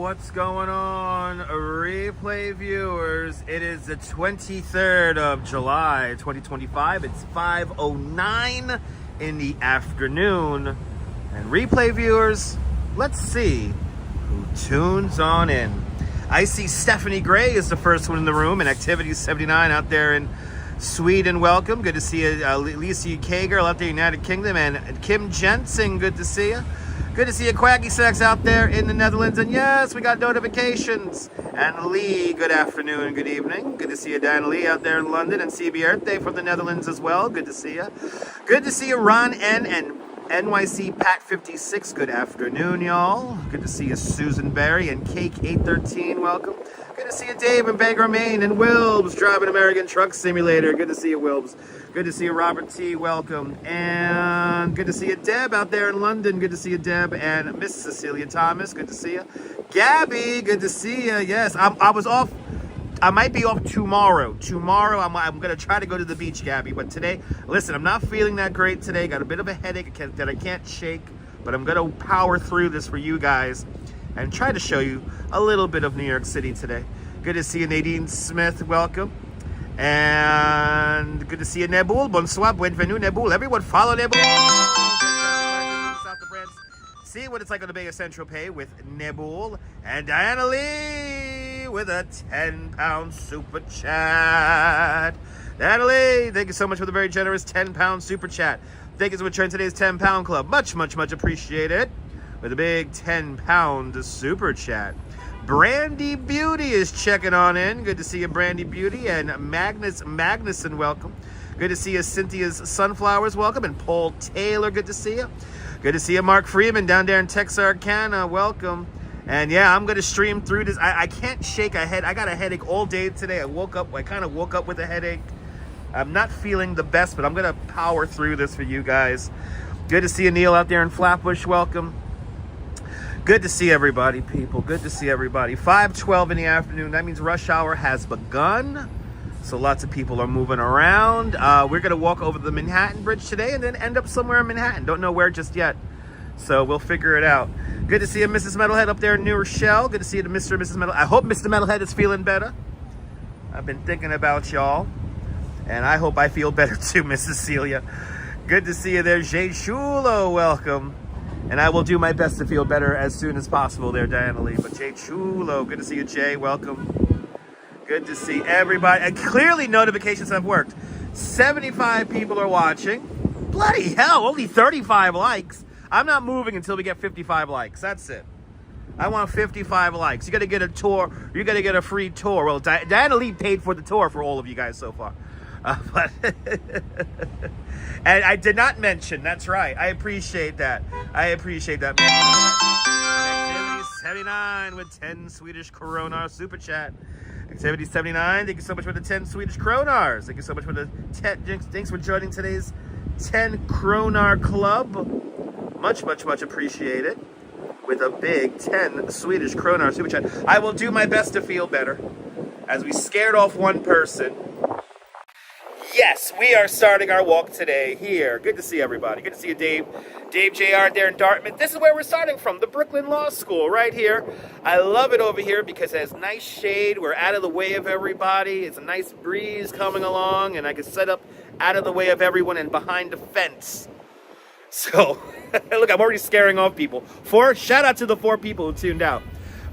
What's going on, replay viewers? It is the 23rd of July, 2025. It's 5:09 in the afternoon. And replay viewers, let's see who tunes on in. I see Stephanie Gray is the first one in the room, and Activity 79 out there in Sweden. Welcome. Good to see you, Lisa K-Girl out there in the United Kingdom, and Kim Jensen. Good to see you. Good to see you, Quaggy Sex out there in the Netherlands. And yes, we got notifications. And Lee, good afternoon, good evening. Good to see you, Diana Lee, out there in London. And CB Earth Day from the Netherlands as well. Good to see you. Good to see you, Ron N. and NYC Pat 56. Good afternoon, y'all. Good to see you, Susan Berry and Cake 813. Welcome. Good to see you, Dave and Bangor, Maine, and Wilbs driving American Truck Simulator. Good to see you, Wilbs. Good to see you, Robert T. Welcome. And good to see you, Deb, out there in London. Good to see you, Deb. And Miss Cecilia Thomas. Good to see you. Gabby, good to see you. Yes, I was off. I might be off tomorrow. Tomorrow, I'm going to try to go to the beach, Gabby. But today, listen, I'm not feeling that great today. Got a bit of a headache that I can't shake. But I'm going to power through this for you guys and try to show you a little bit of New York City today. Good to see you, Nadine Smith. Welcome. And good to see you, Nebul. Bonsoir, bienvenue, Nebul. Everyone follow Nebul. See what it's like on the Bay of Central Pay with Nebul. And Diana Lee with a £10 super chat. Diana Lee, thank you so much for the very generous £10 super chat. Thank you so much for today's £10 club. Much, much, much appreciated. With a big £10 super chat. Brandy Beauty is checking on in. Good to see you, Brandy Beauty. And Magnus Magnuson, welcome. Good to see you, Cynthia's Sunflowers, welcome. And Paul Taylor, good to see you. Good to see you, Mark Freeman, down there in Texarkana, welcome. And yeah, I'm going to stream through this. I can't shake a head. I got a headache all day today. I kind of woke up with a headache. I'm not feeling the best, but I'm going to power through this for you guys. Good to see you, Neil, out there in Flatbush, welcome. Good to see everybody, people. Good to see everybody. 5:12 in the afternoon. That means rush hour has begun. So lots of people are moving around. We're going to walk over the Manhattan Bridge today and then end up somewhere in Manhattan. Don't know where just yet. So we'll figure it out. Good to see you, Mrs. Metalhead, up there in New Rochelle. Good to see you, Mr. and Mrs. Metalhead. I hope Mr. Metalhead is feeling better. I've been thinking about y'all. And I hope I feel better too, Mrs. Celia. Good to see you there, Jay Chulo. Welcome. And I will do my best to feel better as soon as possible there, Diana Lee. But Jay Chulo, good to see you, Jay. Welcome. Good to see everybody. And clearly notifications have worked. 75 people are watching. Bloody hell, only 35 likes. I'm not moving until we get 55 likes. That's it. I want 55 likes. You got to get a tour. You got to get a free tour. Well, Diana Lee paid for the tour for all of you guys so far. But and I did not mention, that's right, I appreciate that. I appreciate that. Activity 79 with 10 Swedish kronar super chat. Activity 79, thank you so much for the 10 Swedish kronars. Thank you so much for the 10, thanks for joining today's 10 kronar club. Much, much, much appreciated. With a big 10 Swedish kronar super chat. I will do my best to feel better. As we scared off one person. Yes, we are starting our walk today here. Good to see everybody. Good to see you, Dave. Dave JR there in Dartmouth. This is where we're starting from, the Brooklyn Law School, right here. I love it over here because it has nice shade. We're out of the way of everybody. It's a nice breeze coming along, and I can set up out of the way of everyone and behind the fence. So, look, I'm already scaring off people. Shout out to the 4 people who tuned out.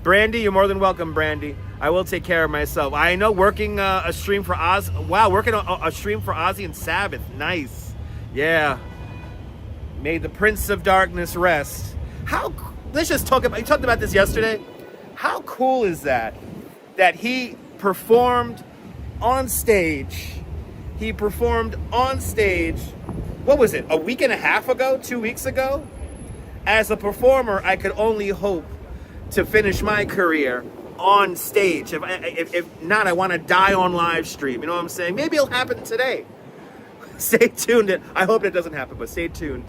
Brandy, you're more than welcome, Brandy. I will take care of myself. I know working a stream for Oz. Wow, working a stream for Ozzy and Sabbath. Nice. Yeah. May the Prince of Darkness rest. Let's just talk about, you talked about this yesterday. How cool is that? That he performed on stage. He performed on stage, what was it, a week and a half ago? 2 weeks ago? As a performer, I could only hope to finish my career on stage. If not, I want to die on live stream. You know what I'm saying? Maybe it'll happen today. Stay tuned. I hope it doesn't happen, but stay tuned.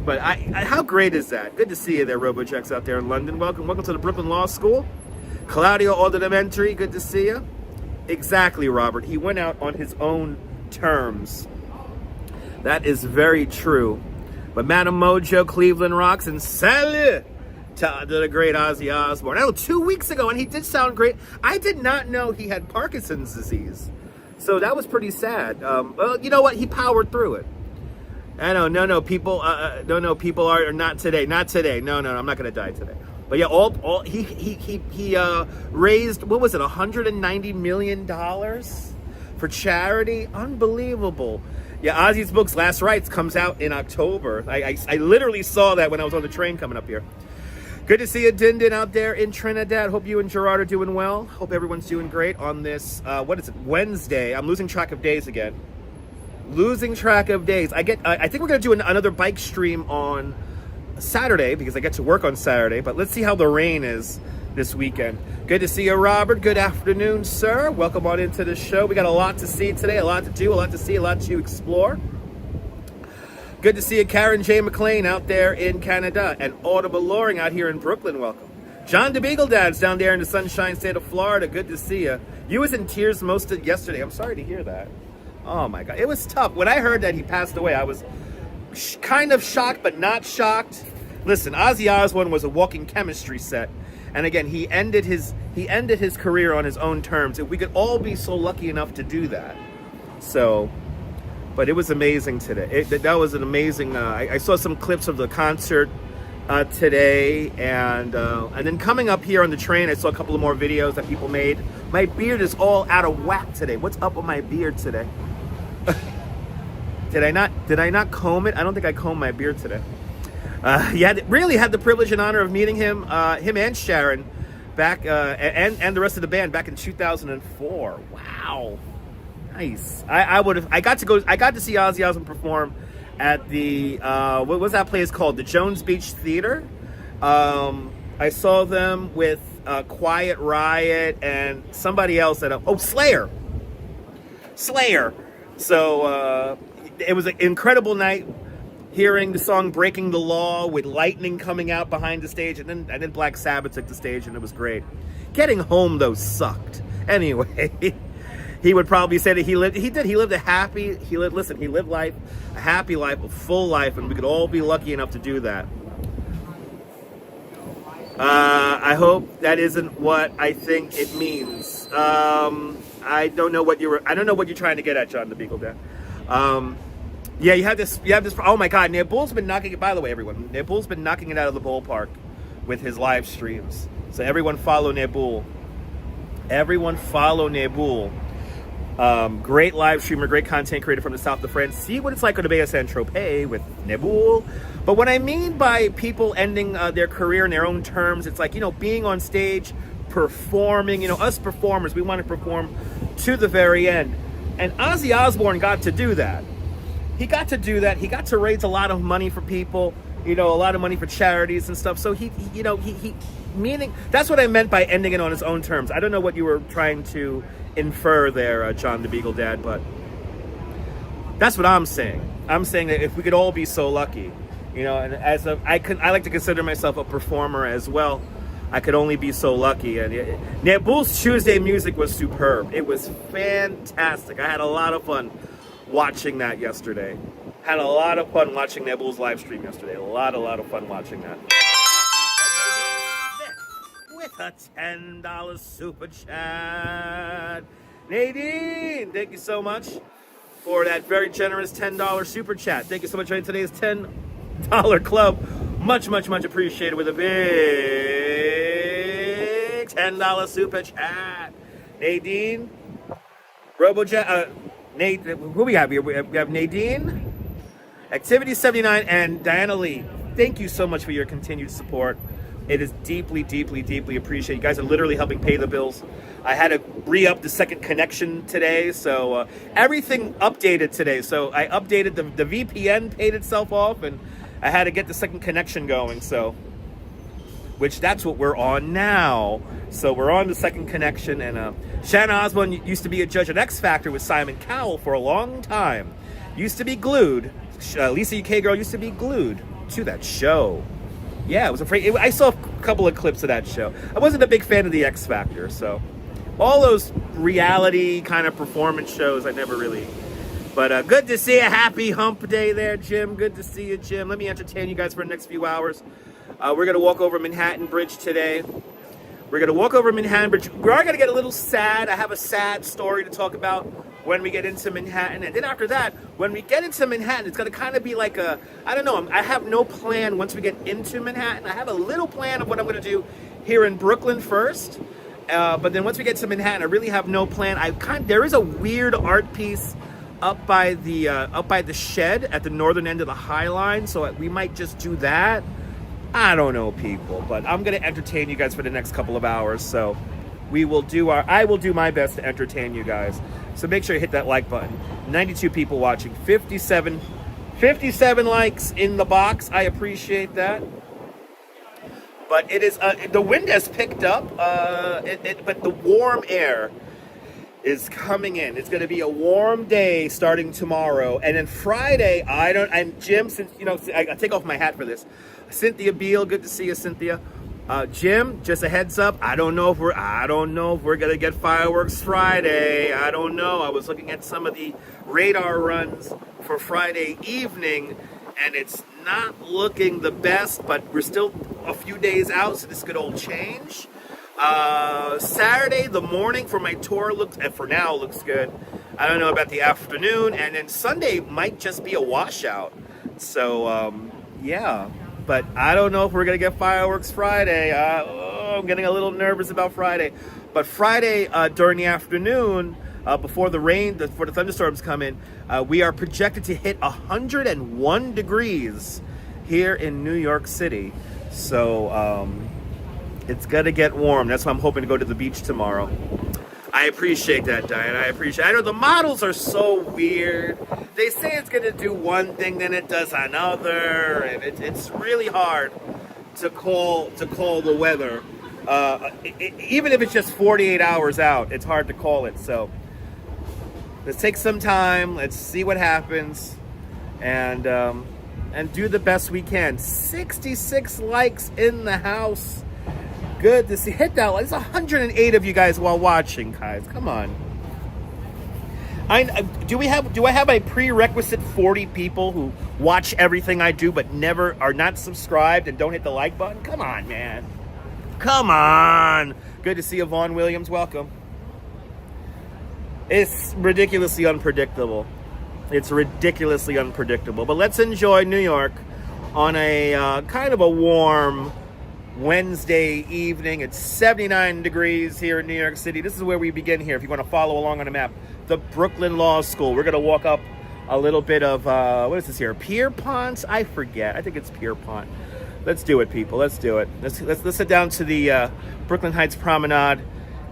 But how great is that? Good to see you there, RoboChex out there in London. Welcome to the Brooklyn Law School. Claudio Aldementary, good to see you. Exactly, Robert. He went out on his own terms. That is very true. But Madam Mojo, Cleveland rocks, and salut to the great Ozzy Osbourne. I know 2 weeks ago, and he did sound great. I did not know he had Parkinson's disease. So that was pretty sad. Well, you know what? He powered through it. I know, no, people are not today. Not today. No, I'm not going to die today. But yeah, he raised, what was it, $190 million for charity? Unbelievable. Yeah, Ozzy's Books Last Rites comes out in October. I literally saw that when I was on the train coming up here. Good to see you, Dindin, out there in Trinidad. Hope you and Gerard are doing well. Hope everyone's doing great on this, what is it, Wednesday. I'm losing track of days again. Losing track of days. I think we're going to do another bike stream on Saturday because I get to work on Saturday. But let's see how the rain is this weekend. Good to see you, Robert. Good afternoon, sir. Welcome on into the show. We got a lot to see today, a lot to do, a lot to see, a lot to explore. Good to see you, Karen J. McLean out there in Canada, and Audible Loring out here in Brooklyn. Welcome. John DeBeagle Dad's down there in the Sunshine State of Florida. Good to see you. You was in tears most of yesterday. I'm sorry to hear that. Oh my God, it was tough. When I heard that he passed away, I was kind of shocked, but not shocked. Listen, Ozzy Osbourne was a walking chemistry set. And again, he ended his career on his own terms. If we could all be so lucky enough to do that. So, but it was amazing today. That was an amazing. I saw some clips of the concert today, and then coming up here on the train, I saw a couple of more videos that people made. My beard is all out of whack today. What's up with my beard today? Did I not comb it? I don't think I combed my beard today. Really had the privilege and honor of meeting him and Sharon back, and the rest of the band back in 2004. Wow, nice. I got to see Ozzy Osbourne perform at the what was that place called? The Jones Beach Theater. I saw them with Quiet Riot and somebody else at Slayer. So it was an incredible night. Hearing the song "Breaking the Law" with lightning coming out behind the stage, and then Black Sabbath took the stage, and it was great. Getting home though sucked. Anyway, he would probably say that he lived a happy life, a full life, and we could all be lucky enough to do that. I hope that isn't what I think it means. I don't know what you're trying to get at, John the Beagle Dad. Yeah, you have this. Oh my God, Nabul's been knocking it. By the way, everyone, Nabul's been knocking it out of the ballpark with his live streams. So everyone follow Nabul. Great live streamer, great content creator from the south of France. See what it's like on the Bay of Saint-Tropez with Nabul. But what I mean by people ending their career in their own terms, it's like, being on stage, performing. Us performers, we want to perform to the very end. And Ozzy Osbourne got to do that. He got to raise a lot of money for people, a lot of money for charities and stuff. So he meaning, that's what I meant by ending it on his own terms. I don't know what you were trying to infer there, John the Beagle Dad, but that's what I'm saying. I'm saying that if we could all be so lucky, and I like to consider myself a performer as well. I could only be so lucky. And Nabul's Tuesday music was superb. It was fantastic. I had a lot of fun watching that yesterday. Had a lot of fun watching Nabul's live stream yesterday. A lot of fun watching that. With a $10 super chat. Nadine, thank you so much for that very generous $10 super chat. Thank you so much for joining today's $10 club. Much appreciated with a big $10 super chat. Nadine, RoboJack, Nate, who we have here? We have Nadine, Activity 79, and Diana Lee. Thank you so much for your continued support. It is deeply appreciated. You guys are literally helping pay the bills. I had to re-up the second connection today, so everything updated today. So I updated the VPN, paid itself off, and I had to get the second connection going. So, which that's what we're on now. So we're on the second connection, and Shannon Osbourne used to be a judge at X Factor with Simon Cowell for a long time. Used to be glued. Lisa UK Girl used to be glued to that show. Yeah, I saw a couple of clips of that show. I wasn't a big fan of the X Factor, so all those reality kind of performance shows, I never really. But good to see you. Happy hump day there, Jim. Good to see you, Jim. Let me entertain you guys for the next few hours. We're going to walk over Manhattan Bridge today. We're going to walk over Manhattan Bridge. We are going to get a little sad. I have a sad story to talk about when we get into Manhattan. And then after that, when we get into Manhattan, it's going to kind of be like a, I don't know, I have no plan once we get into Manhattan. I have a little plan of what I'm going to do here in Brooklyn first. But then once we get to Manhattan, I really have no plan. There is a weird art piece up by the shed at the northern end of the High Line, so we might just do that. I don't know, people, but I'm gonna entertain you guys for the next couple of hours. So I will do my best to entertain you guys. So make sure you hit that like button. 92 people watching, 57 likes in the box. I appreciate that. But it is the wind has picked up, but the warm air is coming in. It's going to be a warm day starting tomorrow, and then Friday. I'm Jim. Since I take off my hat for this. Cynthia Beal, good to see you, Cynthia. Jim, just a heads up. I don't know if we're going to get fireworks Friday. I don't know. I was looking at some of the radar runs for Friday evening, and it's not looking the best, but we're still a few days out, so this could all change. Saturday, the morning for my tour for now looks good. I don't know about the afternoon, and then Sunday might just be a washout. So, yeah, but I don't know if we're going to get fireworks Friday. I'm getting a little nervous about Friday. But Friday, during the afternoon, before the thunderstorms come in, we are projected to hit 101 degrees here in New York City. So it's gonna get warm. That's why I'm hoping to go to the beach tomorrow. I appreciate that, Diane. I know the models are so weird. They say it's gonna do one thing, then it does another, and it's really hard to call the weather. Even if it's just 48 hours out, it's hard to call it. So let's take some time. Let's see what happens, and do the best we can. 66 likes in the house. Good to see. Hit that like. There's 108 of you guys while watching, guys. Come on. Do I have a prerequisite 40 people who watch everything I do but never are not subscribed and don't hit the like button? Come on, man. Come on. Good to see you, Vaughn Williams. Welcome. It's ridiculously unpredictable. It's ridiculously unpredictable. But let's enjoy New York on a kind of a warm Wednesday evening. It's 79 degrees here in New York City. This is where we begin here, if you want to follow along on the map. The Brooklyn Law School. We're going to walk up a little bit of, what is this here? Pierpont? I forget. I think it's Pierpont. Let's do it, people. Let's do it. Let's sit down to the Brooklyn Heights Promenade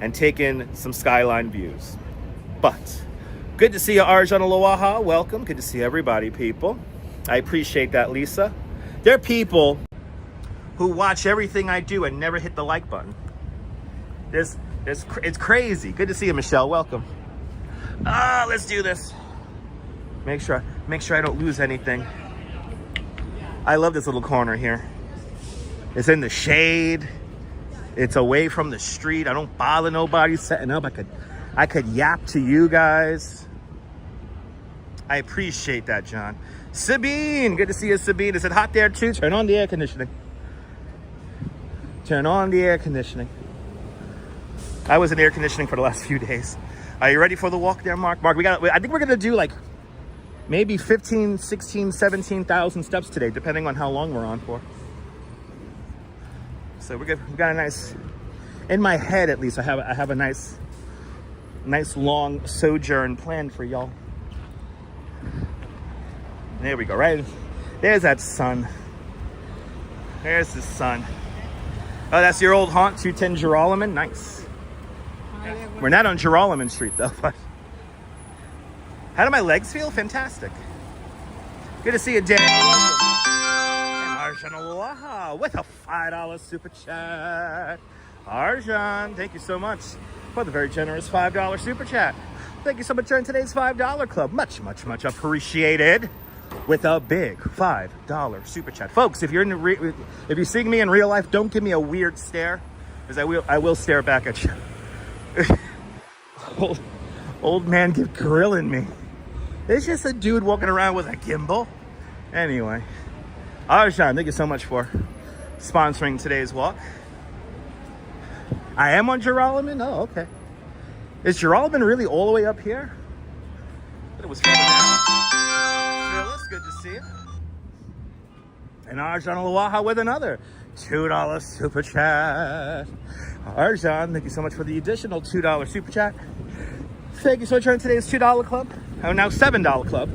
and take in some skyline views. But good to see you, Arjan Aloha. Welcome. Good to see everybody, people. I appreciate that, Lisa. There are people who watch everything I do and never hit the like button. It's crazy. Good to see you, Michelle. Welcome. Let's do this. Make sure I don't lose anything. I love this little corner here. It's in the shade. It's away from the street. I don't bother nobody setting up. I could yap to you guys. I appreciate that, John. Sabine, good to see you, Sabine. Is it hot there too? Turn on the air conditioning. Turn on the air conditioning. I was in air conditioning for the last few days. Are you ready for the walk there, Mark? Mark, I think we're gonna do like maybe 15, 16, 17,000 steps today, depending on how long we're on for. So we got a nice, in my head at least, I have a nice long sojourn planned for y'all. There we go, right? There's that sun. There's the sun. Oh, that's your old haunt, 210 Girolamo. Nice. We're not on Girolamo Street though, but how do my legs feel? Fantastic. Good to see you, Dan. And Arjan Aloha with a $5 super chat. Arjan, thank you so much for the very generous $5 super chat. Thank you so much for joining today's $5 club. Much, much, much appreciated. With a big $5 super chat, folks. If you're seeing me in real life, don't give me a weird stare, because I will stare back at you. old man grilling me. It's just a dude walking around with a gimbal. Anyway, Arjan, thank you so much for sponsoring today's walk. I am on Girolamo? Oh, okay. Is Girolamo really all the way up here? It was further down. Phyllis, good to see you. And Arjan Lawaha with another $2 super chat. Arjan, thank you so much for the additional $2 super chat. Thank you so much for today's $2 club. Oh, now $7 club.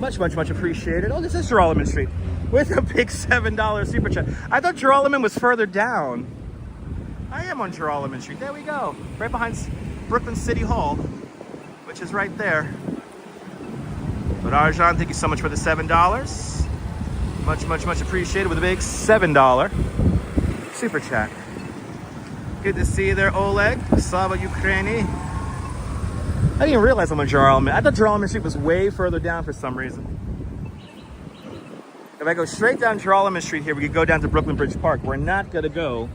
Much, much, much appreciated. Oh, this is Girolamo Street with a big $7 super chat. I thought Girolamo was further down. I am on Girolamo Street. There we go. Right behind Brooklyn City Hall, which is right there. But Arjan, thank you so much for the $7. Much, much, much appreciated with a big $7 super chat. Good to see you there, Oleg. Slava Ukraini. I didn't even realize I'm on Girolamo. I thought Girolamo Street was way further down for some reason. If I go straight down Girolamo Street here, we could go down to Brooklyn Bridge Park. We're not going to go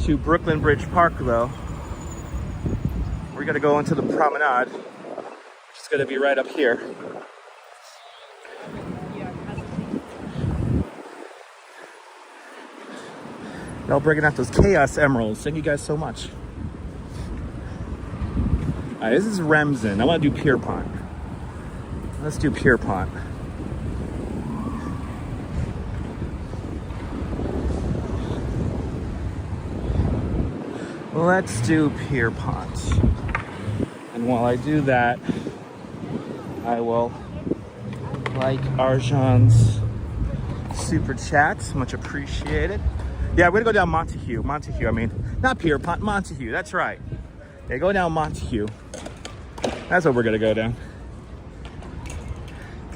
to Brooklyn Bridge Park, though. We're going to go into the Promenade, which is going to be right up here. Y'all bringing out those Chaos Emeralds. Thank you guys so much. All right, this is Remsen. I want to do Pierpont. Let's do Pierpont. Let's do Pierpont. And while I do that, I will like Arjan's super chat. Much appreciated. Yeah, we're gonna go down Montague. I mean, not Pierpont, Montague. That's right. Yeah, go down Montague. That's what we're gonna go down.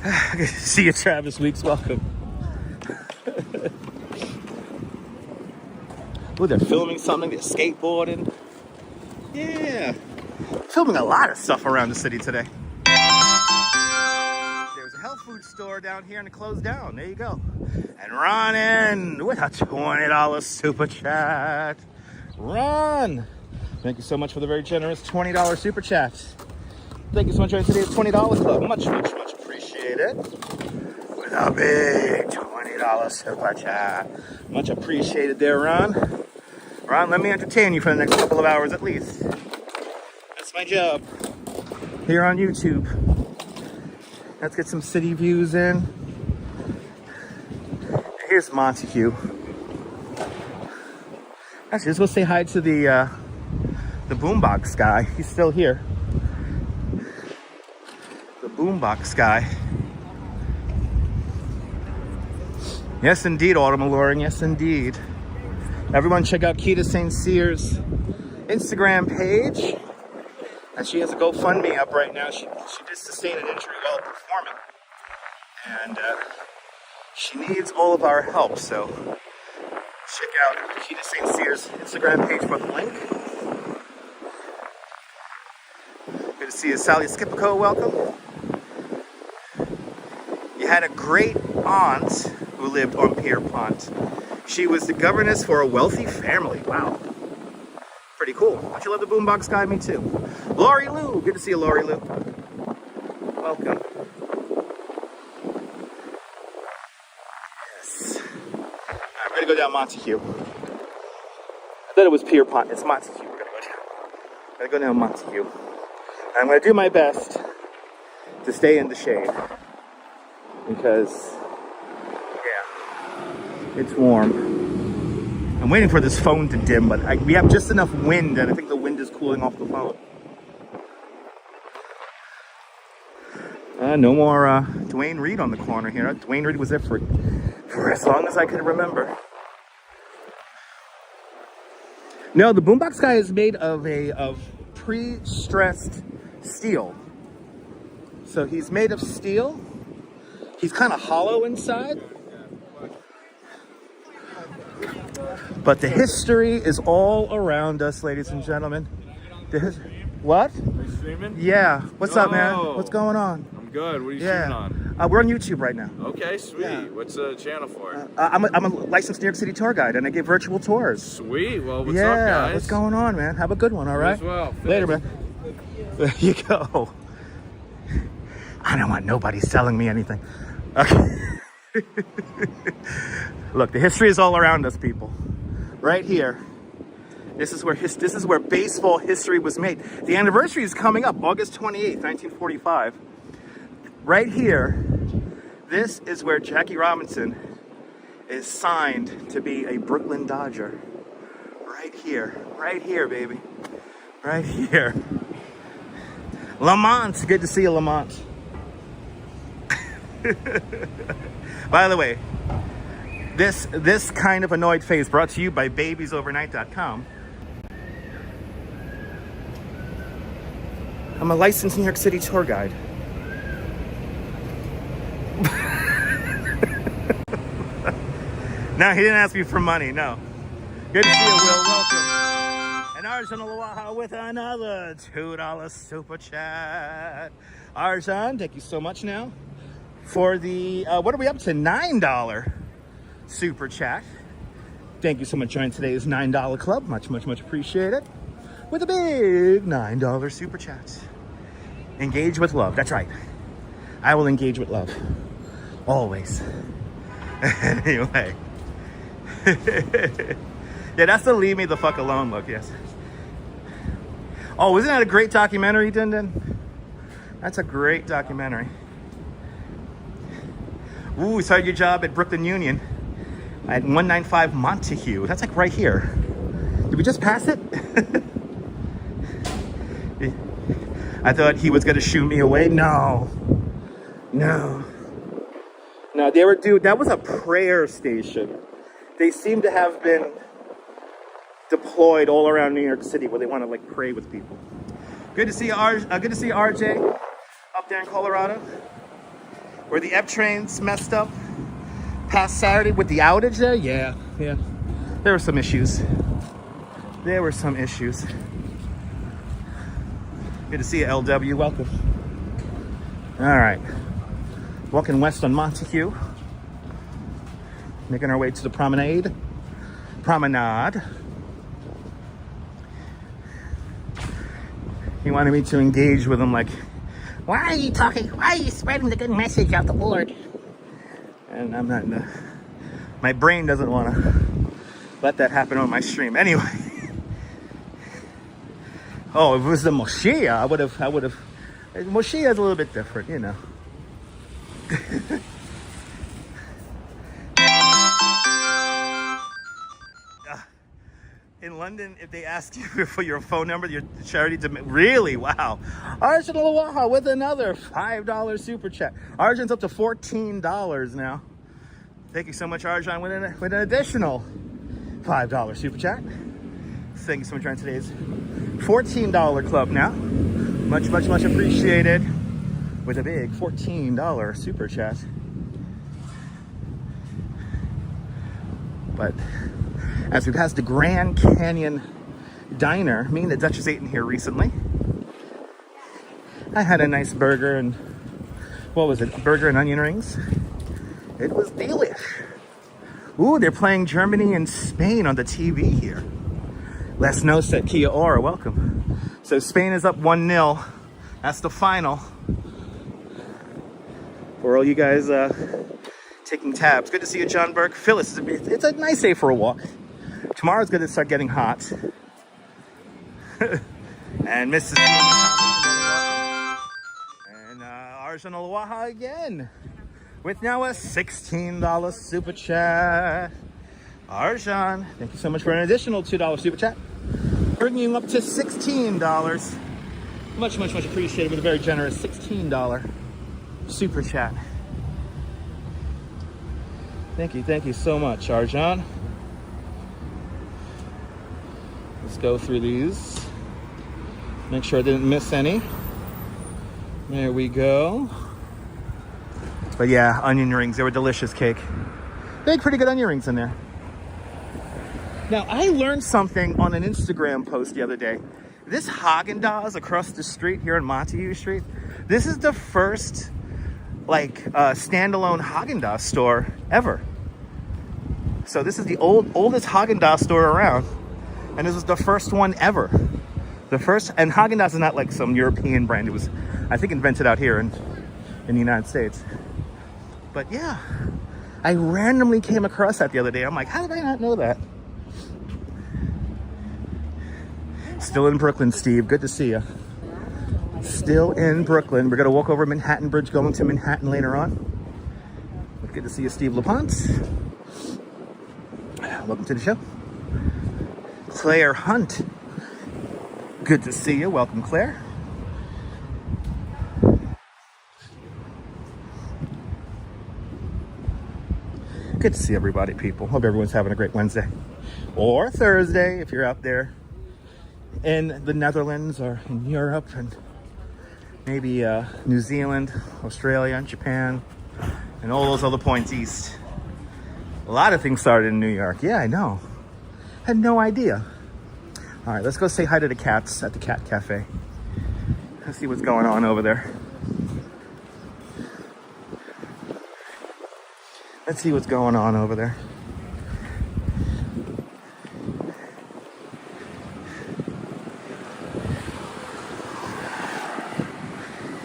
Good to see you, Travis Weeks. Welcome. Oh, they're filming something. They're skateboarding. Yeah. Filming a lot of stuff around the city today. There's a health food store down here and it closed down. There you go. And Ron with a $20 super chat. Ron, thank you so much for the very generous $20 super chat. Thank you so much for today's $20 club. Much, much, much appreciated. With a big $20 super chat. Much appreciated there, Ron. Ron, let me entertain you for the next couple of hours at least. That's my job here on YouTube. Let's get some city views in. Here's Montague. Actually, let's go say hi to the boombox guy. He's still here. The boombox guy. Yes, indeed, Autumn Alluring. Yes, indeed. Everyone check out Keita St. Cyr's Instagram page. And she has a GoFundMe up right now. She did sustain an injury while performing. And she needs all of our help. So check out Keita St. Cyr's Instagram page for the link. Good to see you, Sally Skipico. Welcome. You had a great aunt who lived on Pierpont. She was the governess for a wealthy family. Wow. Pretty cool. Don't you love the boombox guy? Me too. Lori Lou. Good to see you, Lori Lou. Welcome. Yes. Alright, we're going to go down Montague. I thought it was Pierpont. It's Montague. We're going to go down. I'm going to go down Montague. And I'm going to do my best to stay in the shade. Because, yeah, it's warm. I'm waiting for this phone to dim, but we have just enough wind, and I think the wind is cooling off the phone. No more Dwayne Reed on the corner here. Dwayne Reed was there for as long as I could remember. No, the boombox guy is made of pre-stressed steel. So he's made of steel. He's kind of hollow inside. But the history is all around us, ladies and gentlemen. What? Are you streaming? Yeah. What's up, man? What's going on? I'm good. What are you streaming on? We're on YouTube right now. Okay, sweet. Yeah. What's the channel for? I'm a licensed New York City tour guide, and I give virtual tours. Sweet. Well, what's up, guys? What's going on, man? Have a good one, all right? You as well. Later, man. There you go. I don't want nobody selling me anything. Okay. Look, the history is all around us, people. Right here. This is where baseball history was made. The anniversary is coming up, August 28th, 1945. Right here, this is where Jackie Robinson is signed to be a Brooklyn Dodger. Right here, baby. Right here. Lamont, good to see you, Lamont. By the way, this kind of annoyed face brought to you by babiesovernight.com. I'm a licensed New York City tour guide. No, he didn't ask me for money, no. Good to see you, Will. Welcome. And Arjun Alawaha with another $2 super chat. Arjun, thank you so much now for the, what are we up to? $9 super chat. Thank you so much for joining today's $9 club. Much, much, much appreciated. With a big $9 super chat. Engage with love. That's right. I will engage with love. Always. Anyway. Yeah, that's the leave me the fuck alone look, yes. Oh, isn't that a great documentary, Din Din? That's a great documentary. Ooh, started your job at Brooklyn Union at 195 Montague. That's like right here. Did we just pass it? I thought he was gonna shoo me away. No. No, they were, dude, that was a prayer station. They seem to have been deployed all around New York City where they want to like pray with people. Good to see good to see RJ up there in Colorado, where the F trains messed up past Saturday with the outage there. Yeah. There were some issues. Good to see you, LW. Welcome. All right. Walking west on Montague. Making our way to the Promenade. He wanted me to engage with him like, why are you talking? Why are you spreading the good message out the Lord? And I'm not in the... My brain doesn't want to let that happen on my stream. Anyway. Oh, if it was the Moshiach, I would have... Moshiach is a little bit different, you know. In London, if they ask you for your phone number, your charity really? Wow. Arjun Alawaha with another $5 super chat. Arjun's up to $14 now. Thank you so much, Arjun, with an additional $5 super chat. Thank you so much for today's $14 club now. Much, much, much appreciated. With a big $14 super chat. But as we pass the Grand Canyon Diner, me and the Duchess ate in here recently. I had a nice burger and, what was it? Burger and onion rings. It was delish. Ooh, they're playing Germany and Spain on the TV here. Les Nos at Kia Ora, welcome. So Spain is up 1-0. That's the final. For all you guys taking tabs. Good to see you, John Burke. Phyllis, it's a nice day for a walk. Tomorrow's going to start getting hot. And Mrs. And Arjun Alawaha again. With now a $16 super chat. Arjun, thank you so much for an additional $2 super chat. Bringing you up to $16. Much, much, much appreciated with a very generous $16 super chat. Thank you so much, Arjun. Let's go through these. Make sure I didn't miss any. There we go. But yeah, onion rings, they were delicious, cake. They had pretty good onion rings in there. Now, I learned something on an Instagram post the other day. This Haagen-Dazs across the street here on Montague Street, this is the first standalone Haagen-Dazs store ever. So this is the oldest Haagen-Dazs store around, and this was the first one ever. The first, and Haagen-Dazs is not like some European brand. It was, I think, invented out here in the United States. But yeah, I randomly came across that the other day. I'm like, how did I not know that? Still in Brooklyn, Steve. Good to see you. Still in Brooklyn. We're going to walk over Manhattan Bridge going to Manhattan later on. But good to see you, Steve LaPonte. Welcome to the show. Claire Hunt. Good to see you. Welcome, Claire. Good to see everybody, people. Hope everyone's having a great Wednesday or Thursday if you're out there in the Netherlands or in Europe and maybe New Zealand, Australia, and Japan, and all those other points east. A lot of things started in New York. Yeah, I know. Had no idea. All right, let's go say hi to the cats at the Cat Cafe. Let's see what's going on over there. Let's see what's going on over there.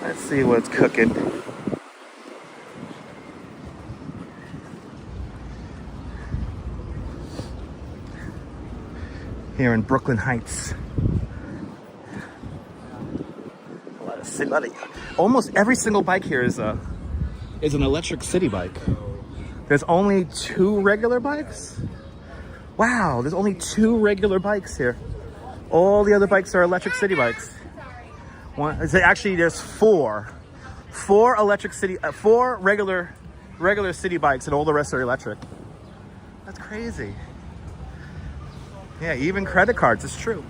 Let's see what's cooking. Here in Brooklyn Heights. Almost every single bike here is an electric city bike. There's only 2 regular bikes? Wow, there's only 2 regular bikes here. All the other bikes are electric city bikes. Actually, there's 4. 4 electric city, 4 regular city bikes, and all the rest are electric. That's crazy. Yeah, even credit cards, it's true.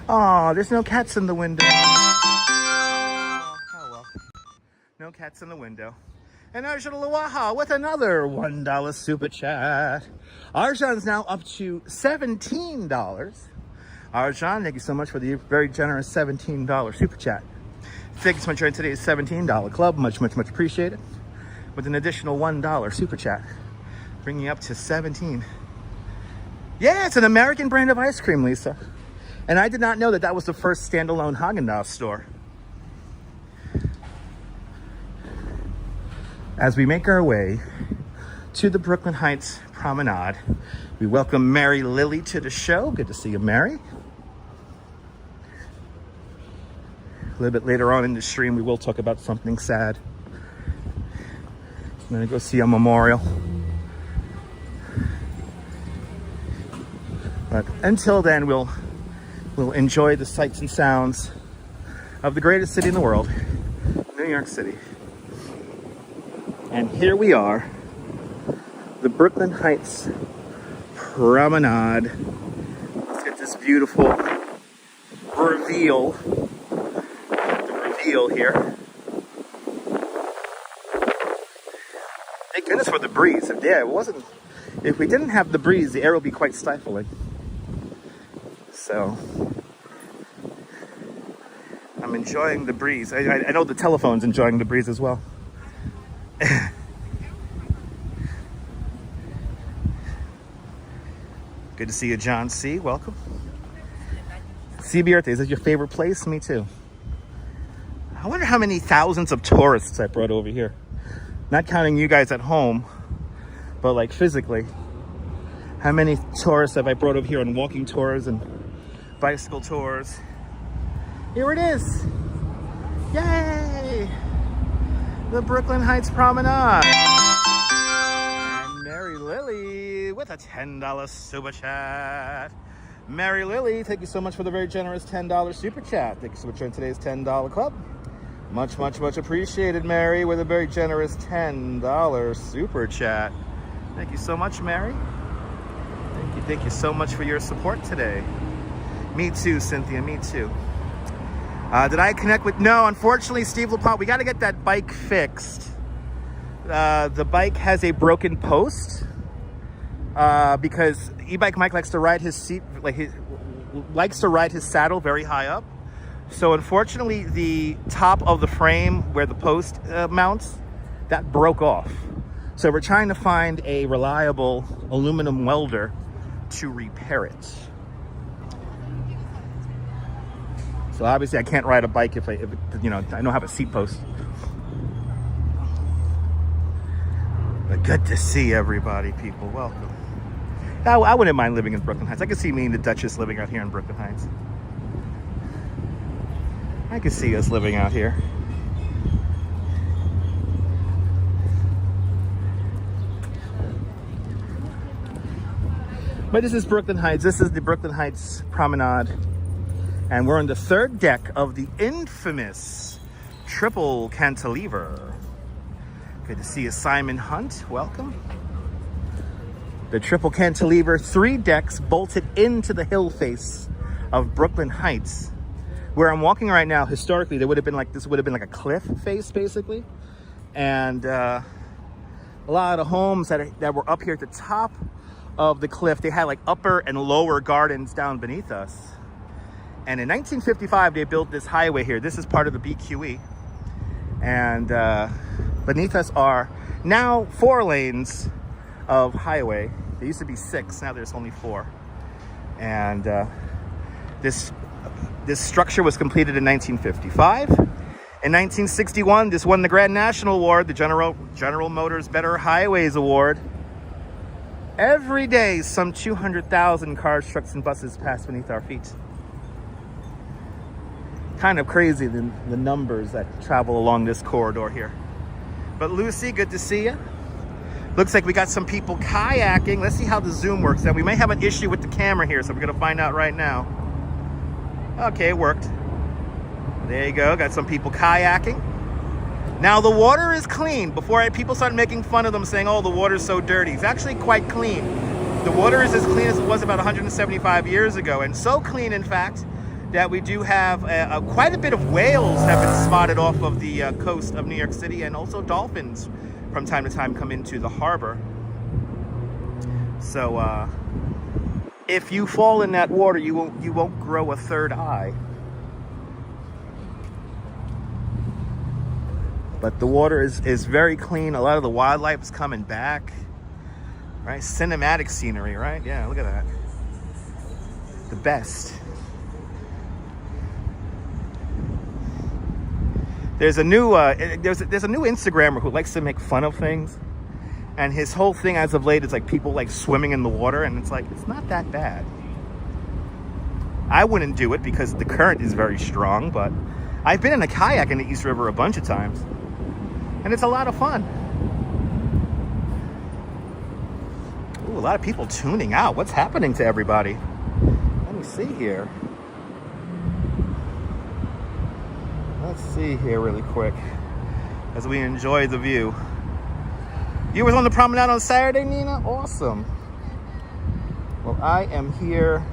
Oh, there's no cats in the window. Oh well. No cats in the window. And Arjun Luaha with another $1 super chat. Arjun's now up to $17. Arjun, thank you so much for the very generous $17 super chat. Thank you so much for joining today's $17 club. Much, much, much appreciated. With an additional $1 super chat, bringing you up to 17. Yeah, it's an American brand of ice cream, Lisa. And I did not know that that was the first standalone Haagen-Dazs store. As we make our way to the Brooklyn Heights Promenade, we welcome Mary Lily to the show. Good to see you, Mary. A little bit later on in the stream, we will talk about something sad. I'm gonna go see a memorial. But until then, we'll enjoy the sights and sounds of the greatest city in the world, New York City. And here we are, the Brooklyn Heights Promenade. Let's get this beautiful reveal here. Thank goodness for the breeze. If we didn't have the breeze, the air would be quite stifling. So I'm enjoying the breeze. I know the telephone's enjoying the breeze as well. Good to see you, John C. Welcome. CBRT, is that your favorite place? Me too. I wonder how many thousands of tourists I brought over here. Not counting you guys at home, but like physically. How many tourists have I brought over here on walking tours and bicycle tours? Here it is. Yay! The Brooklyn Heights Promenade. And Mary Lily with a $10 super chat. Mary Lily, thank you so much for the very generous $10 super chat. Thank you so much for today's $10 club. Much, much, much appreciated, Mary, with a very generous $10 super chat. Thank you so much, Mary. Thank you so much for your support today. Me too, Cynthia, me too. Did I connect with... No, unfortunately, Steve LaPonte, we got to get that bike fixed. The bike has a broken post because e-bike Mike likes to ride his seat, likes to ride his saddle very high up. So unfortunately, the top of the frame where the post mounts, that broke off. So we're trying to find a reliable aluminum welder to repair it. So obviously I can't ride a bike if I don't have a seat post. But good to see everybody, people. Welcome. I wouldn't mind living in Brooklyn Heights. I could see me and the Duchess living out here in Brooklyn Heights. I could see us living out here. But this is Brooklyn Heights. This is the Brooklyn Heights Promenade. And we're on the third deck of the infamous triple cantilever. Good to see you, Simon Hunt. Welcome. The triple cantilever, 3 decks bolted into the hill face of Brooklyn Heights. Where I'm walking right now, historically, there would have been like, this would have been like a cliff face, basically. And a lot of the homes that were up here at the top of the cliff, they had like upper and lower gardens down beneath us. And in 1955, they built this highway here. This is part of the BQE. And beneath us are now 4 lanes of highway. There used to be 6, now there's only 4. And this structure was completed in 1955. In 1961, this won the Grand National Award, the General Motors Better Highways Award. Every day, some 200,000 cars, trucks, and buses pass beneath our feet. Kind of crazy, the numbers that travel along this corridor here. But Lucy, good to see you. Looks like we got some people kayaking. Let's see how the zoom works. Now, we may have an issue with the camera here, so we're gonna find out right now. Okay, it worked. There you go, got some people kayaking. Now, the water is clean. Before people started making fun of them saying, oh, the water's so dirty. It's actually quite clean. The water is as clean as it was about 175 years ago. And so clean, in fact, that we do have quite a bit of whales have been spotted off of the coast of New York City, and also dolphins from time to time come into the harbor. So if you fall in that water, you won't grow a third eye. But the water is very clean. A lot of the wildlife is coming back. Right? Cinematic scenery, right? Yeah, look at that. The best. There's a new there's a new Instagrammer who likes to make fun of things. And his whole thing as of late is like people like swimming in the water, and it's like, it's not that bad. I wouldn't do it because the current is very strong, but I've been in a kayak in the East River a bunch of times. And it's a lot of fun. Ooh, a lot of people tuning out. What's happening to everybody? Let me see here. Let's see here really quick as we enjoy the view. You was on the promenade on Saturday, Nina? Awesome. Well, I am here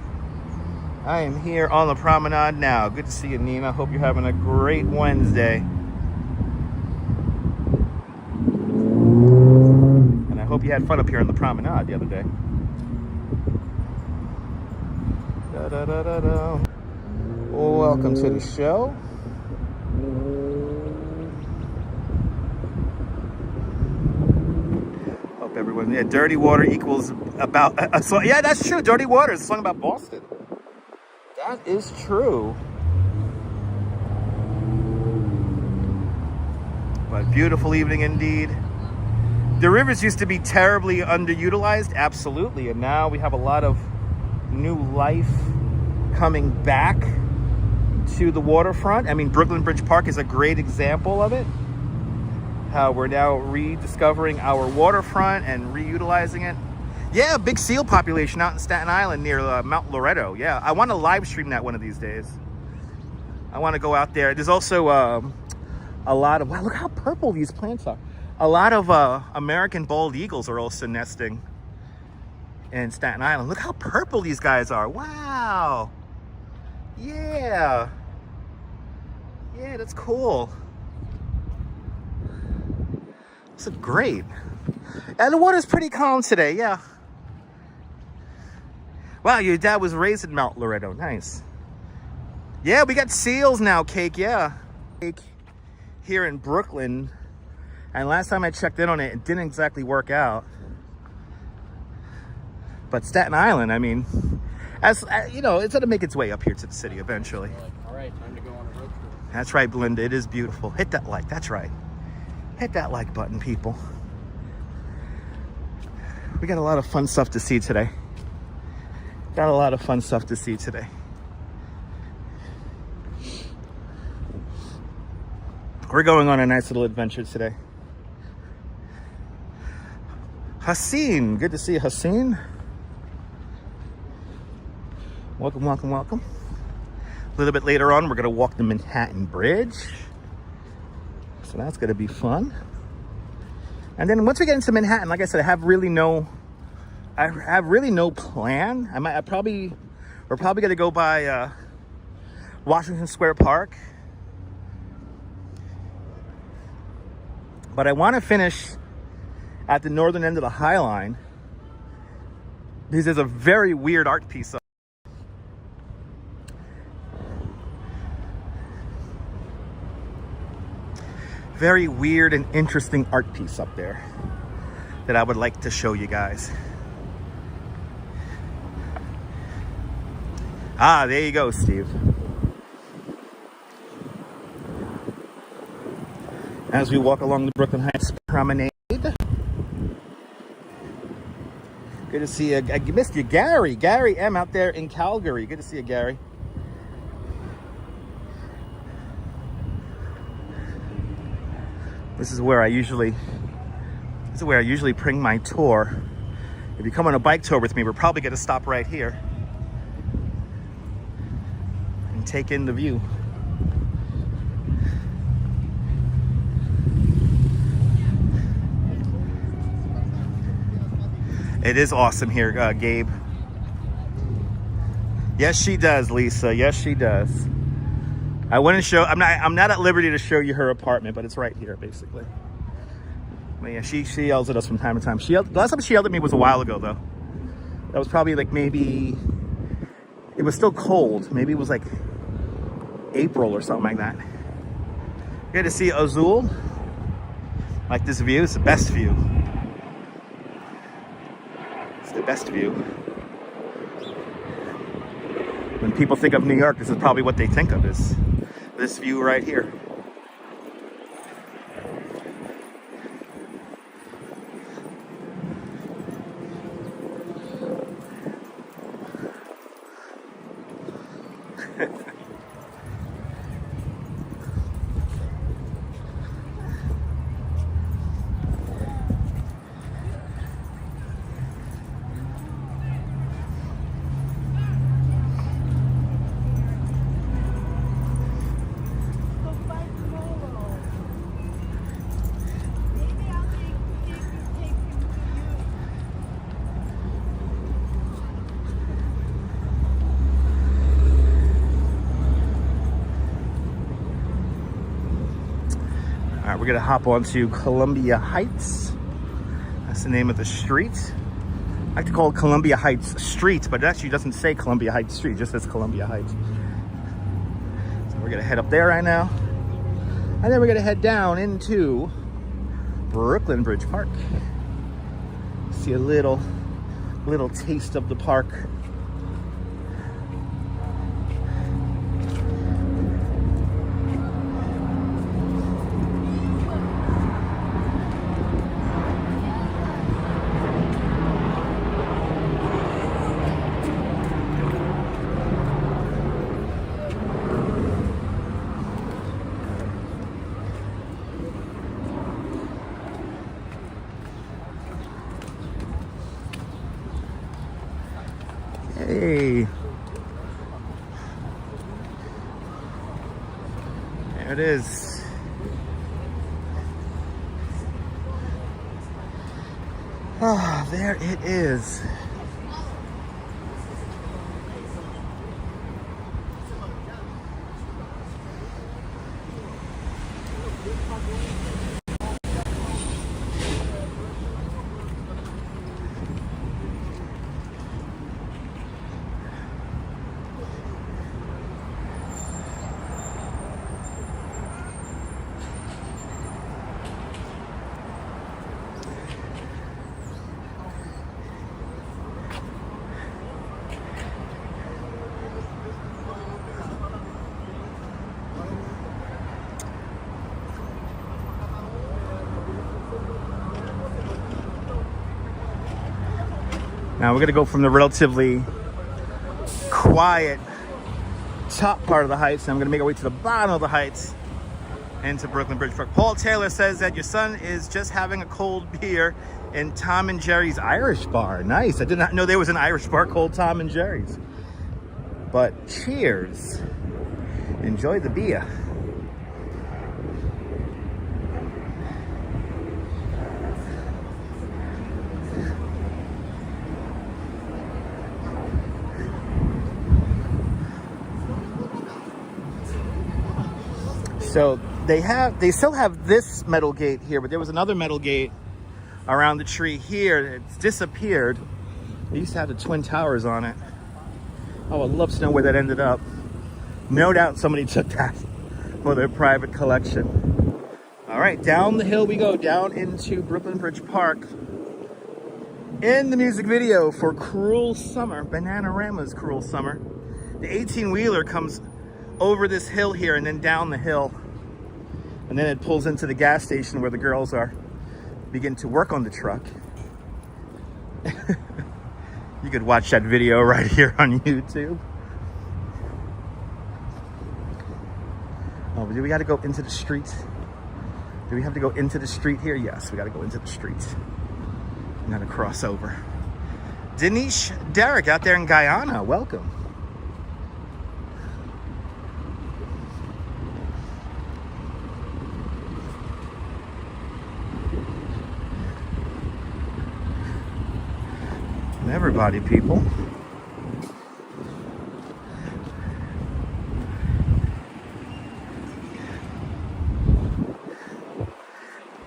on the promenade now. Good to see you, Nina. Hope you're having a great Wednesday. And I hope you had fun up here on the promenade the other day. Da-da-da-da-da. Welcome to the show. Hope everyone, yeah, dirty water equals about, so yeah, that's true. Dirty water is a song about Boston. That is true. But beautiful evening indeed. The rivers used to be terribly underutilized, absolutely, and now we have a lot of new life coming back to the waterfront. I mean, Brooklyn Bridge Park is a great example of it. How we're now rediscovering our waterfront and reutilizing it. Yeah, big seal population out in Staten Island near Mount Loretto. Yeah, I want to live stream that one of these days. I want to go out there. There's also a lot of, wow, look how purple these plants are. A lot of American bald eagles are also nesting in Staten Island. Look how purple these guys are. Wow. Yeah. Yeah, that's cool. This is great. And the water's pretty calm today, yeah. Wow, your dad was raised in Mount Loretto. Nice. Yeah, we got seals now, Cake, yeah. Cake here in Brooklyn. And last time I checked in on it, it didn't exactly work out. But Staten Island, I mean, as you know, it's gonna make its way up here to the city eventually. All right, time to go on a road trip. That's right, Belinda. It is beautiful. Hit that like. That's right. Hit that like button, people. We got a lot of fun stuff to see today. Got a lot of fun stuff to see today. We're going on a nice little adventure today. Haseen, good to see you, Haseen. Welcome, welcome, welcome. A little bit later on, we're gonna walk the Manhattan Bridge. So that's gonna be fun. And then once we get into Manhattan, like I said, I have really no plan. We're probably gonna go by Washington Square Park. But I wanna finish at the northern end of the High Line because there's a very weird art piece up. Very weird and interesting art piece up there that I would like to show you guys. Ah, there you go, Steve. As we walk along the Brooklyn Heights Promenade. Good to see you. I missed you, Gary. Gary M out there in Calgary. Good to see you, Gary. This is where I usually bring my tour. If you come on a bike tour with me, we're probably going to stop right here and take in the view. It is awesome here, Gabe. Yes, she does, Lisa. Yes, she does. I wouldn't show. I'm not at liberty to show you her apartment, but it's right here, basically. But yeah, she yells at us from time to time. The last time she yelled at me was a while ago, though. That was probably like maybe. It was still cold. Maybe it was like April or something like that. Good to see Azul. Like this view. It's the best view. It's the best view. When people think of New York, this is probably what they think of, is this view right here. We're gonna hop onto Columbia Heights. That's the name of the street. I like to call it Columbia Heights Street, but it actually doesn't say Columbia Heights Street, it just says Columbia Heights. So we're gonna head up there right now. And then we're gonna head down into Brooklyn Bridge Park. See a little taste of the park. Hey, there it is. Ah, there it is. Now we're gonna go from the relatively quiet top part of the Heights, and I'm gonna make our way to the bottom of the Heights into Brooklyn Bridge Park. Paul Taylor says that your son is just having a cold beer in Tom and Jerry's Irish bar. Nice. I did not know there was an Irish bar called Tom and Jerry's. But cheers. Enjoy the beer. So they still have this metal gate here, but there was another metal gate around the tree here. It's disappeared. They used to have the Twin Towers on it. Oh, I'd love to know where that ended up. No doubt somebody took that for their private collection. All right, down the hill we go, down into Brooklyn Bridge Park. In the music video for Cruel Summer, Bananarama's Cruel Summer, the 18-wheeler comes over this hill here and then down the hill. And then it pulls into the gas station where the girls begin to work on the truck. You could watch that video right here on YouTube. Oh, do we got to go into the street? Do we have to go into the street here? Yes, we got to go into the street. I'm going to cross over. Denise Derrick out there in Guyana, welcome. Everybody, people.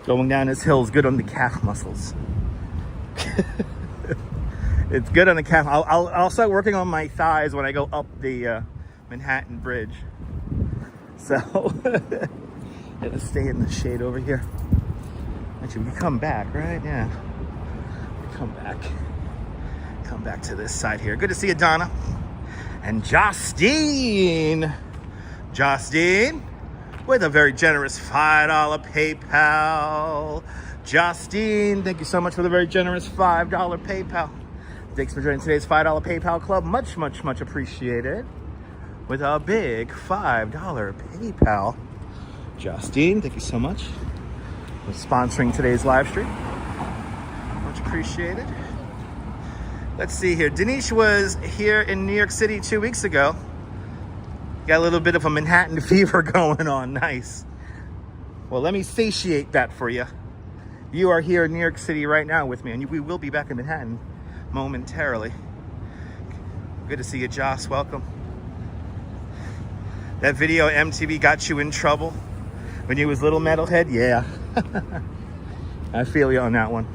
Going down this hill is good on the calf muscles. It's good on the calf. I'll start working on my thighs when I go up the Manhattan Bridge. So let's stay in the shade over here. Actually, we can come back, right? Yeah. Come back. Come back to this side here. Good to see you, Donna. And Justine. Justine with a very generous $5 PayPal. Justine, thank you so much for the very generous $5 PayPal. Thanks for joining today's $5 PayPal club. Much, much, much appreciated. With a big $5 PayPal. Justine, thank you so much for sponsoring today's live stream. Much appreciated. Let's see here. Denise was here in New York City 2 weeks ago. Got a little bit of a Manhattan fever going on. Nice. Well, let me satiate that for you. You are here in New York City right now with me, and we will be back in Manhattan momentarily. Good to see you, Joss. Welcome. That video MTV got you in trouble when you was Little Metalhead? Yeah. I feel you on that one.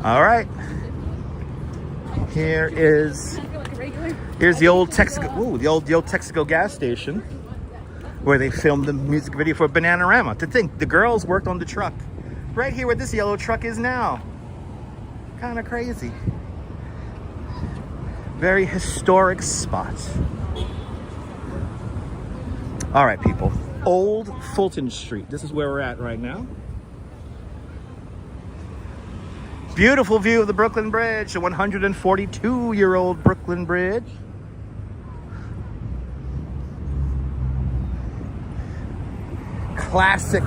All right. Here's the old Texaco. Ooh, the old Texaco gas station where they filmed the music video for Bananarama. To think, the girls worked on the truck right here where this yellow truck is now. Kind of crazy. Very historic spot. All right, people. Old Fulton Street. This is where we're at right now. Beautiful view of the Brooklyn Bridge, the 142-year-old Brooklyn Bridge. Classic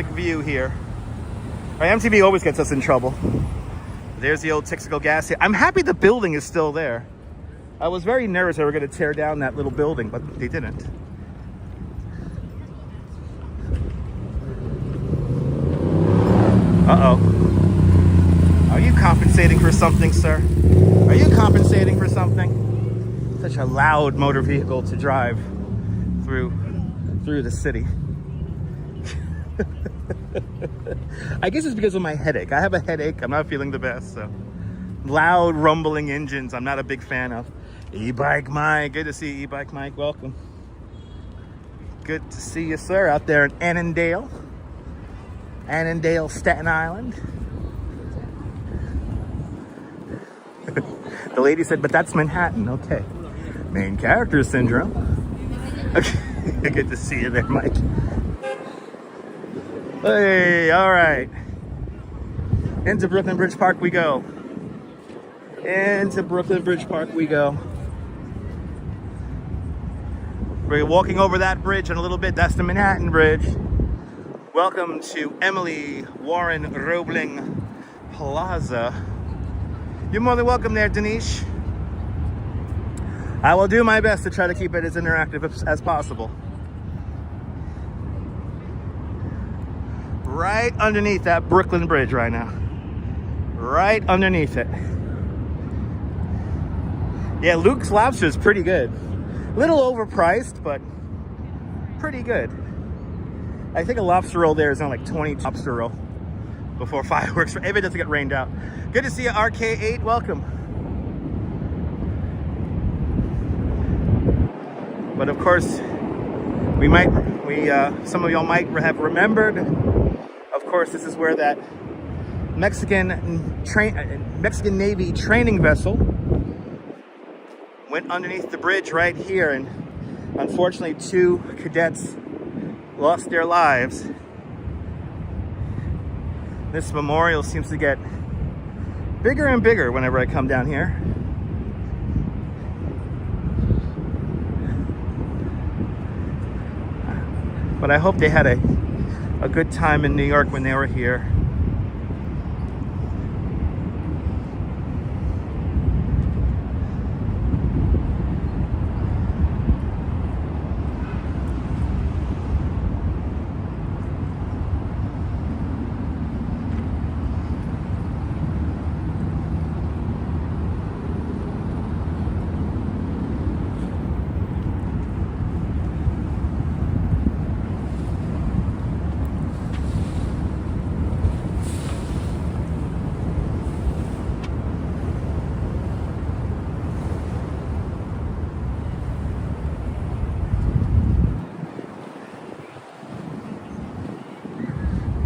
view here. Right, MTV always gets us in trouble. There's the old Texaco gas station. I'm happy the building is still there. I was very nervous they were going to tear down that little building, but they didn't. Uh-oh. Are you compensating for something, sir? Are you compensating for something? Such a loud motor vehicle to drive through the city. I guess it's because of my headache. I have a headache. I'm not feeling the best, so. Loud rumbling engines, I'm not a big fan of. E-Bike Mike, good to see you, E-Bike Mike, welcome. Good to see you, sir, out there in Annandale, Staten Island. The lady said, but that's Manhattan. Okay. Main character syndrome. Okay. Good to see you there, Mike. Hey, all right. Into Brooklyn Bridge Park we go. Into Brooklyn Bridge Park we go. We're walking over that bridge in a little bit. That's the Manhattan Bridge. Welcome to Emily Warren Roebling Plaza. You're more than welcome there, Denise. I will do my best to try to keep it as interactive as possible. Right underneath that Brooklyn Bridge right now. Right underneath it. Yeah, Luke's Lobster is pretty good. Little overpriced, but pretty good. I think a lobster roll there is on like 20 lobster roll before fireworks, if it doesn't get rained out. Good to see you, RK8. Welcome. But of course, some of y'all might have remembered. Of course, this is where that Mexican Navy training vessel went underneath the bridge right here, and unfortunately 2 cadets lost their lives. This memorial seems to get bigger and bigger whenever I come down here. But I hope they had a good time in New York when they were here.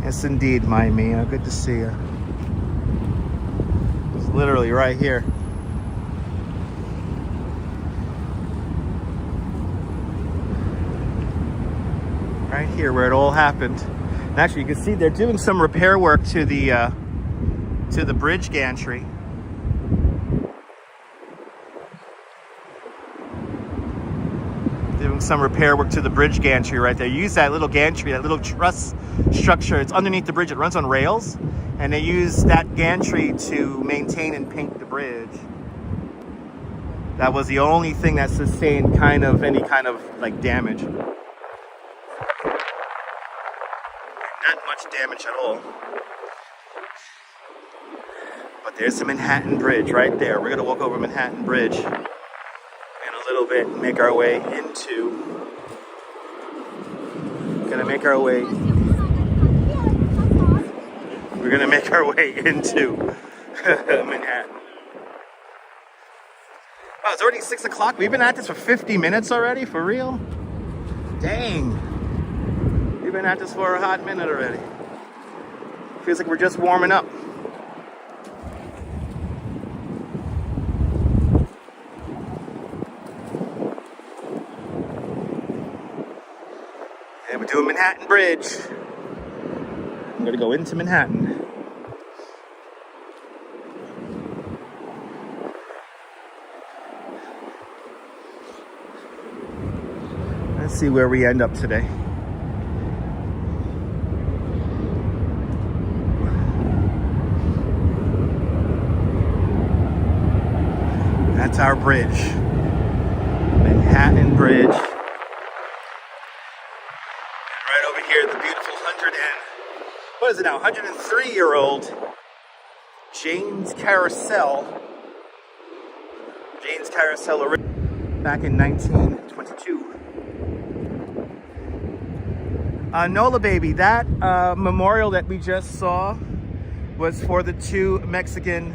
Yes, indeed, my Mia. Good to see you. It's literally right here. Right here where it all happened. And actually, you can see they're doing some repair work to the bridge gantry. Doing some repair work to the bridge gantry right there. Use that little gantry, that little truss structure. It's underneath the bridge. It runs on rails, and they use that gantry to maintain and paint the bridge. That was the only thing that sustained any kind of like damage. Not much damage at all. But there's the Manhattan Bridge right there. We're gonna walk over Manhattan Bridge in a little bit and make our way into. We're gonna make our way into Manhattan. Wow, it's already 6 o'clock. We've been at this for 50 minutes already, for real? Dang. We've been at this for a hot minute already. Feels like we're just warming up. And we're doing Manhattan Bridge. I'm gonna go into Manhattan. Let's see where we end up today. That's our bridge. Manhattan Bridge. And right over here, the beautiful 103-year-old Jane's Carousel. Jane's Carousel back in 1922. Nola baby, that memorial that we just saw was for the 2 Mexican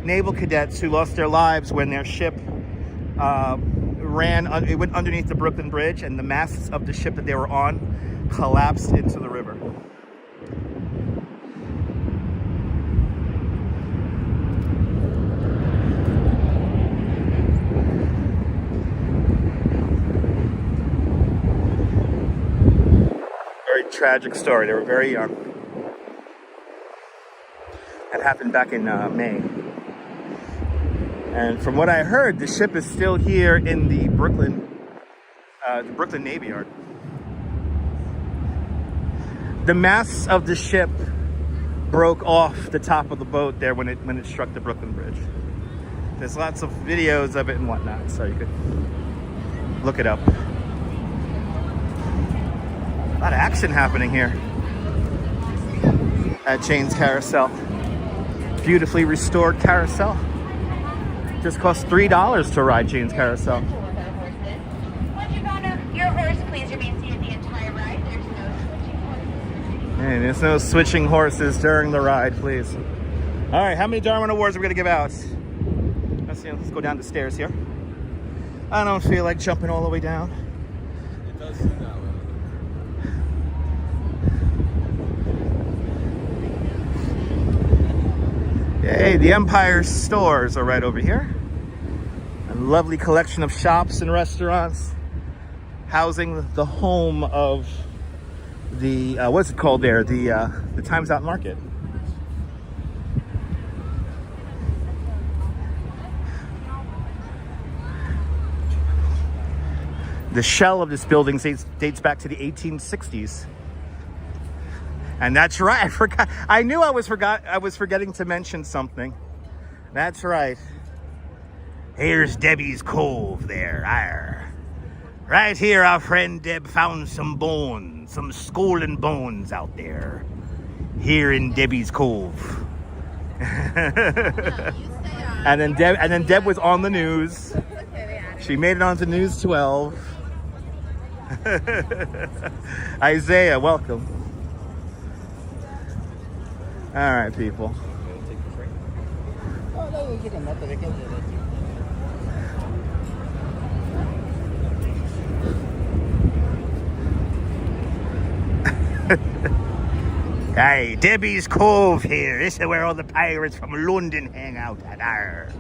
naval cadets who lost their lives when their ship it went underneath the Brooklyn Bridge, and the masts of the ship that they were on collapsed into the river. tragic story. They were very young. That happened back in May. And from what I heard, the ship is still here in the Brooklyn Navy Yard. The masts of the ship broke off the top of the boat there when it struck the Brooklyn Bridge. There's lots of videos of it and whatnot, so you could look it up. A lot of action happening here at Jane's Carousel. Beautifully restored carousel. Just costs $3 to ride Jane's Carousel. Once you've gone up your horse, please remain seated the entire ride. There's no switching horses. And there's no switching horses during the ride, please. All right, how many Darwin Awards are we gonna give out? Let's go down the stairs here. I don't feel like jumping all the way down. It does seem that way. Yay, the Empire stores are right over here. A lovely collection of shops and restaurants housing the home of the, what's it called there? The Times Out Market. The shell of this building dates back to the 1860s. And that's right, I forgot. I knew I was forgetting to mention something. That's right. Here's Debbie's Cove there. Arr. Right here, our friend Deb found some bones, some skull bones out there. Here in Debbie's Cove. and then Deb was on the news. She made it onto News 12. Isaiah, welcome. All right, people. Hey, Debbie's Cove here. This is where all the pirates from London hang out at. Arr.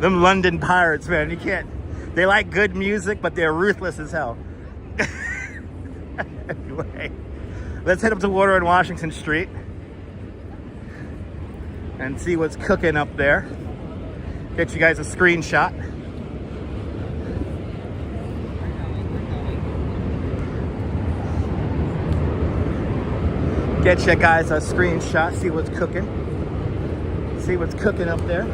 Them London pirates, man, you can't. They like good music, but they're ruthless as hell. Anyway, let's head up to Water on Washington Street and see what's cooking up there. Get you guys a screenshot. Get you guys a screenshot, see what's cooking. See what's cooking up there.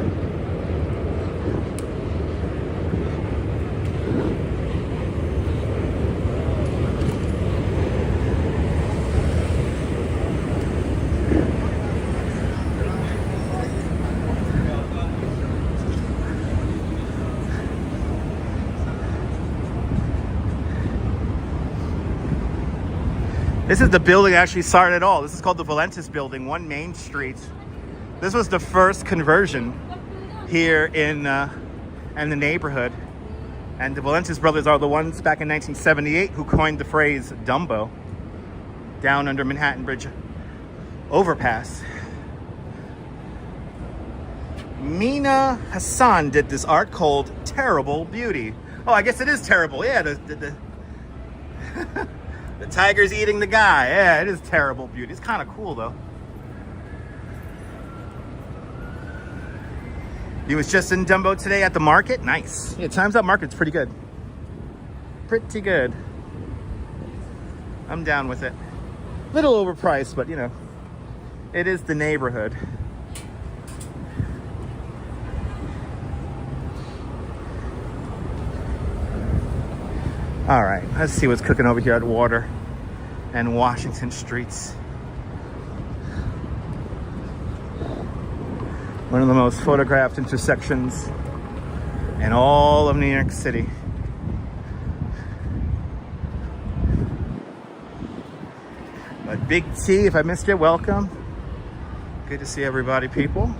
This is the building that actually started it all. This is called the Valentis Building, 1 Main Street. This was the first conversion here in the neighborhood. And the Valentis brothers are the ones back in 1978 who coined the phrase Dumbo down under Manhattan Bridge overpass. Mina Hassan did this art called Terrible Beauty. Oh, I guess it is terrible. Yeah, the tiger's eating the guy. Yeah, it is Terrible Beauty. It's kind of cool, though. He was just in Dumbo today at the market. Nice. Yeah, Times Out Market's pretty good. Pretty good. I'm down with it. Little overpriced, but, you know, it is the neighborhood. All right, let's see what's cooking over here at Water and Washington Streets. One of the most photographed intersections in all of New York City. But Big T, if I missed it, welcome. Good to see everybody, people.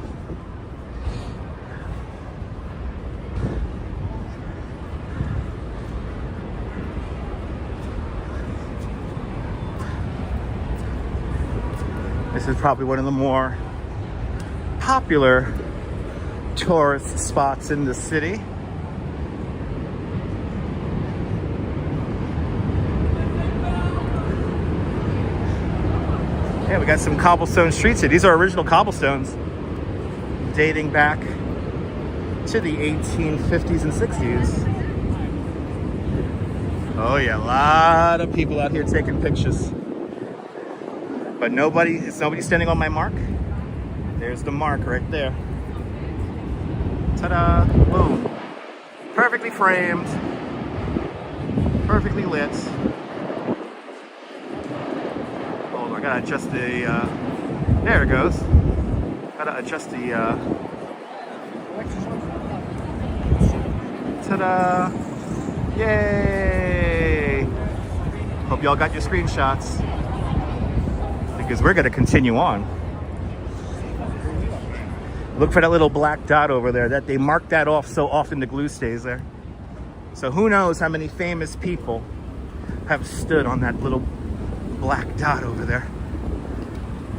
This is probably one of the more popular tourist spots in the city. Yeah, we got some cobblestone streets here. These are original cobblestones dating back to the 1850s and 60s. Oh yeah, a lot of people out here taking pictures. But nobody's standing on my mark. There's the mark right there. Ta-da! Boom. Perfectly framed. Perfectly lit. Hold on, I gotta adjust the, there it goes. Gotta adjust the, ta-da! Yay! Hope y'all got your screenshots, because we're gonna continue on. Look for that little black dot over there. That they mark that off so often the glue stays there. So who knows how many famous people have stood on that little black dot over there.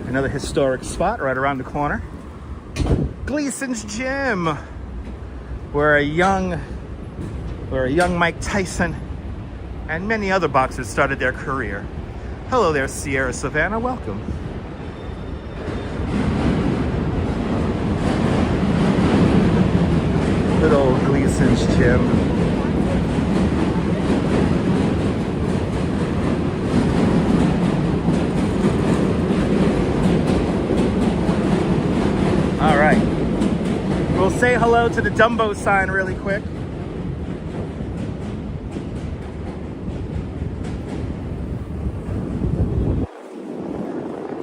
Another historic spot right around the corner. Gleason's Gym, where a young Mike Tyson and many other boxers started their career. Hello there, Sierra Savannah, welcome. Good old Gleason's Gym. All right. We'll say hello to the Dumbo sign really quick.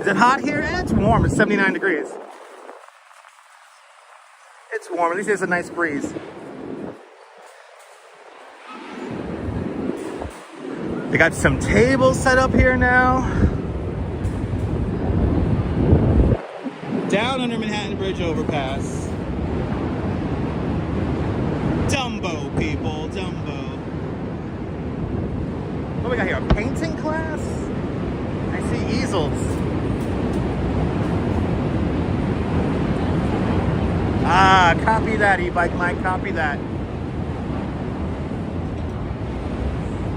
Is it hot here? It's warm. It's 79 degrees. It's warm. At least there's a nice breeze. They got some tables set up here now. Down under Manhattan Bridge overpass. Dumbo, people. Dumbo. What do we got here? A painting class? I see easels. Ah, copy that, e-bike Mike, copy that.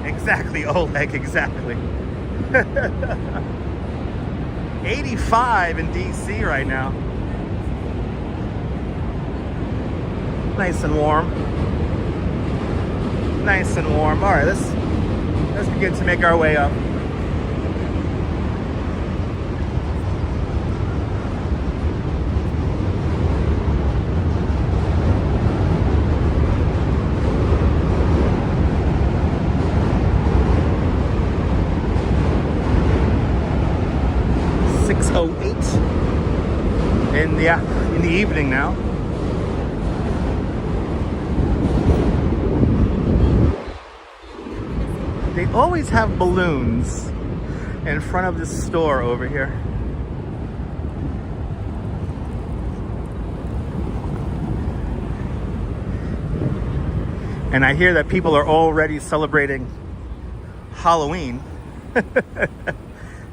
Exactly, Oleg, exactly. 85 in DC right now. Nice and warm. Nice and warm. All right, let's begin to make our way up. In the evening now. They always have balloons in front of this store over here. And I hear that people are already celebrating Halloween.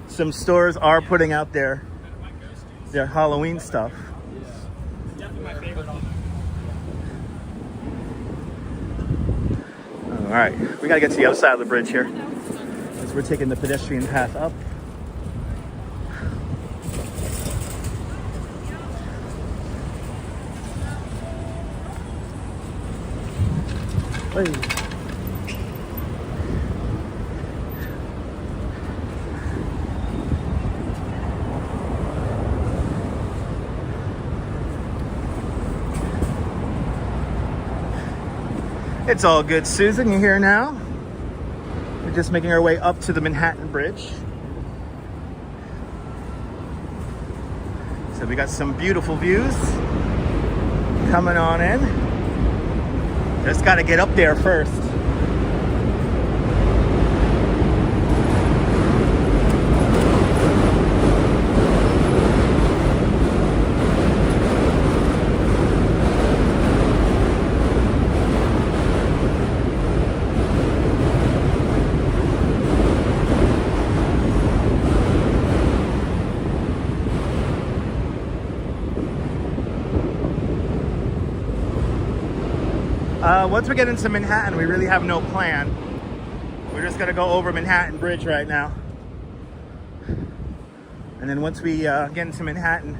Some stores are putting out their Halloween stuff. All right, we gotta get to the other side of the bridge here, as we're taking the pedestrian path up. Hey. It's all good, Susan. You're here now. We're just making our way up to the Manhattan Bridge. So we got some beautiful views coming on in. Just got to get up there first. Once we get into Manhattan, we really have no plan. We're just gonna go over Manhattan Bridge right now. And then once we get into Manhattan,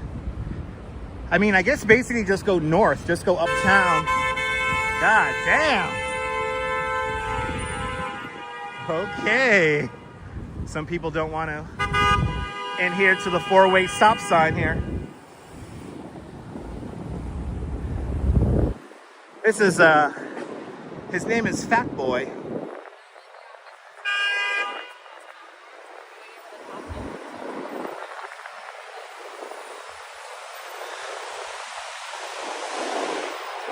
I mean, I guess basically just go north, just go uptown. God damn. Okay. Some people don't want to adhere to the four-way stop sign here. This is, his name is Fat Boy.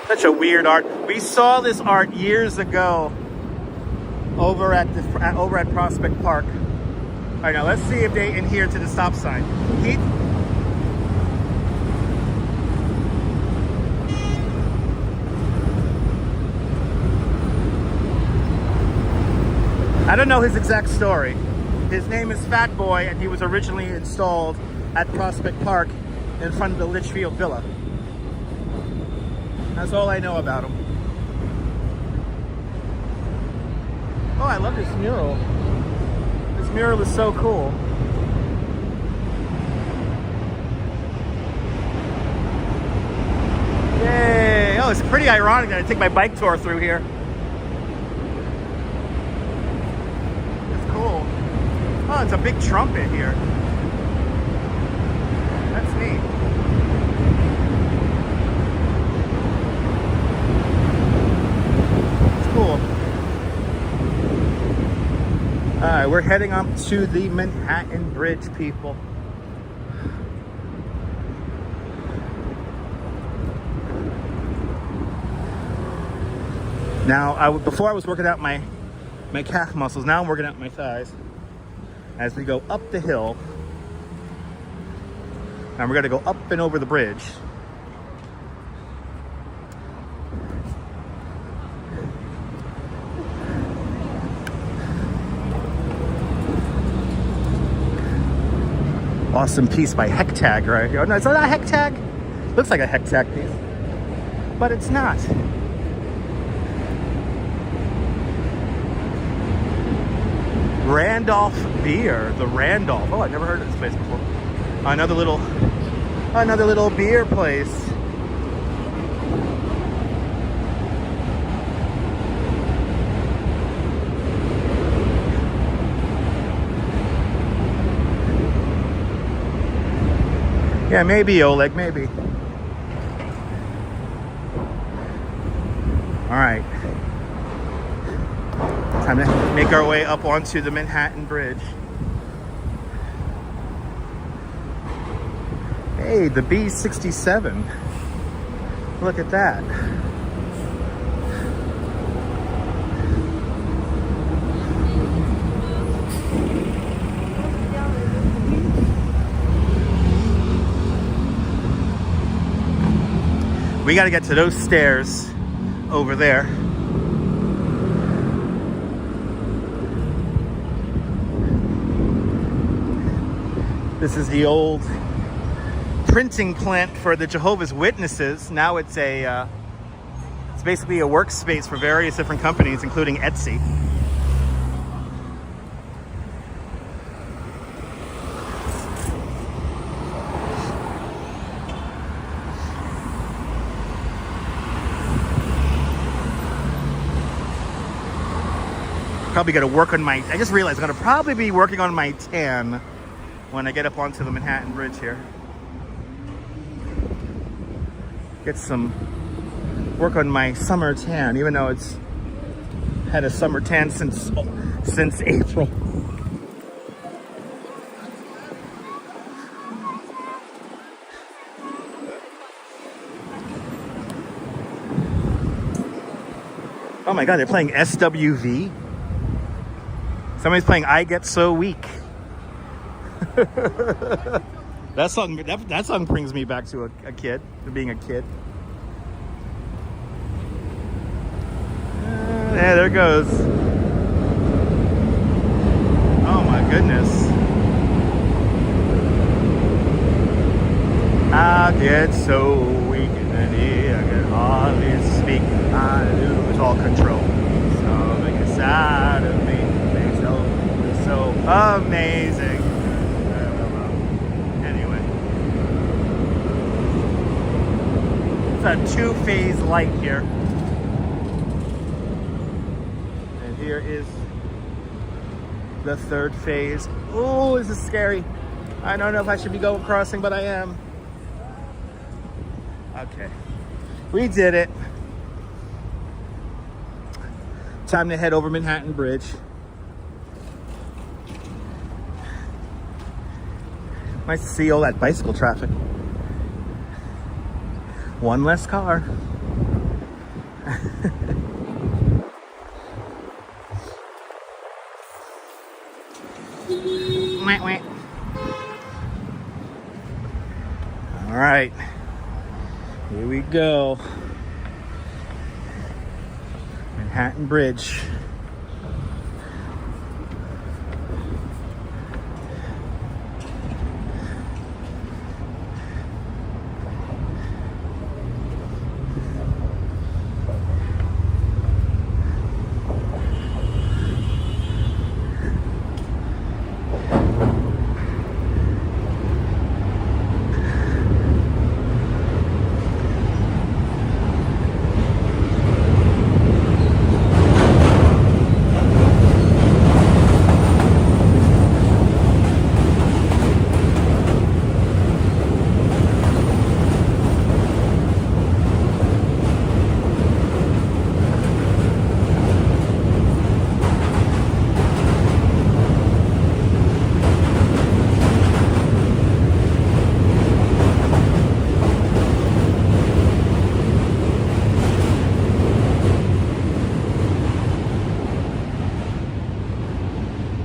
Such a weird art. We saw this art years ago over at Prospect Park. All right, now let's see if they adhere to the stop sign. I don't know his exact story. His name is Fat Boy, and he was originally installed at Prospect Park in front of the Litchfield Villa. That's all I know about him. Oh, I love this mural. This mural is so cool. Yay! Oh, it's pretty ironic that I take my bike tour through here. It's cool. Oh, it's a big trumpet here. That's neat. Cool. Alright, we're heading up to the Manhattan Bridge, people. Now, before I was working out my calf muscles. Now I'm working out my thighs as we go up the hill. And we're gonna go up and over the bridge. Awesome piece by Hectag right here. Oh, no, it's not a Hectag. Looks like a Hectag piece, but it's not. Randolph Beer, the Randolph. Oh, I've never heard of this place before. Another little beer place. Yeah, maybe, Oleg, maybe. All right. Time to make our way up onto the Manhattan Bridge. Hey, the B67. Look at that. We got to get to those stairs over there. This is the old printing plant for the Jehovah's Witnesses. Now it's basically a workspace for various different companies, including Etsy. Probably got to work on my, I just realized I'm going to probably be working on my tan when I get up onto the Manhattan Bridge here. Get some work on my summer tan, even though it's had a summer tan since April. Oh my God, they're playing SWV. Somebody's playing I Get So Weak. That song brings me back to a kid, to being a kid. Yeah, there it goes. Oh my goodness. I get so weak in the knee, I can hardly speak. I lose all control. Something inside of me makes so amazing. It's a two-phase light here. And here is the third phase. Oh, this is scary. I don't know if I should be going crossing, but I am. Okay. We did it. Time to head over Manhattan Bridge. Nice to see all that bicycle traffic. One less car. All right, here we go. Manhattan Bridge.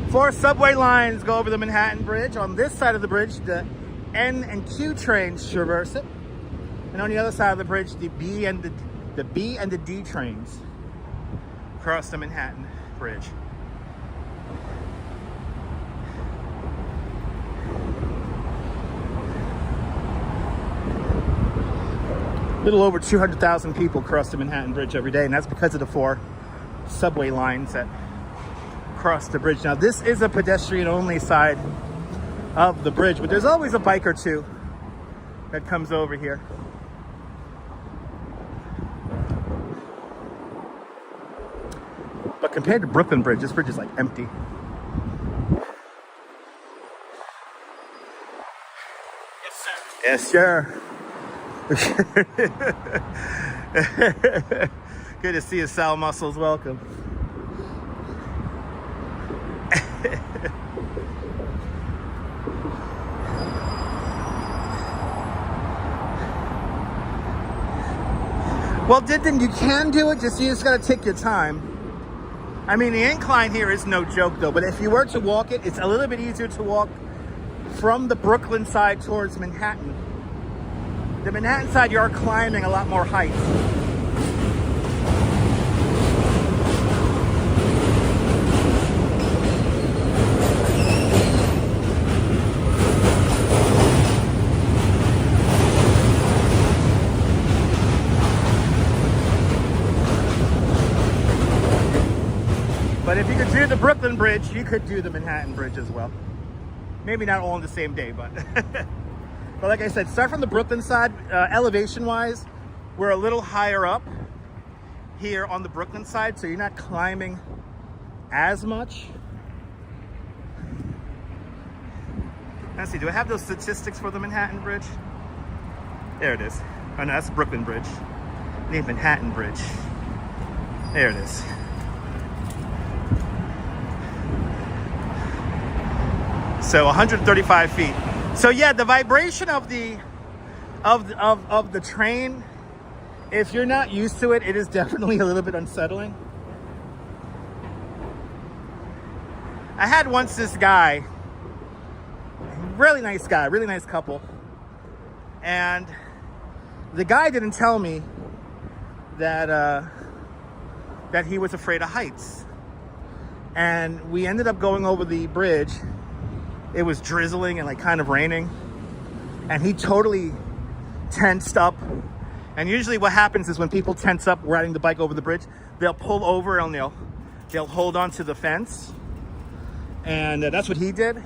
Four subway lines go over the Manhattan Bridge. On this side of the bridge, the N and Q trains traverse it. And on the other side of the bridge, the B and the D trains cross the Manhattan Bridge. A little over 200,000 people cross the Manhattan Bridge every day, and that's because of the four subway lines that cross the bridge. Now, this is a pedestrian-only side of the bridge, but there's always a bike or two that comes over here. But compared to Brooklyn Bridge, this bridge is like empty. Yes, sir. Good to see you, Sal Muscles. Welcome. Well, then you can do it, you just gotta take your time. I mean, the incline here is no joke though, but if you were to walk it, it's a little bit easier to walk from the Brooklyn side towards Manhattan. The Manhattan side, you are climbing a lot more height. But if you could do the Brooklyn Bridge, you could do the Manhattan Bridge as well. Maybe not all on the same day, but but like I said, start from the Brooklyn side. Elevation-wise, we're a little higher up here on the Brooklyn side, so you're not climbing as much. Let's see, do I have those statistics for the Manhattan Bridge? There it is. Oh no, that's the Brooklyn Bridge. The Manhattan Bridge. There it is. So 135 feet. So yeah, the vibration of the train, if you're not used to it, it is definitely a little bit unsettling. I had once this guy, really nice guy, really nice couple, and the guy didn't tell me that that he was afraid of heights, and we ended up going over the bridge. It was drizzling and like kind of raining, and he totally tensed up. And usually what happens is when people tense up riding the bike over the bridge, they'll pull over and they'll hold on to the fence, and that's what he did.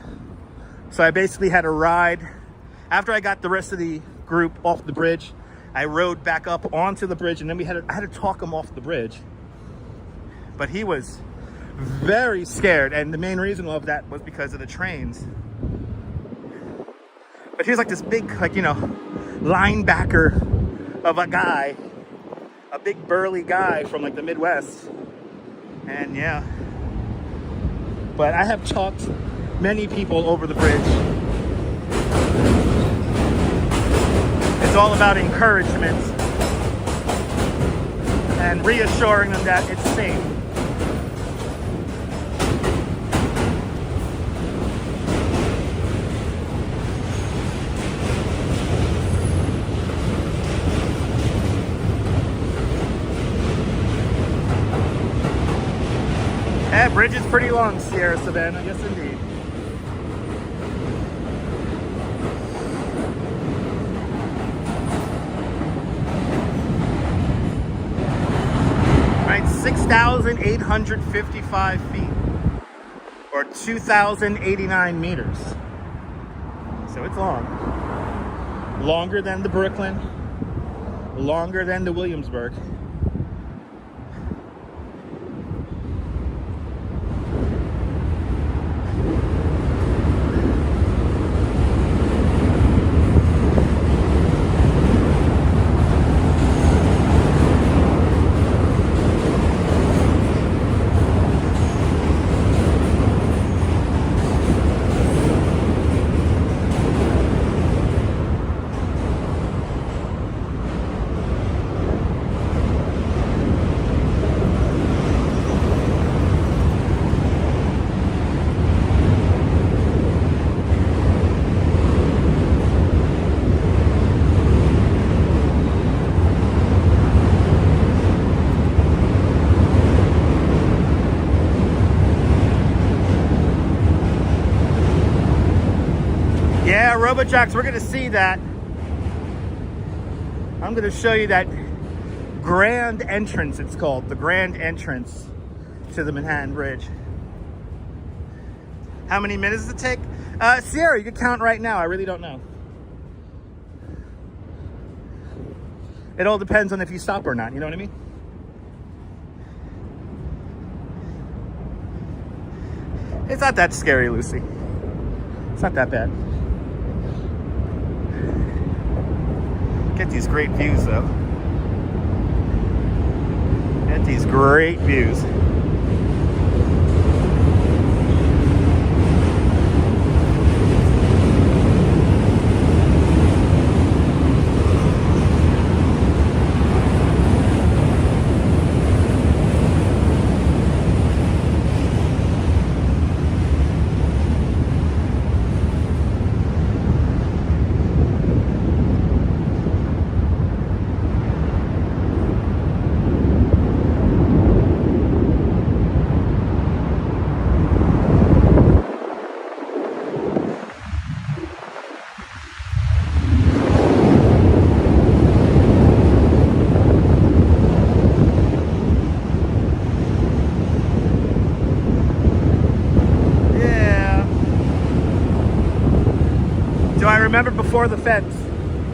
So I basically had to ride after I got the rest of the group off the bridge, I rode back up onto the bridge, and then I had to talk him off the bridge. But he was very scared, and the main reason of that was because of the trains. But he was like this big, like, you know, linebacker of a guy, a big burly guy from like the Midwest. And yeah, but I have talked many people over the bridge. It's all about encouragement and reassuring them that it's safe. That bridge is pretty long, Sierra Savannah. Yes, indeed. All right, 6,855 feet, or 2,089 meters. So it's long. Longer than the Brooklyn, longer than the Williamsburg. Yeah, Robojacks, we're gonna see that. I'm gonna show you that grand entrance, it's called, the grand entrance to the Manhattan Bridge. How many minutes does it take? Sierra, you can count right now, I really don't know. It all depends on if you stop or not, you know what I mean? It's not that scary, Lucy. It's not that bad. Get these great views, though. Get these great views. I remember before the fence.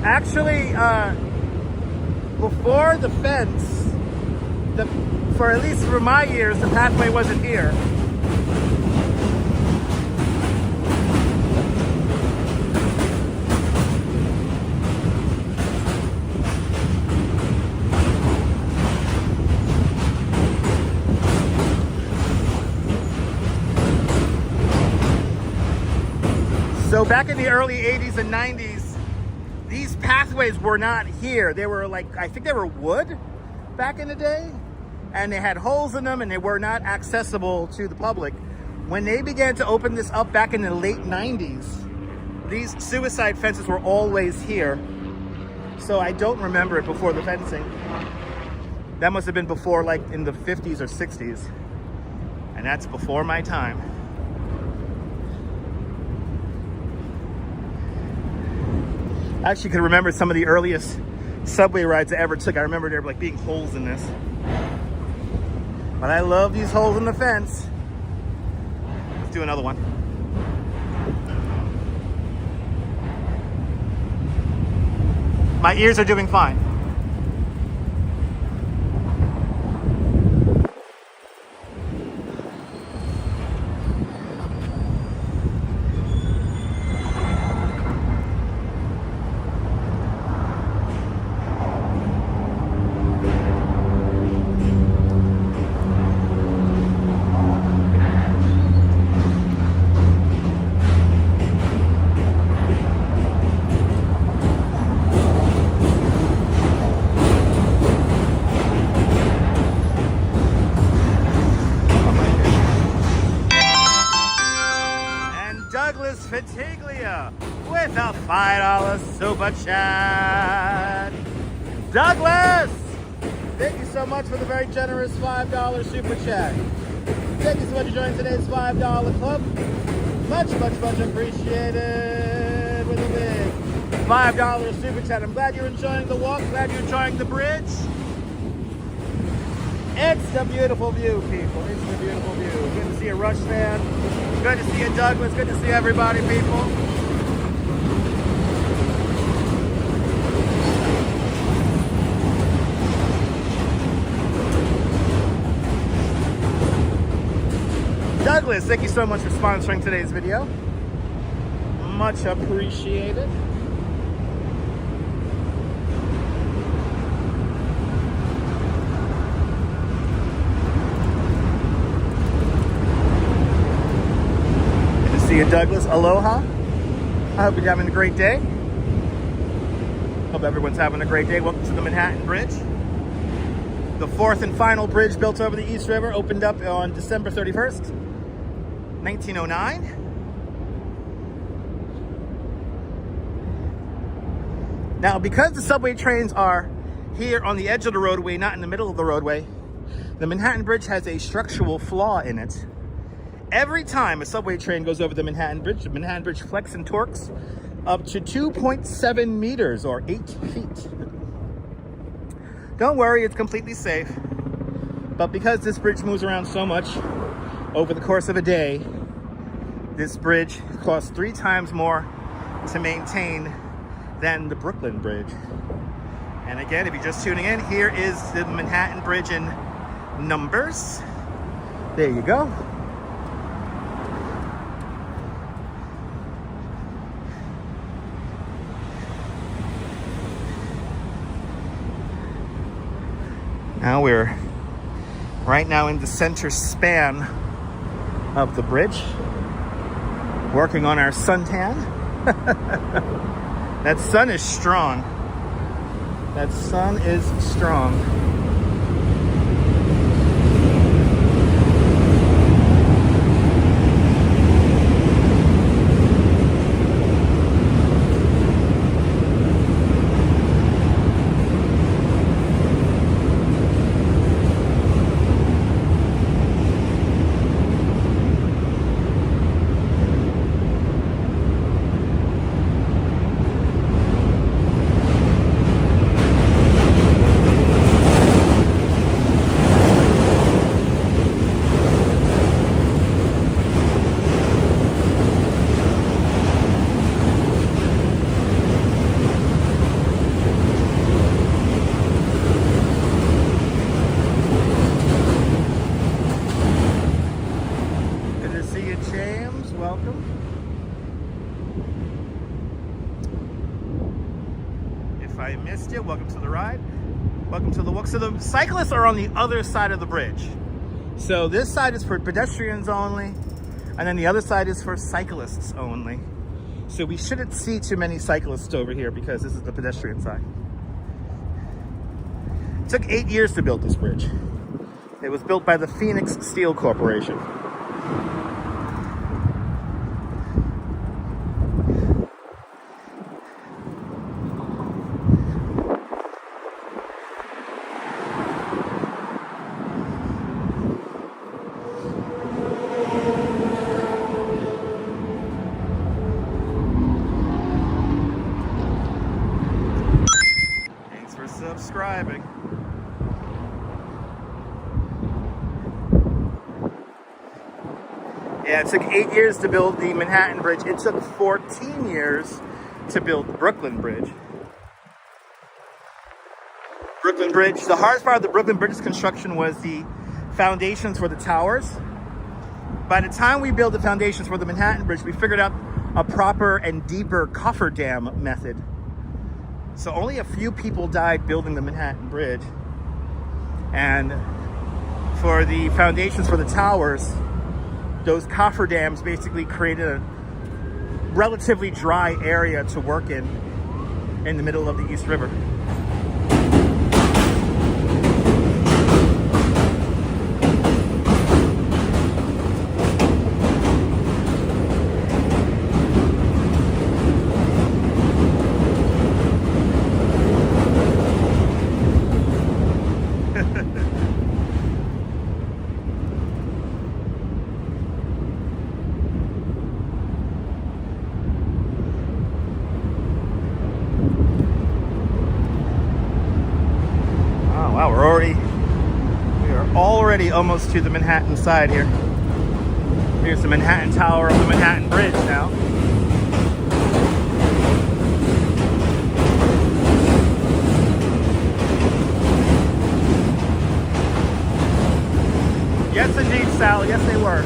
Actually, before the fence, for at least for my years, the pathway wasn't here. So back in the early 80s and 90s, these pathways were not here. They were like, I think they were wood back in the day, and they had holes in them and they were not accessible to the public. When they began to open this up back in the late 90s, these suicide fences were always here. So I don't remember it before the fencing. That must have been before, like in the 50s or 60s. And that's before my time. I actually could remember some of the earliest subway rides I ever took. I remember there like being holes in this. But I love these holes in the fence. Let's do another one. My ears are doing fine. Fatiglia with a $5 super chat. Douglas, thank you so much for the very generous $5 super chat. Thank you so much for joining today's $5 club. Much, much, much appreciated with a big $5 super chat. I'm glad you're enjoying the walk. Glad you're enjoying the bridge. It's the beautiful view, people. It's the beautiful view. Good to see a Rush fan. Good to see you, Douglas. Good to see everybody, people. Douglas, thank you so much for sponsoring today's video. Much appreciated. See you, Douglas. Aloha. I hope you're having a great day. Hope everyone's having a great day. Welcome to the Manhattan Bridge. The fourth and final bridge built over the East River opened up on December 31st, 1909. Now, because the subway trains are here on the edge of the roadway, not in the middle of the roadway, the Manhattan Bridge has a structural flaw in it. Every time a subway train goes over the Manhattan Bridge flexes and torques up to 2.7 meters or 8 feet. Don't worry, it's completely safe. But because this bridge moves around so much over the course of a day, this bridge costs 3 times more to maintain than the Brooklyn Bridge. And again, if you're just tuning in, here is the Manhattan Bridge in numbers. There you go. Now we're right now in the center span of the bridge, working on our suntan. That sun is strong. That sun is strong. Welcome to the ride. Welcome to the walk. So the cyclists are on the other side of the bridge. So this side is for pedestrians only, and then the other side is for cyclists only. So we shouldn't see too many cyclists over here because this is the pedestrian side. It took 8 years to build this bridge. It was built by the Phoenix Steel Corporation. Subscribing. Yeah, it took 8 years to build the Manhattan Bridge. It took 14 years to build the Brooklyn Bridge. Brooklyn Bridge. The hardest part of the Brooklyn Bridge's construction was the foundations for the towers. By the time we built the foundations for the Manhattan Bridge, we figured out a proper and deeper cofferdam method. So only a few people died building the Manhattan Bridge. And for the foundations for the towers, those cofferdams basically created a relatively dry area to work in the middle of the East River. Almost to the Manhattan side here. Here's the Manhattan Tower of the Manhattan Bridge now. Yes, indeed, Sal. Yes, they were.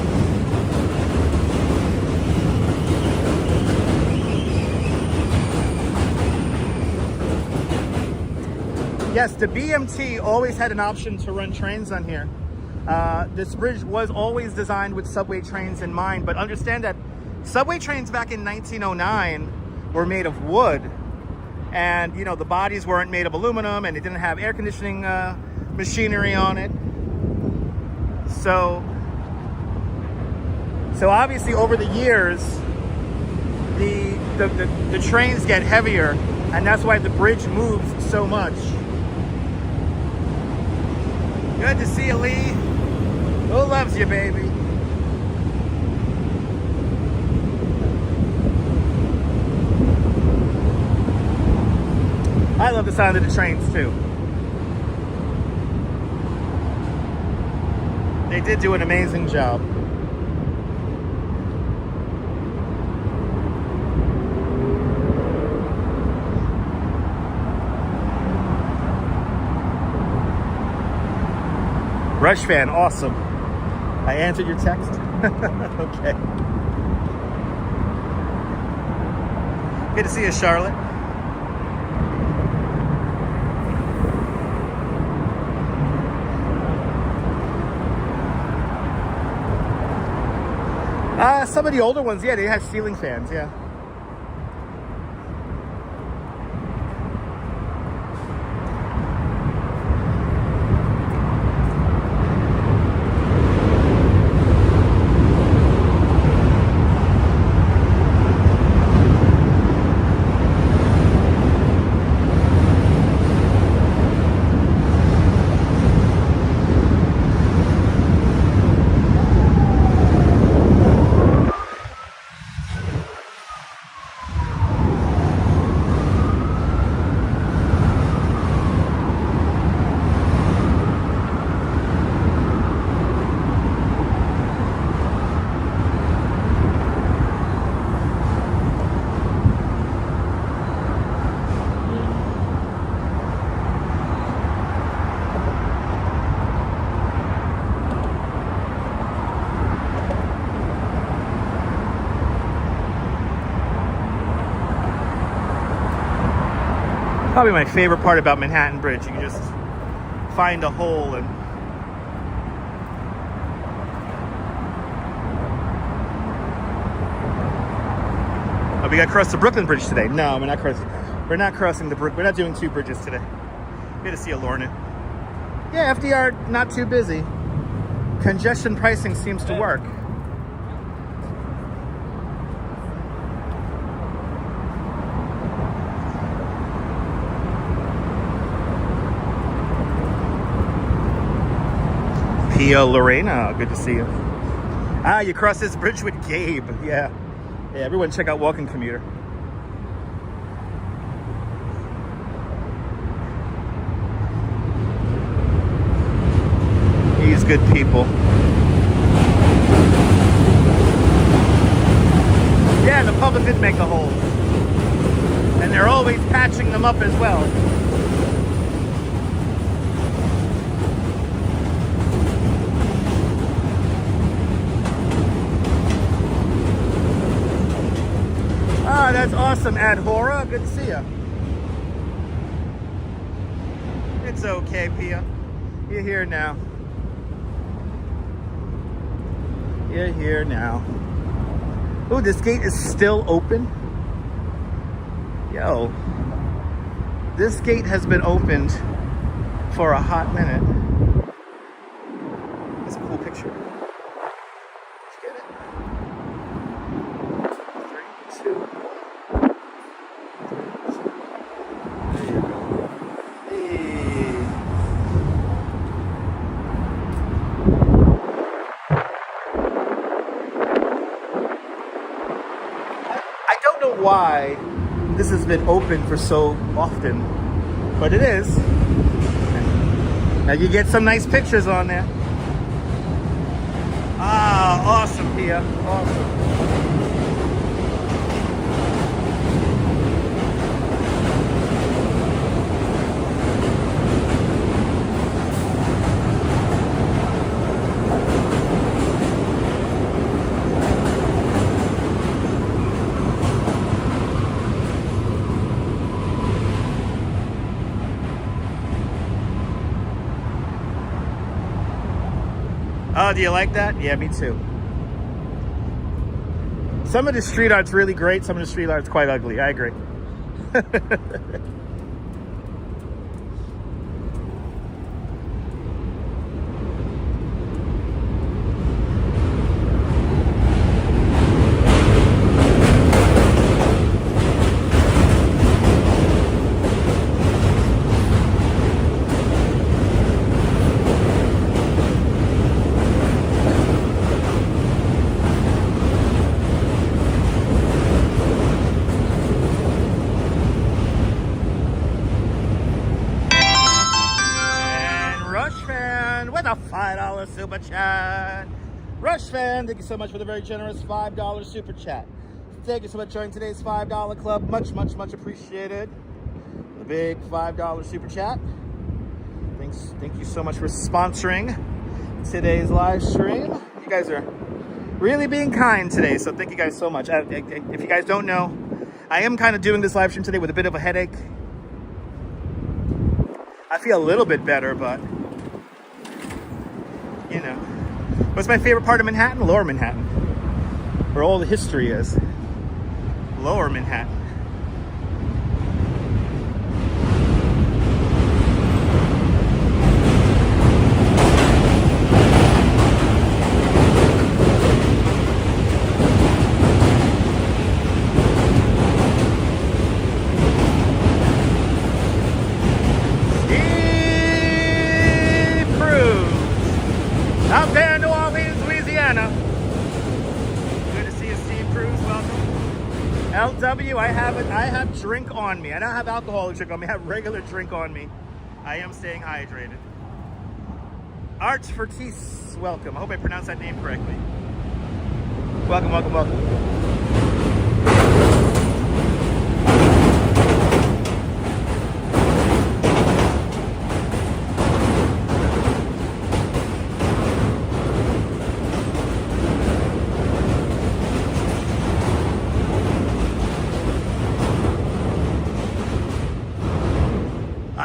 Yes, the BMT always had an option to run trains on here. This bridge was always designed with subway trains in mind, but understand that subway trains back in 1909 were made of wood, and you know, the bodies weren't made of aluminum, and it didn't have air conditioning machinery on it. So obviously over the years, the trains get heavier, and that's why the bridge moves so much. Good to see you, Lee. Who loves you, baby? I love the sound of the trains, too. They did do an amazing job. Rush fan, awesome. I answered your text. Okay. Good to see you, Charlotte. Some of the older ones, yeah, they have ceiling fans, yeah. Probably my favorite part about Manhattan Bridge. You can just find a hole and oh, we got to cross the Brooklyn Bridge today. No, we're not crossing. We're not crossing the Brook. We're not doing two bridges today. Good to see you, Lorna. Yeah, FDR not too busy. Congestion pricing seems to work. Pia Lorena, good to see you. Ah, you crossed this bridge with Gabe. Yeah. Yeah, everyone check out Walking Commuter. He's good people. Yeah, the public did make the holes. And they're always patching them up as well. awesome, Adhora. Good to see you. It's okay, Pia. You're here now. You're here now. Oh, this gate is still open. Yo. This gate has been opened for a hot minute. That's a cool picture. Did you get it? 3, 2, 1. There you go. Hey. I don't know why this has been open for so often, but it is. Now you get some nice pictures on there. Ah, awesome, Pia. Awesome. Oh, do you like that? Yeah, me too. Some of the street art's really great. Some of the street art's quite ugly. I agree. $5 super chat. Rush fan, thank you so much for the very generous $5 super chat. Thank you so much for joining today's $5 club. Much, much, much appreciated. The big $5 super chat. Thank you so much for sponsoring today's live stream. You guys are really being kind today, so thank you guys so much. If you guys don't know, I am kind of doing this live stream today with a bit of a headache. I feel a little bit better, but you know. What's my favorite part of Manhattan? Lower Manhattan. Where all the history is. Lower Manhattan. Out there in New Orleans, Louisiana. Good to see you, Steve Cruz. Welcome. LW, I have drink on me. I don't have alcoholic drink on me. I have regular drink on me. I am staying hydrated. Art Fertis, welcome. I hope I pronounced that name correctly. Welcome, welcome, welcome.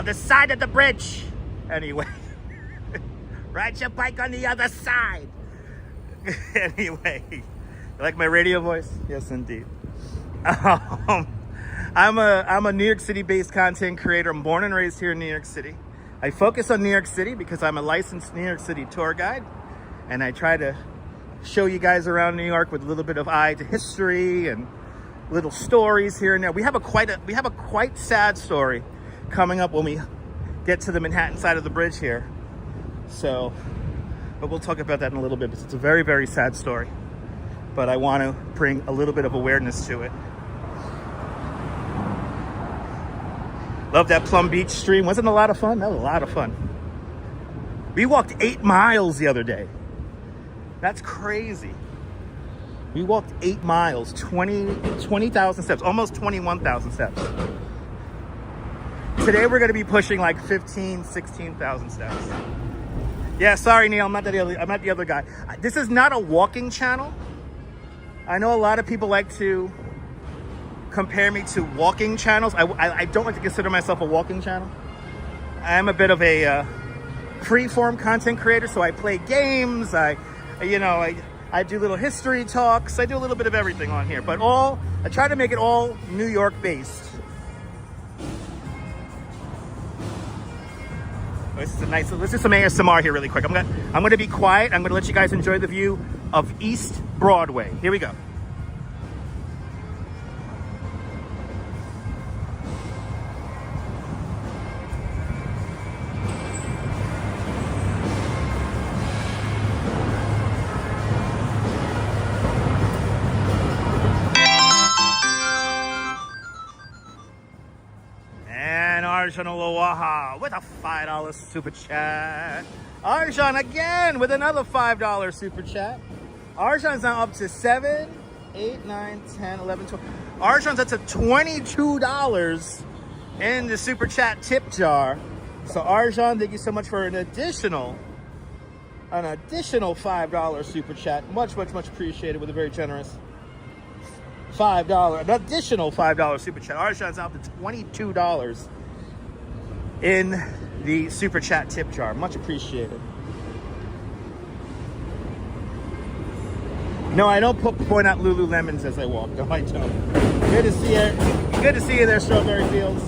The side of the bridge. Anyway, ride your bike on the other side. Anyway, you like my radio voice? Yes, indeed. I'm a New York City based content creator. I'm born and raised here in New York City. I focus on New York City because I'm a licensed New York City tour guide, and I try to show you guys around New York with a little bit of eye to history and little stories here and there. We have a quite sad story coming up when we get to the Manhattan side of the bridge here. So, but we'll talk about that in a little bit because it's a very, very sad story. But I want to bring a little bit of awareness to it. Love that Plum Beach stream. Wasn't it a lot of fun? That was a lot of fun. We walked 8 miles the other day. That's crazy. We walked 8 miles, 20,000 steps, almost 21,000 steps. Today we're going to be pushing like 15, 16,000 steps. Yeah, sorry Neil, I'm not the other guy. This is not a walking channel. I know a lot of people like to compare me to walking channels. I don't like to consider myself a walking channel. I am a bit of a free-form content creator, so I play games. I do little history talks. I do a little bit of everything on here, but I try to make it all New York based. This is a nice. Let's do some ASMR here really quick. I'm gonna be quiet. I'm gonna let you guys enjoy the view of East Broadway. Here we go. Arjun Aloha with a $5 super chat. Arjun again with another $5 super chat. Arjun's now up to 7, 8, 9, 10, 11, 12. Arjun's up to $22 in the super chat tip jar. So Arjun, thank you so much for an additional $5 super chat. Much appreciated with a very generous $5, an additional $5 super chat. Arjun's out to $22 in the super chat tip jar. Much appreciated. No, I don't point out Lululemons as I walk. No, I don't. Good to see you. Good to see you there, Strawberry Fields.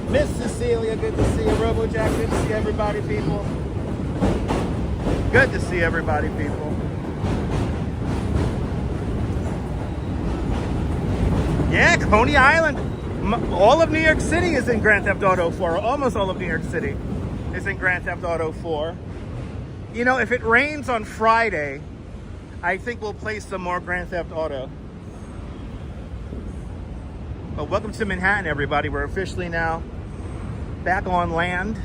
Miss Cecilia, good to see you. RoboJack, good to see everybody, people. Good to see everybody, people. Yeah, Coney Island. All of New York City is in Grand Theft Auto 4. Almost all of New York City is in Grand Theft Auto 4. You know, if it rains on Friday, I think we'll play some more Grand Theft Auto. But welcome to Manhattan, everybody. We're officially now back on land.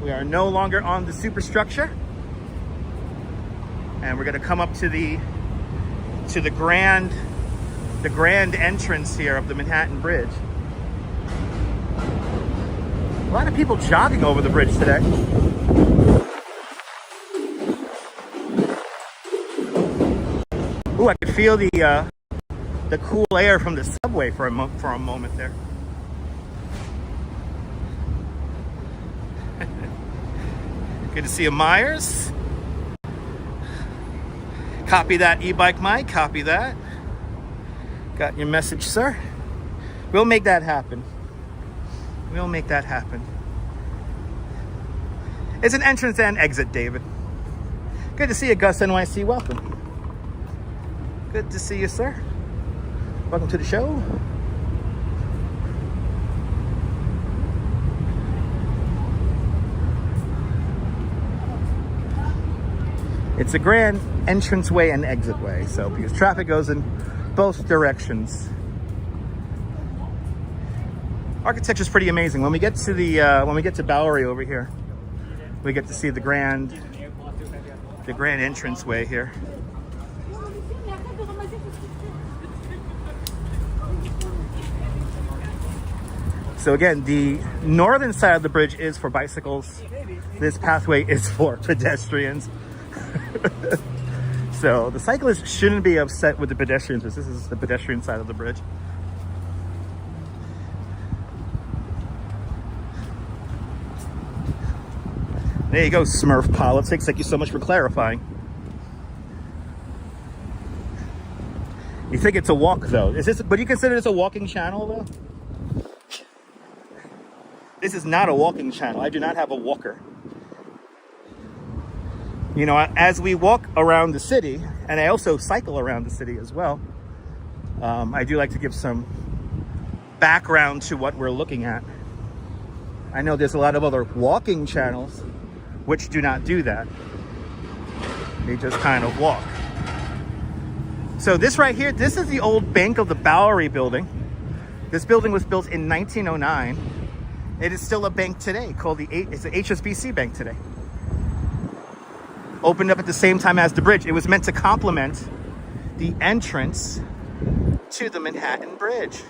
We are no longer on the superstructure. And we're going to come up to the grand entrance here of the Manhattan Bridge. A lot of people jogging over the bridge today. Ooh, I could feel the cool air from the subway for a moment there. Good to see you, Myers. Copy that, e-bike Mike. Copy that. Got your message, sir. We'll make that happen. We'll make that happen. It's an entrance and exit, David. Good to see you, Gus NYC. Welcome. Good to see you, sir. Welcome to the show. It's a grand entranceway and exitway, so because traffic goes in both directions. Architecture is pretty amazing. When we get to Bowery over here, we get to see the grand entranceway here. So again, the northern side of the bridge is for bicycles. This pathway is for pedestrians. So the cyclists shouldn't be upset with the pedestrians, because this is the pedestrian side of the bridge. There you go, Smurf Politics. Thank you so much for clarifying. You think it's a walk, though? But you consider this a walking channel, though? This is not a walking channel. I do not have a walker. You know, as we walk around the city, and I also cycle around the city as well, I do like to give some background to what we're looking at. I know there's a lot of other walking channels which do not do that. They just kind of walk. So this right here, this is the old Bank of the Bowery building. This building was built in 1909. It is still a bank today called it's the HSBC Bank today. Opened up at the same time as the bridge. It was meant to complement the entrance to the Manhattan Bridge.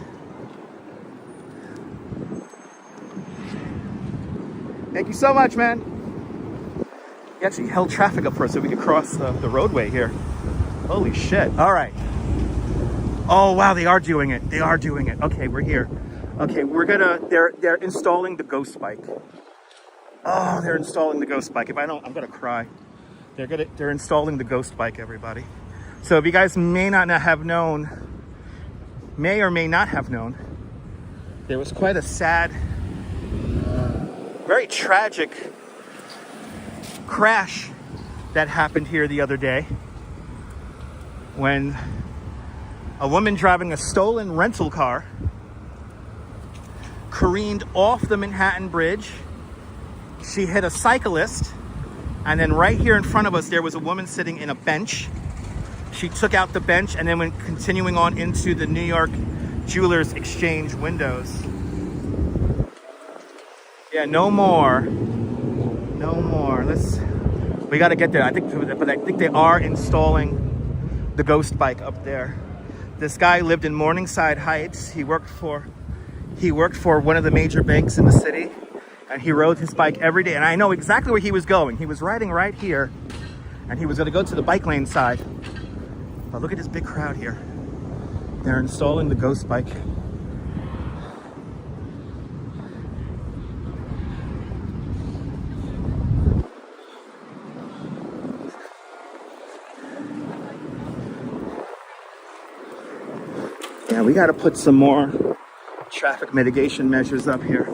Thank you so much, man. He actually held traffic up for us so we could cross the roadway here. Holy shit. All right. Oh wow, they are doing it. They are doing it. Okay, we're here. Okay, they're installing the ghost bike. Oh, they're installing the ghost bike. If I don't, I'm gonna cry. They're installing the ghost bike, everybody. So if you guys may or may not have known, there was quite a sad, very tragic crash that happened here the other day when a woman driving a stolen rental car careened off the Manhattan Bridge. She hit a cyclist, and then right here in front of us there was a woman sitting in a bench. She took out the bench and then went continuing on into the New York Jewelers Exchange windows. Yeah, no more. We got to get there. I think they are installing the ghost bike up there. This guy lived in Morningside Heights. He worked for one of the major banks in the city, and he rode his bike every day. And I know exactly where he was going. He was riding right here, and he was going to go to the bike lane side. But look at this big crowd here. They're installing the ghost bike. Yeah, we got to put some more traffic mitigation measures up here.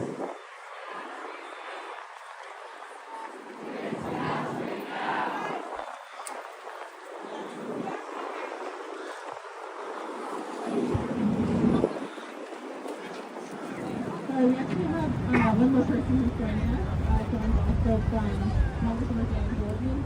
We actually have one more person who's joining us, also from Congresswoman Jordan.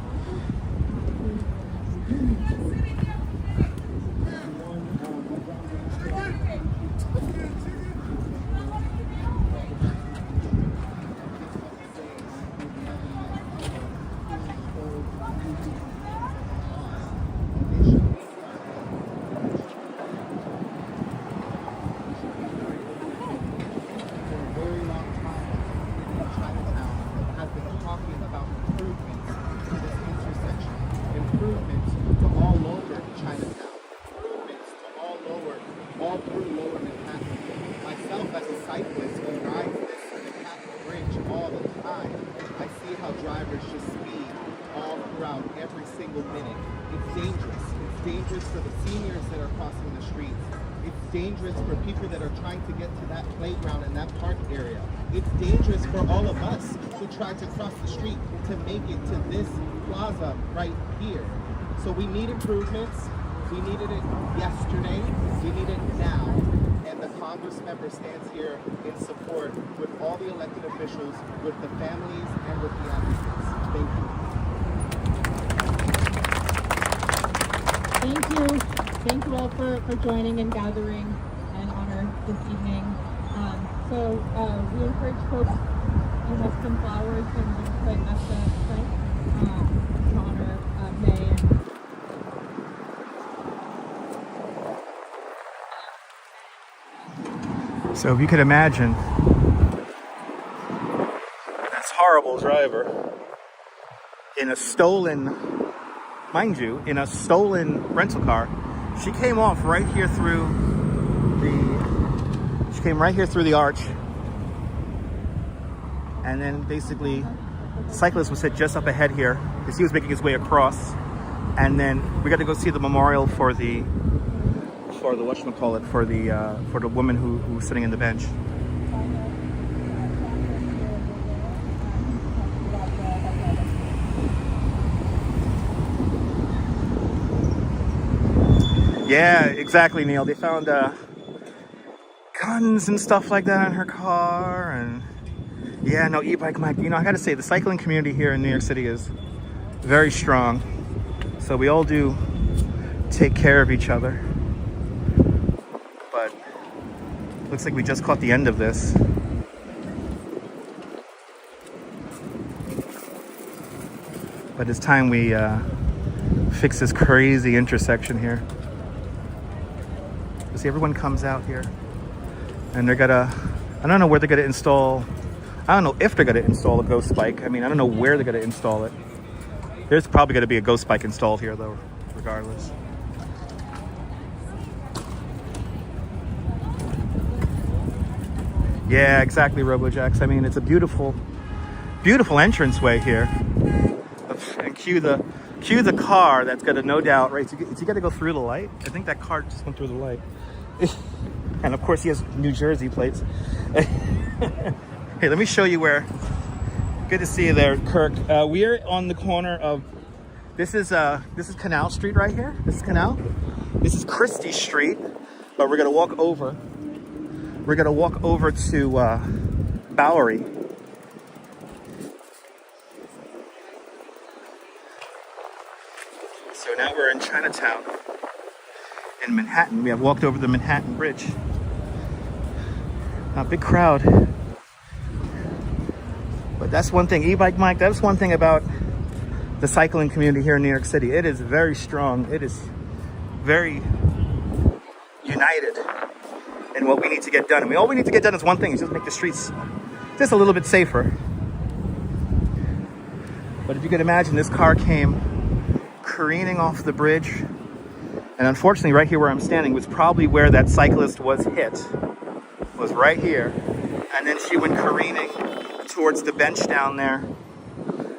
all through Lower Manhattan. Myself as a cyclist who rides this Manhattan Bridge all the time, I see how drivers just speed all throughout every single minute. It's dangerous. It's dangerous for the seniors that are crossing the streets. It's dangerous for people that are trying to get to that playground and that park area. It's dangerous for all of us who try to cross the street to make it to this plaza right here. So we need improvements. We needed it yesterday. We need it now. And the Congress member stands here in support with all the elected officials, with the families, and with the advocates. Thank you. Thank you. Thank you all for joining and gathering in honor this evening. We encourage folks who have some flowers and right at the site to honor May. So if you could imagine, this horrible driver in a stolen, mind you, in a stolen rental car. She came off right here through the arch, and then basically the cyclist was hit just up ahead here because he was making his way across, and then we got to go see the memorial for the whatchamacallit, for the woman who was sitting in the bench. Yeah, exactly, Neil. They found guns and stuff like that in her car, and yeah, no, e-bike Mike. You know, I gotta say, the cycling community here in New York City is very strong. So we all do take care of each other. But looks like we just caught the end of this. But it's time we fix this crazy intersection here. See, everyone comes out here and they're gonna, I don't know where they're gonna install, I don't know if they're gonna install a ghost bike. I mean, I don't know where they're gonna install it. There's probably gonna be a ghost bike installed here though, regardless. Yeah, exactly, RoboJax. I mean, it's a beautiful, beautiful entranceway here. And cue the car that's got a no doubt, right? So you got to go through the light. I think that car just went through the light. And of course, he has New Jersey plates. Hey, let me show you where. Good to see you there, Kirk. We are on the corner of. This is Canal Street right here. This is Canal. This is Christie Street, but we're gonna walk over. We're gonna walk over to Bowery. So now we're in Chinatown in Manhattan. We have walked over the Manhattan Bridge. A big crowd. But that's one thing, e-bike Mike, that's one thing about the cycling community here in New York City. It is very strong. It is very united in what we need to get done. I mean, all we need to get done is one thing, is just make the streets just a little bit safer. But if you could imagine, this car came careening off the bridge. And unfortunately, right here where I'm standing was probably where that cyclist was hit. Was right here. And then she went careening towards the bench down there.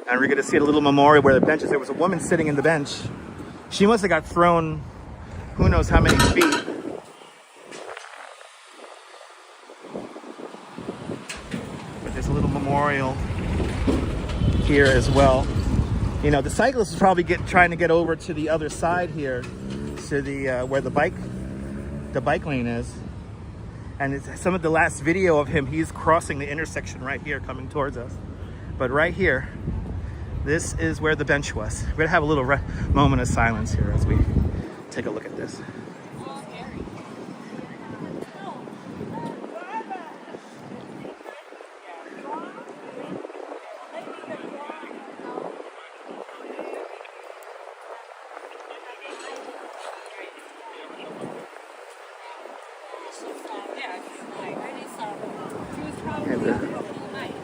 And we're going to see a little memorial where the bench is. There was a woman sitting in the bench. She must have got thrown who knows how many feet. But there's a little memorial here as well. You know, the cyclist is probably trying to get over to the other side here, to the where the bike lane is. And it's some of the last video of him, he's crossing the intersection right here, coming towards us. But right here, this is where the bench was. We're gonna have a little moment of silence here as we take a look at this.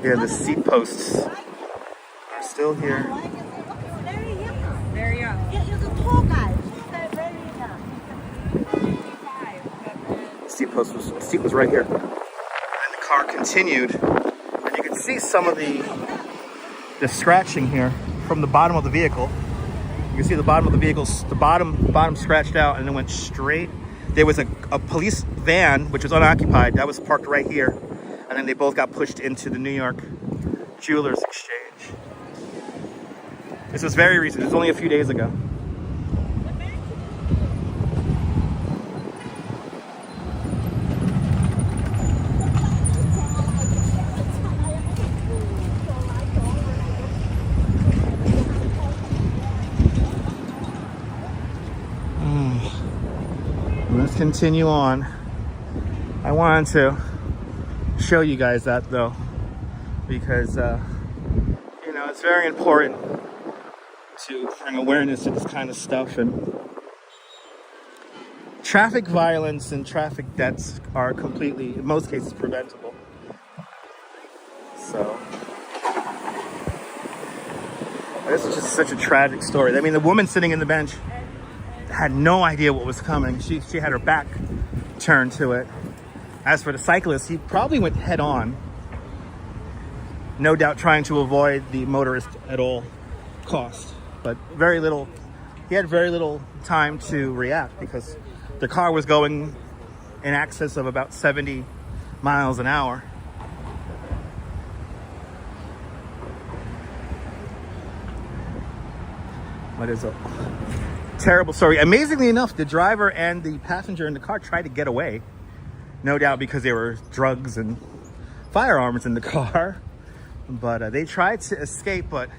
Yeah, the seat posts are still here. Very young. He's a tall guy. Seat was right here. And the car continued. And you can see some of the scratching here from the bottom of the vehicle. You can see the bottom of the vehicle, the bottom scratched out, and it went straight. There was a police van, which was unoccupied, that was parked right here. And then they both got pushed into the New York Jewelers Exchange. This was very recent. It was only a few days ago. Let's continue on. I wanted to show you guys that though, because you know, it's very important to bring awareness to this kind of stuff. And traffic violence and traffic deaths are completely, in most cases, preventable. So this is just such a tragic story. I mean, the woman sitting in the bench had no idea what was coming. She had her back turned to it. As for the cyclist, he probably went head on, no doubt trying to avoid the motorist at all cost. But he had very little time to react because the car was going in excess of about 70 miles an hour. What is a terrible story. Amazingly enough, the driver and the passenger in the car tried to get away. No doubt because there were drugs and firearms in the car. But they tried to escape, but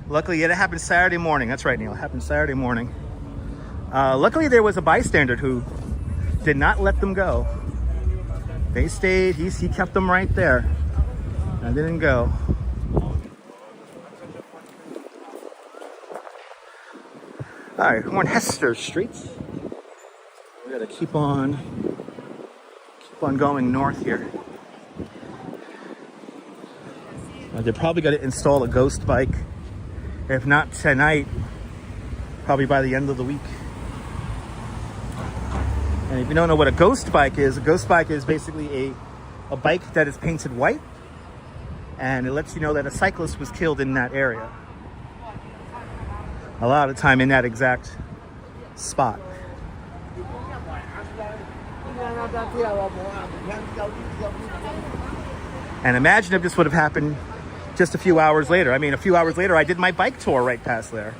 luckily it happened Saturday morning. That's right, Neil. It happened Saturday morning. Luckily there was a bystander who did not let them go. They stayed. He kept them right there. And didn't go. All right, we're on Hester Street. We gotta keep on going north here. They're probably gonna install a ghost bike. If not tonight, probably by the end of the week. And if you don't know what a ghost bike is basically a bike that is painted white, and it lets you know that a cyclist was killed in that area. A lot of time in that exact spot. And imagine if this would have happened just a few hours later. I mean, a few hours later, I did my bike tour right past there.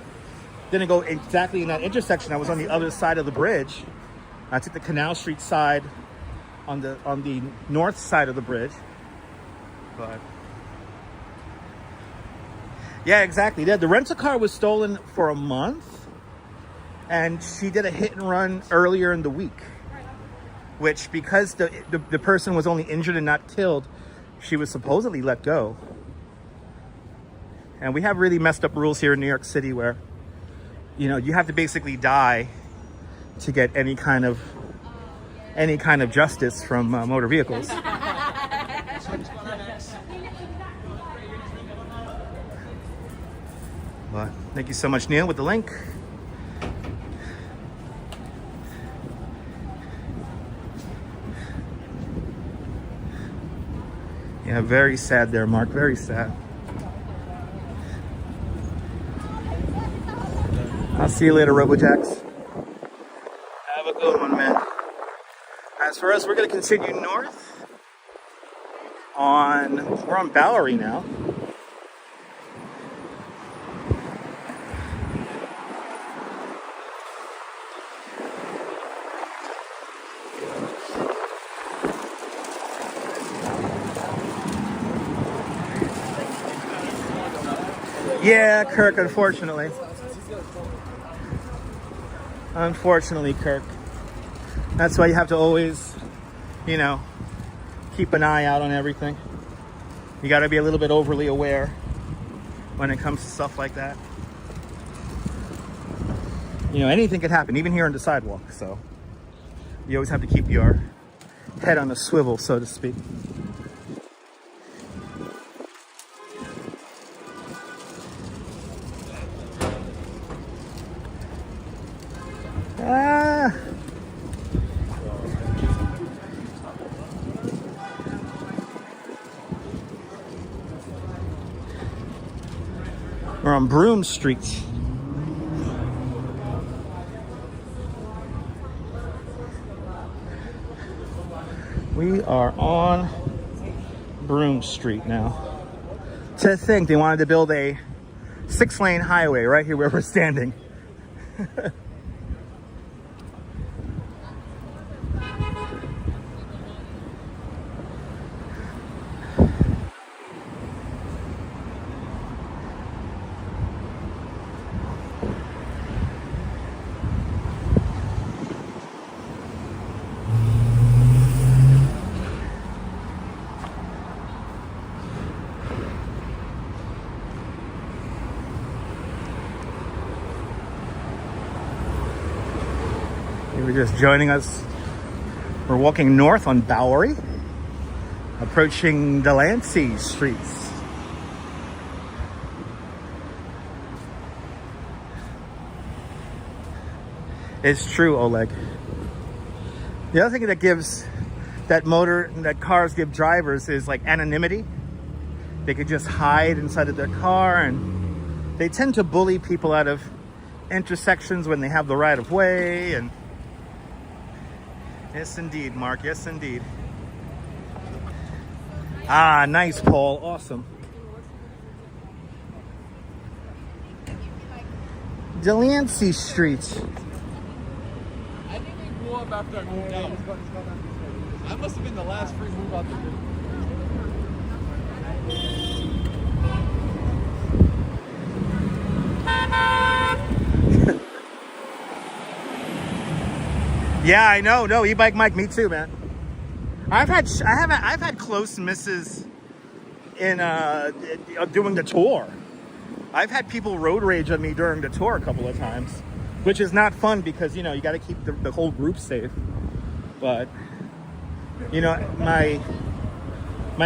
Didn't go exactly in that intersection. I was on the other side of the bridge. I took the Canal Street side on the north side of the bridge. But yeah, exactly. The rental car was stolen for a month, and she did a hit and run earlier in the week, which, because the person was only injured and not killed, she was supposedly let go. And we have really messed up rules here in New York City where, you know, you have to basically die to get any kind of justice from motor vehicles. But thank you so much, Neil, with the link. Yeah, very sad there, Mark. Very sad. I'll see you later, RoboJax. Have a good one, man. As for us, we're going to continue north. We're on Bowery now. Yeah, Kirk, unfortunately. Unfortunately, Kirk. That's why you have to always, you know, keep an eye out on everything. You got to be a little bit overly aware when it comes to stuff like that. You know, anything could happen, even here on the sidewalk. So you always have to keep your head on a swivel, so to speak. We're on Broome Street. We are on Broome Street now. To think they wanted to build a 6-lane highway right here where we're standing. If you're just joining us, we're walking north on Bowery, approaching Delancey streets. It's true, Oleg. The other thing that cars give drivers is like anonymity. They could just hide inside of their car, and they tend to bully people out of intersections when they have the right of way. And yes, indeed, Mark. Yes, indeed. Ah, nice, Paul. Awesome. Delancey Street. I think they blew up after I moved out. I must have been the last free move out there. Yeah, I know. No, e-bike Mike, me too, man. I've had close misses in doing the tour. I've had people road rage on me during the tour a couple of times, which is not fun because, you know, you got to keep the whole group safe. But, you know, my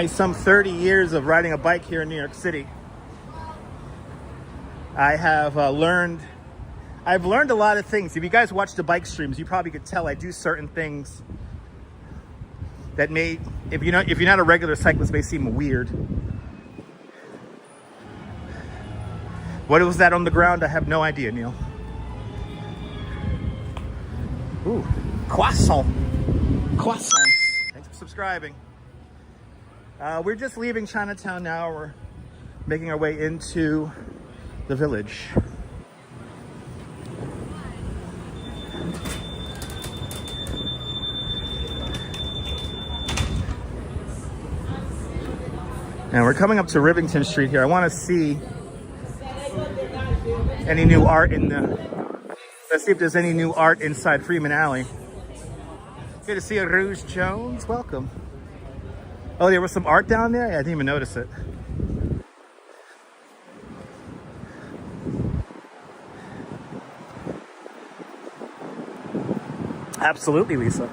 some 30 years of riding a bike here in New York City, I have I've learned a lot of things. If you guys watch the bike streams, you probably could tell I do certain things that may, if you're not a regular cyclist, may seem weird. What was that on the ground? I have no idea, Neil. Ooh, croissant. Croissants. Thanks for subscribing. We're just leaving Chinatown now. We're making our way into the village. And we're coming up to Rivington Street here. I want to see any new art in the... Let's see if there's any new art inside Freeman Alley. Good to see you, Rouge Jones. Welcome. Oh, there was some art down there? Yeah, I didn't even notice it. Absolutely, Lisa.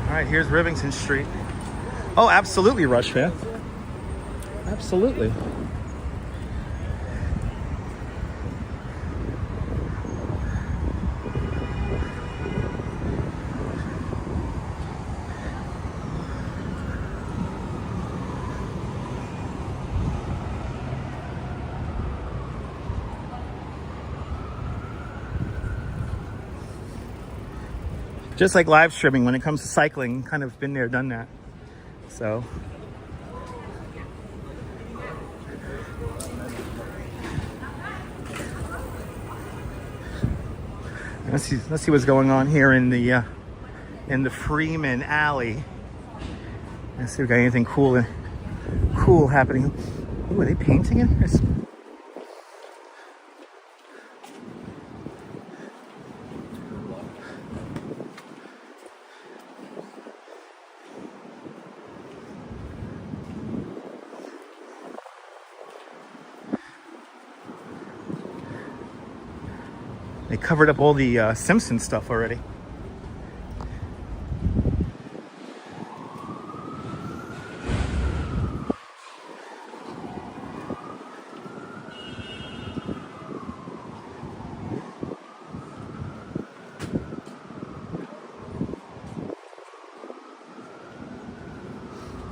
All right, here's Rivington Street. Oh, absolutely, Rush fan. Absolutely. Just like live streaming, when it comes to cycling, kind of been there, done that. So. Let's see what's going on here in the Freeman Alley. Let's see if we got anything cool happening. Ooh, are they painting in here? They covered up all the Simpson stuff already.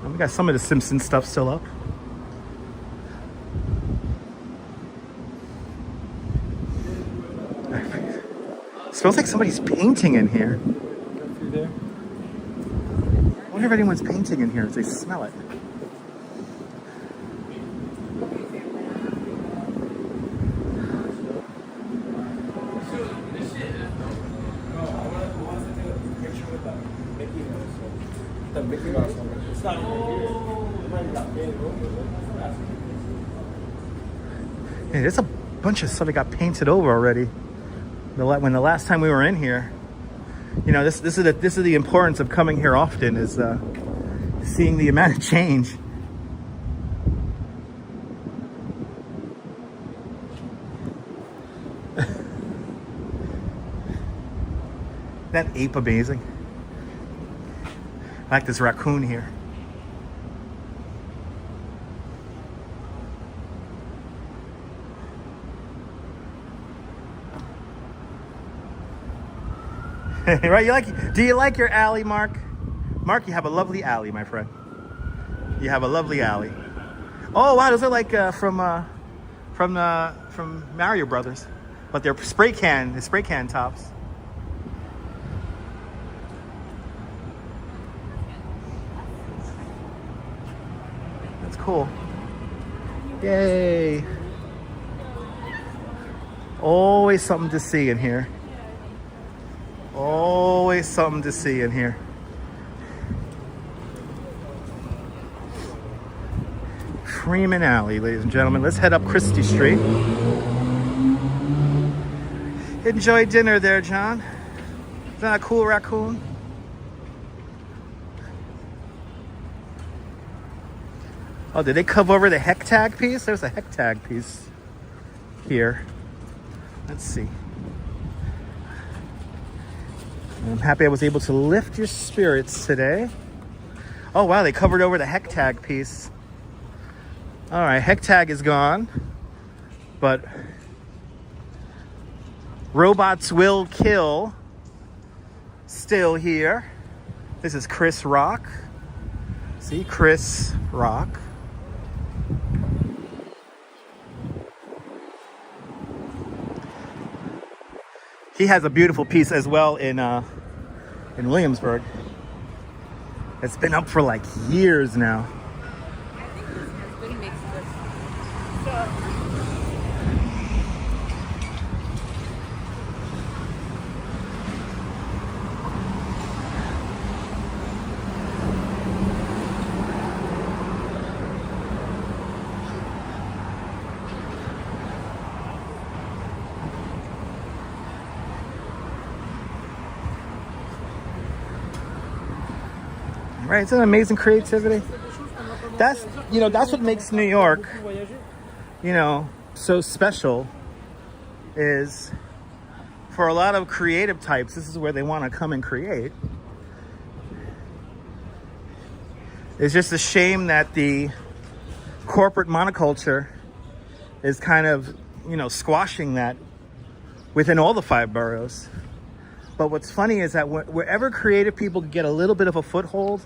We got some of the Simpson stuff still up. Smells like somebody's painting in here. I wonder if anyone's painting in here as they smell it. Yeah, there's a bunch of stuff that got painted over already. When the last time we were in here, you know, this is the importance of coming here often, is seeing the amount of change. That ape amazing. I like this raccoon here. Right? Do you like your alley, Mark? Mark, you have a lovely alley, my friend. You have a lovely alley. Oh wow, those are like from Mario Brothers, but they're spray can tops. That's cool. Yay! Always something to see in here. Always something to see in here. Freeman Alley, ladies and gentlemen. Let's head up Christie Street. Enjoy dinner there, John. Is that a cool raccoon? Oh, did they cover over the heck tag piece? There's a heck tag piece here. Let's see. I'm happy I was able to lift your spirits today. Oh wow, they covered over the heck tag piece. All right, heck tag is gone, but robots will kill still here. This is Chris Rock. See, Chris Rock. He has a beautiful piece as well in Williamsburg. It's been up for like years now. I think his husband makes this. Right, it's an amazing creativity. That's what makes New York, so special, is for a lot of creative types, this is where they want to come and create. It's just a shame that the corporate monoculture is kind of, squashing that within all the 5 boroughs. But what's funny is that wherever creative people get a little bit of a foothold,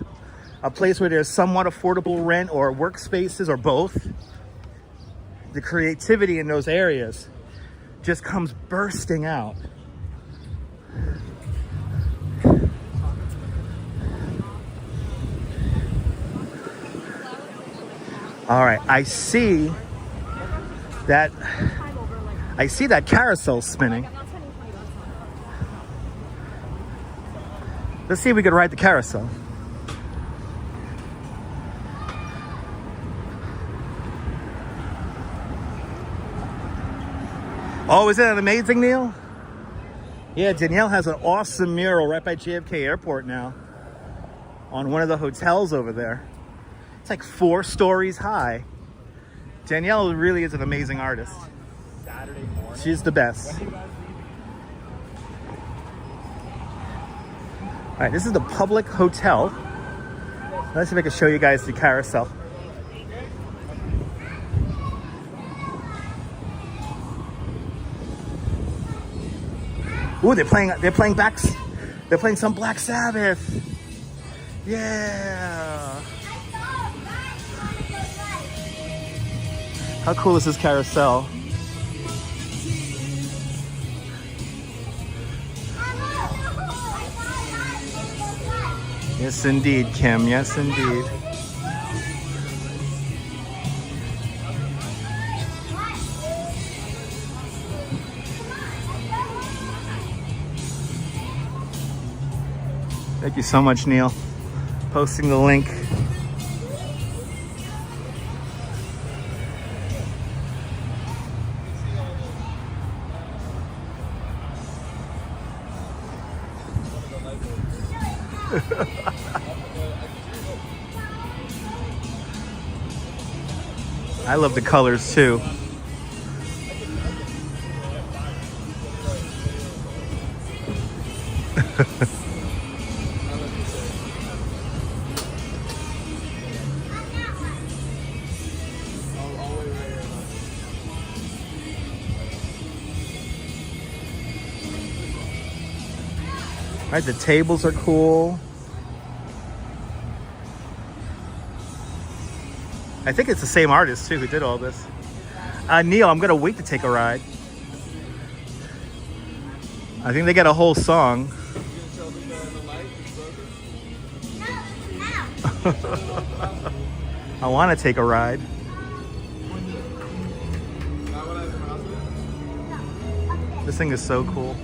a place where there's somewhat affordable rent or workspaces or both, the creativity in those areas just comes bursting out. All right, I see that carousel spinning. Let's see if we could ride the carousel. Oh, isn't that amazing, Neil? Yeah, Danielle has an awesome mural right by JFK Airport now on one of the hotels over there. It's like 4 stories high. Danielle really is an amazing artist. Saturday morning. She's the best. All right, this is the public hotel. Let's see if I can show you guys the carousel. Ooh, they're playing some Black Sabbath. Yeah. How cool is this carousel? Yes, indeed, Kim. Yes, indeed. Thank you so much, Neil. Posting the link. I love the colors too. Right, the tables are cool. I think it's the same artist too who did all this. Neil, I'm gonna wait to take a ride. I think they got a whole song. I want to take a ride. This thing is so cool.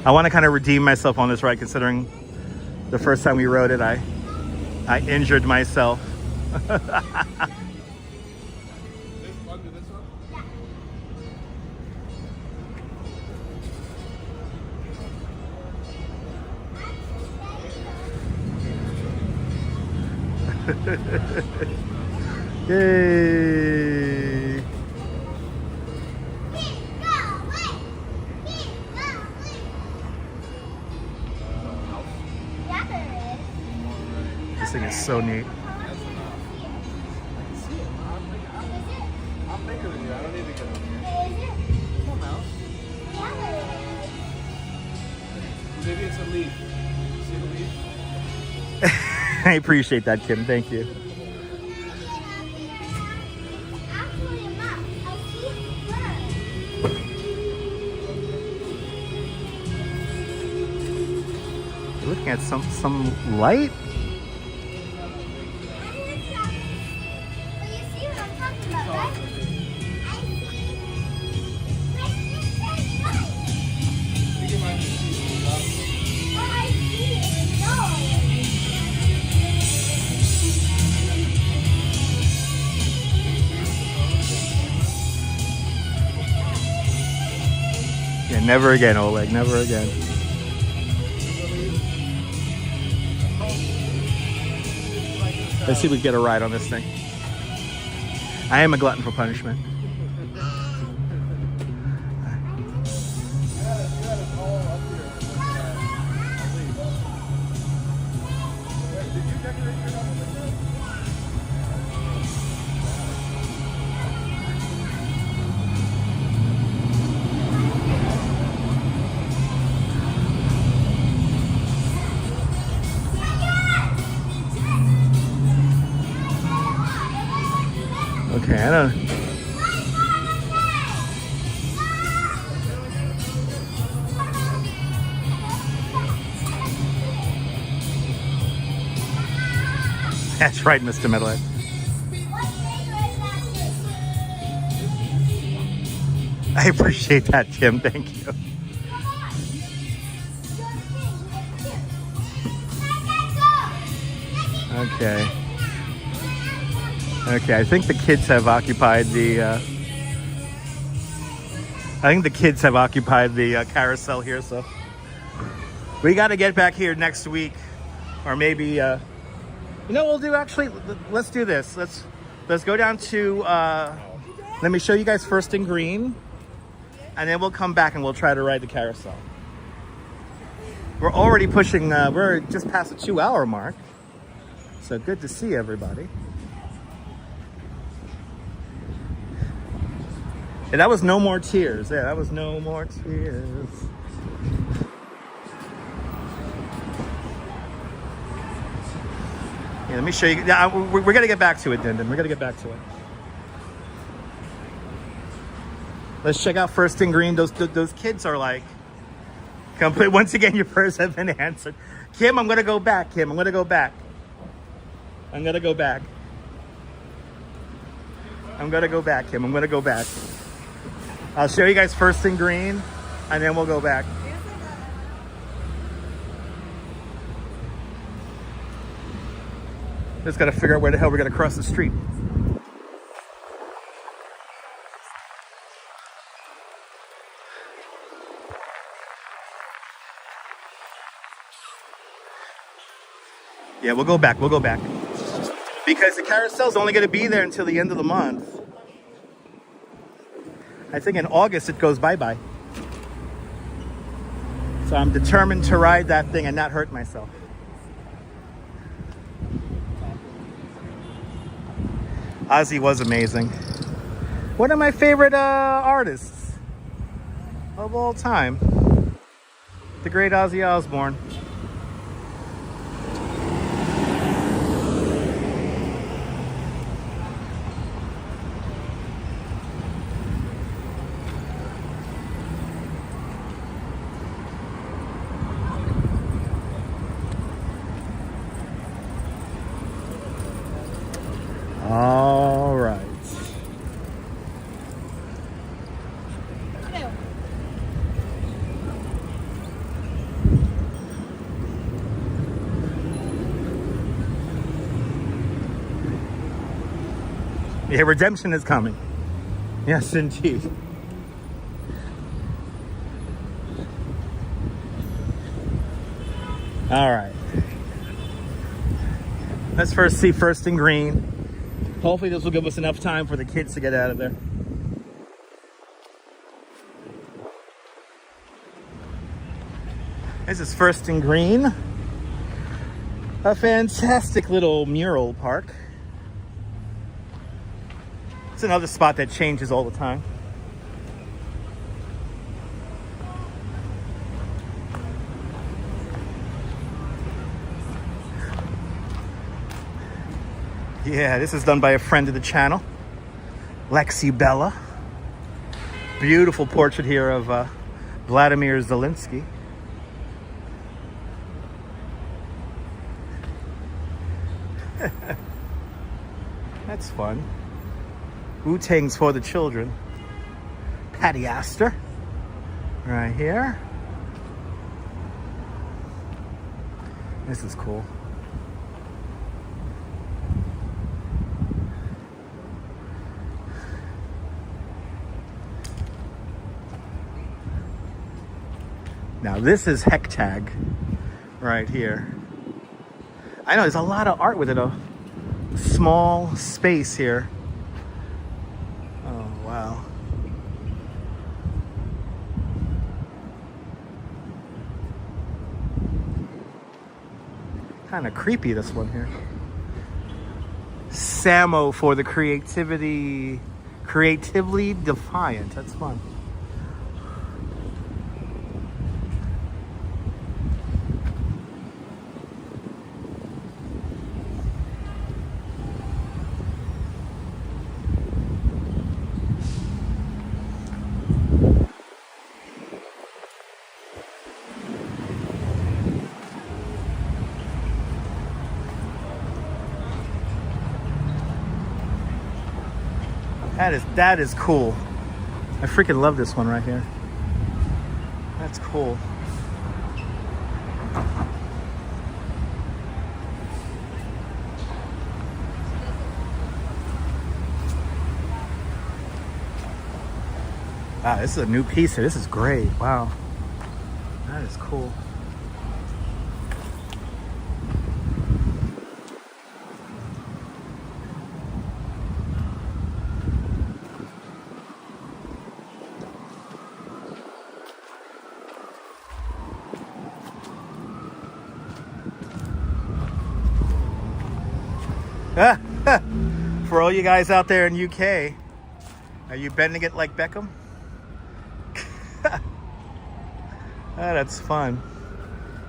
I want to kind of redeem myself on this ride, considering the first time we rode it, I injured myself. Yay! This thing is so neat. I'm bigger than you. I don't need to get over here. Come on, Mouse. Maybe it's a leaf. See the leaf? I appreciate that, Kim. Thank you. You're looking at some light. Yeah, never again, Oleg. Never again. Let's see if we can get a ride on this thing. I am a glutton for punishment. Okay, I don't. That's right, Mr. Middlehead. I appreciate that, Kim. Thank you. Okay. Okay, I think the kids have occupied the. Carousel here, so we got to get back here next week, or maybe. You know what we'll do? Actually, let's do this. Let's go down to. Let me show you guys First and Green, and then we'll come back and we'll try to ride the carousel. We're already pushing. We're just past the 2-hour mark, so good to see everybody. Yeah, that was No More Tears. Yeah, that was No More Tears. Yeah, let me show you. Yeah, we're going to get back to it, Dindin. We're going to get back to it. Let's check out First and Green. Those kids are like, complete. Once again, your prayers have been answered. Kim, I'm going to go back. Kim, I'm going to go back. I'm going to go back. I'm going to go back, Kim. I'm going to go back. I'll show you guys First and Green, and then we'll go back. Just got to figure out where the hell we're going to cross the street. Yeah, we'll go back. We'll go back. Because the carousel's only going to be there until the end of the month. I think in August it goes bye-bye. So I'm determined to ride that thing and not hurt myself. Ozzy was amazing. One of my favorite artists of all time. The great Ozzy Osbourne. All right. Yeah, redemption is coming. Yes, indeed. All right. Let's first see First and Green. Hopefully this will give us enough time for the kids to get out of there. This is First and Green. A fantastic little mural park. It's another spot that changes all the time. Yeah, this is done by a friend of the channel, Lexi Bella. Beautiful portrait here of Vladimir Zelensky. That's fun. Wu-Tang's for the children. Patty Astor, right here. This is cool. Now this is Hectag right here. I know there's a lot of art within a small space here. Oh, wow. Kind of creepy, this one here. Samo for the creatively defiant. That's fun. That is cool. I freaking love this one right here. That's cool. Wow, this is a new piece here. This is great. Wow. That is cool. For all you guys out there in UK, are you bending it like Beckham? That's fun.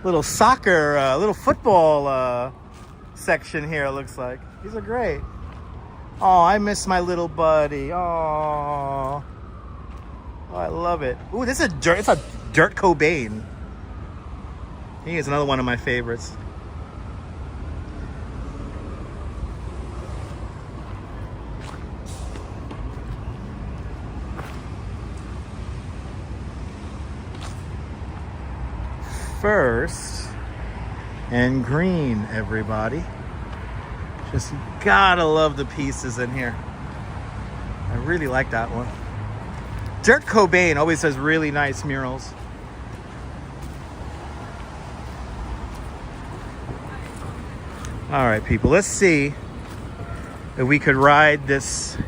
Little soccer, little football section here, it looks like. These are great. Oh, I miss my little buddy. Oh, I love it. Ooh, this is it's a Dirt Cobain. He is another one of my favorites. First and green, everybody. Just gotta love the pieces in here. I really like that one. Dirt Cobain always has really nice murals. All right, people, let's see if we could ride this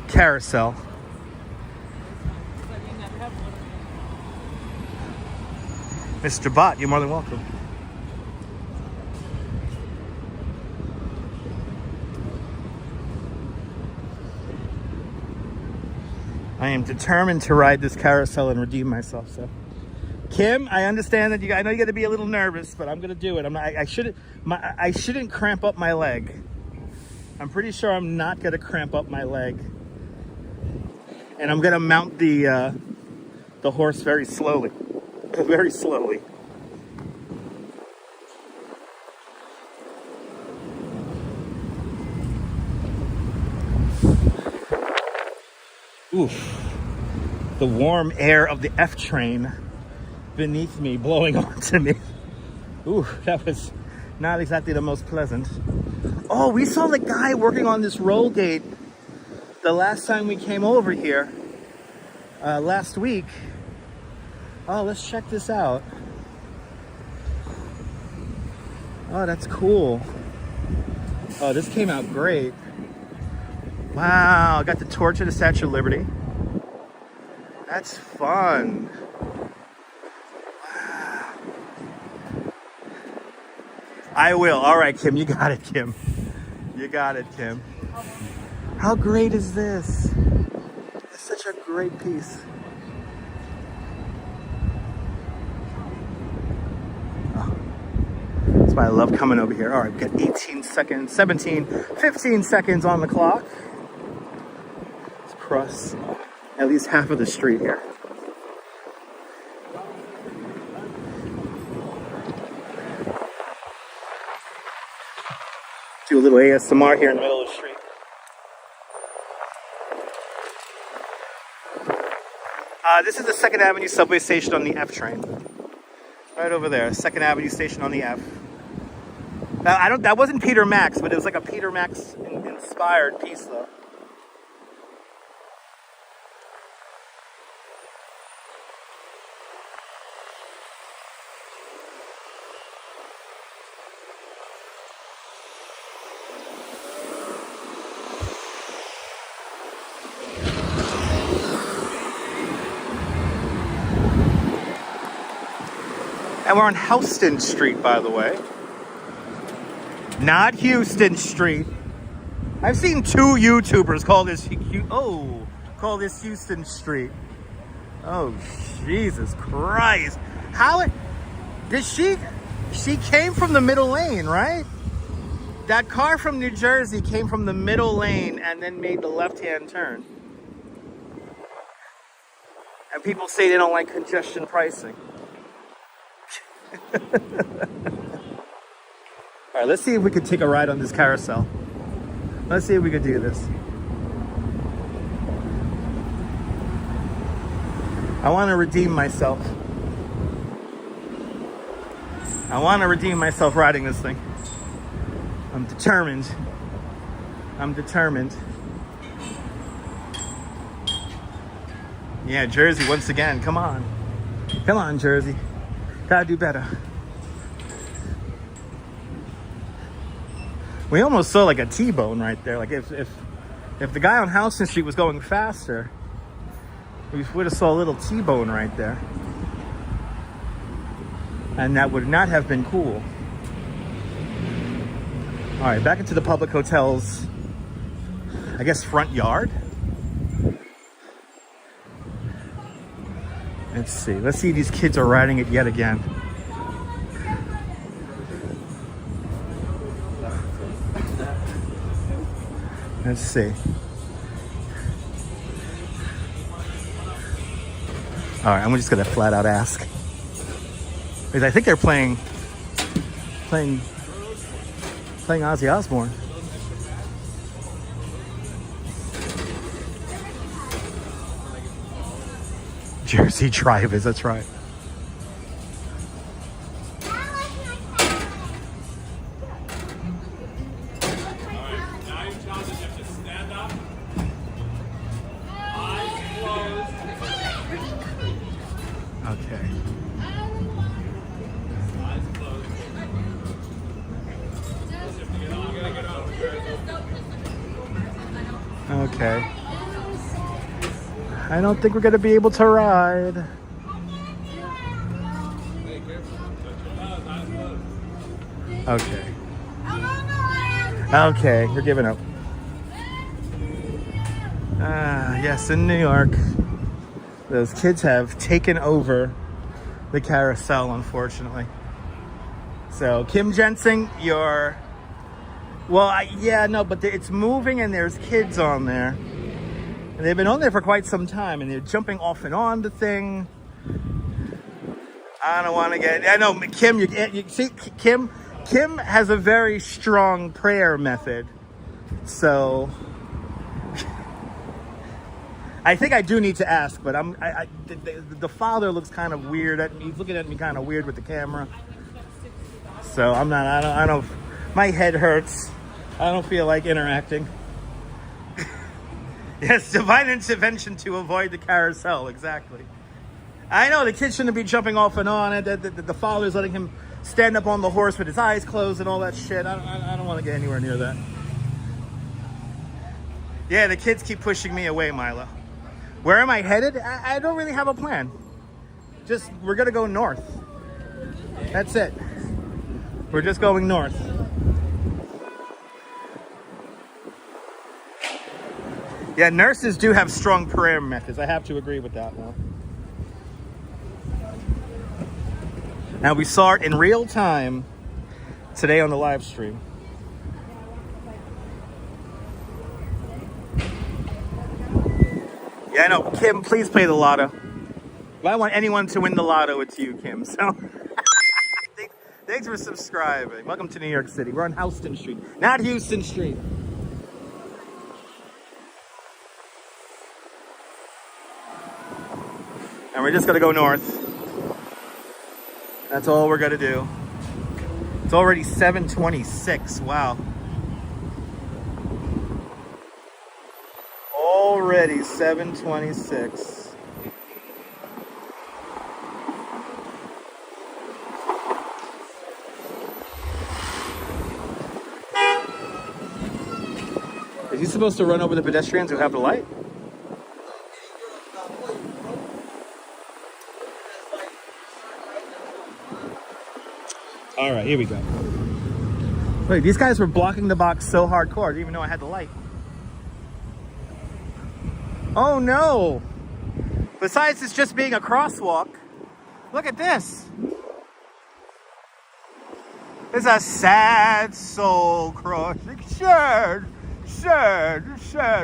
carousel. Mr. Bot, you're more than welcome. I am determined to ride this carousel and redeem myself. So, Kim, I understand that I know you got to be a little nervous, but I'm gonna do it. I shouldn't cramp up my leg. I'm pretty sure I'm not gonna cramp up my leg, and I'm gonna mount the horse very slowly. Very slowly. Oof. The warm air of the F train beneath me blowing onto me. Ooh, that was not exactly the most pleasant. Oh, we saw the guy working on this roll gate the last time we came over here, last week. Oh, let's check this out. Oh, that's cool. Oh, this came out great. Wow, I got the torch of the Statue of Liberty. That's fun. Wow. I will. All right, Kim, you got it, Kim. You got it, Kim. How great is this? It's such a great piece. Oh. That's why I love coming over here. All right, we've got 18 seconds, 17, 15 seconds on the clock. Let's cross at least half of the street here. Do a little ASMR here in the middle of the street. This is the 2nd Avenue subway station on the F train. Right over there, 2nd Avenue station on the F. Now, that wasn't Peter Max, but it was like a Peter Max inspired piece though. And we're on Houston Street, by the way. Not Houston Street. I've seen 2 YouTubers call this Houston Street. Oh, Jesus Christ. She came from the middle lane, right? That car from New Jersey came from the middle lane and then made the left-hand turn. And people say they don't like congestion pricing. All right, let's see if we could take a ride on this carousel. Let's see if we could do this. I want to redeem myself. I want to redeem myself riding this thing. I'm determined. I'm determined. Yeah, Jersey once again. Come on. Come on, Jersey. Gotta do better. We almost saw like a T-bone right there. Like if the guy on Houston Street was going faster, we would have saw a little T-bone right there. And that would not have been cool. All right, back into the public hotel's, I guess, front yard. Let's see. Let's see if these kids are riding it yet again. Let's see. All right, I'm just gonna flat out ask. Because I think they're playing Ozzy Osbourne. Jersey drivers, that's right. Okay. Okay. I don't think we're going to be able to ride. Okay. Okay, you're giving up. Yes, in New York, those kids have taken over the carousel, unfortunately. So, Kim Jensing, you're... Well, yeah, no, but it's moving and there's kids on there. And they've been on there for quite some time and they're jumping off and on the thing. I don't want to get... I know, Kim, you see, Kim has a very strong prayer method. So... I think I do need to ask, but the father looks kind of weird at me. He's looking at me kind of weird with the camera. So I'm not, I don't, my head hurts. I don't feel like interacting. Yes, divine intervention to avoid the carousel, exactly. I know the kid shouldn't be jumping off and on it. The father's letting him stand up on the horse with his eyes closed and all that shit. I don't want to get anywhere near that. Yeah, the kids keep pushing me away, Milo. Where am I headed? I don't really have a plan. Just, we're gonna go north. That's it. We're just going north. Yeah, nurses do have strong prayer methods. I have to agree with that one. Now, we saw it in real time today on the live stream. Yeah, I know. Kim, please play the lotto. If I want anyone to win the lotto, it's you, Kim. So, thanks for subscribing. Welcome to New York City. We're on Houston Street, not Houston Street. And we're just gonna go north. That's all we're gonna do. It's already 7:26. Wow. Already 7:26. Is he supposed to run over the pedestrians who have the light? All right, here we go. Wait, these guys were blocking the box so hardcore, I didn't even know I had the light. Oh no! Besides this just being a crosswalk, look at this. It's a sad soul crossing. Sad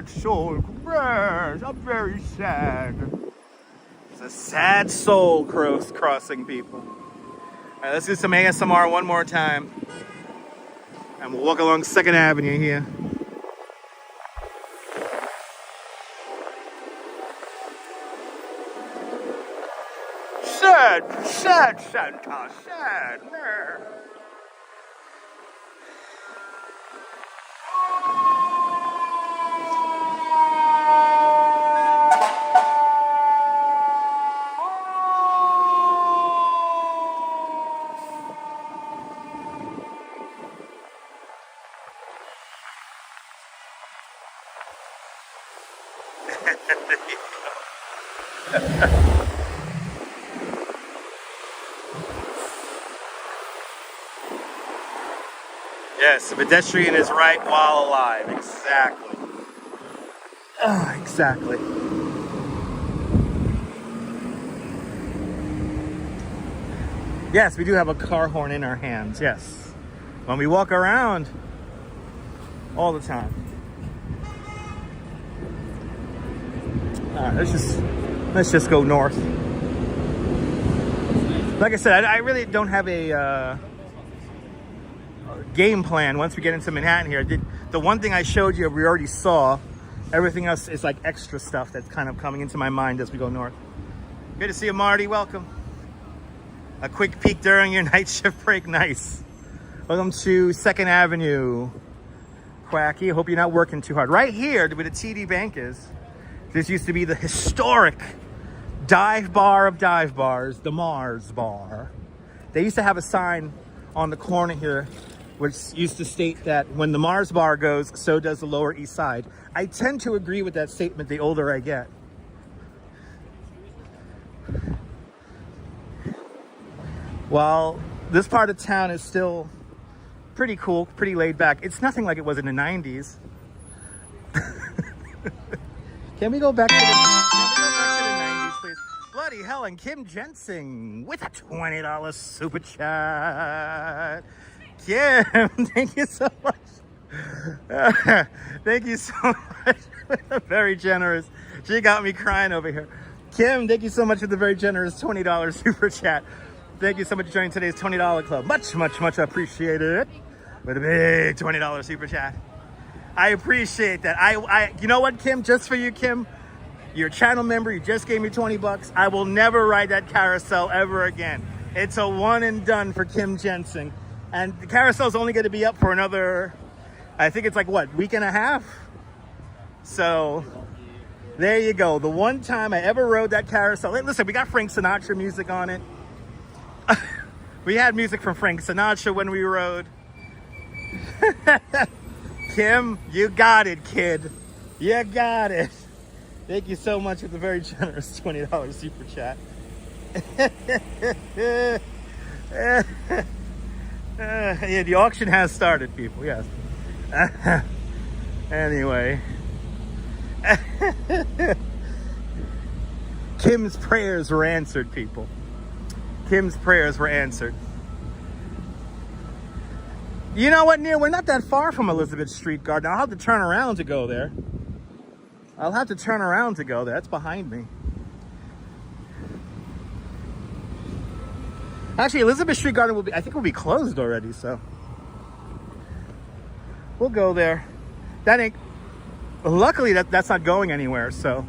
soul crossing. I'm very sad. It's a sad soul crossing, people. All right, let's do some ASMR one more time. And we'll walk along 2nd Avenue here. Sad Santa, sad. Yes, the pedestrian is right while alive. Exactly. Exactly. Yes, we do have a car horn in our hands. Yes. When we walk around all the time. All right, let's just go north. Like I said, I really don't have a game plan once we get into Manhattan here. The one thing I showed you, we already saw. Everything else is like extra stuff that's kind of coming into my mind as we go north. Good to see you, Marty. Welcome. A quick peek during your night shift break. Nice. Welcome to 2nd Avenue. Quacky. I hope you're not working too hard. Right here, where the TD Bank is, this used to be the historic dive bar of dive bars, the Mars Bar. They used to have a sign on the corner here which used to state that when the Mars Bar goes, so does the Lower East Side. I tend to agree with that statement the older I get. While this part of town is still pretty cool, pretty laid back, it's nothing like it was in the 90s. Can we go back to the 90s, please? Bloody hell, and Kim Jensen with a $20 super chat. Kim, thank you so much. Thank you so much. Very generous. She got me crying over here. Kim, thank you so much for the very generous $20 super chat. Thank you so much for joining today's $20 club. Much, much, much appreciated. With a big $20 super chat. I appreciate that. You know what, Kim? Just for you, Kim, you're a channel member. You just gave me 20 bucks. I will never ride that carousel ever again. It's a one and done for Kim Jensen. And the carousel's only going to be up for another, I think it's like, what, week and a half? So there you go. The one time I ever rode that carousel. Hey, listen, we got Frank Sinatra music on it. We had music from Frank Sinatra when we rode. Kim, you got it, kid. You got it. Thank you so much for the very generous $20 super chat. Yeah, the auction has started, people. Yes. Anyway. Kim's prayers were answered, people. Kim's prayers were answered. You know what, Neil? We're not that far from Elizabeth Street Garden. I'll have to turn around to go there. That's behind me. Actually, Elizabeth Street Garden will be, I think, will be closed already, so we'll go there. That ain't, luckily that's not going anywhere, so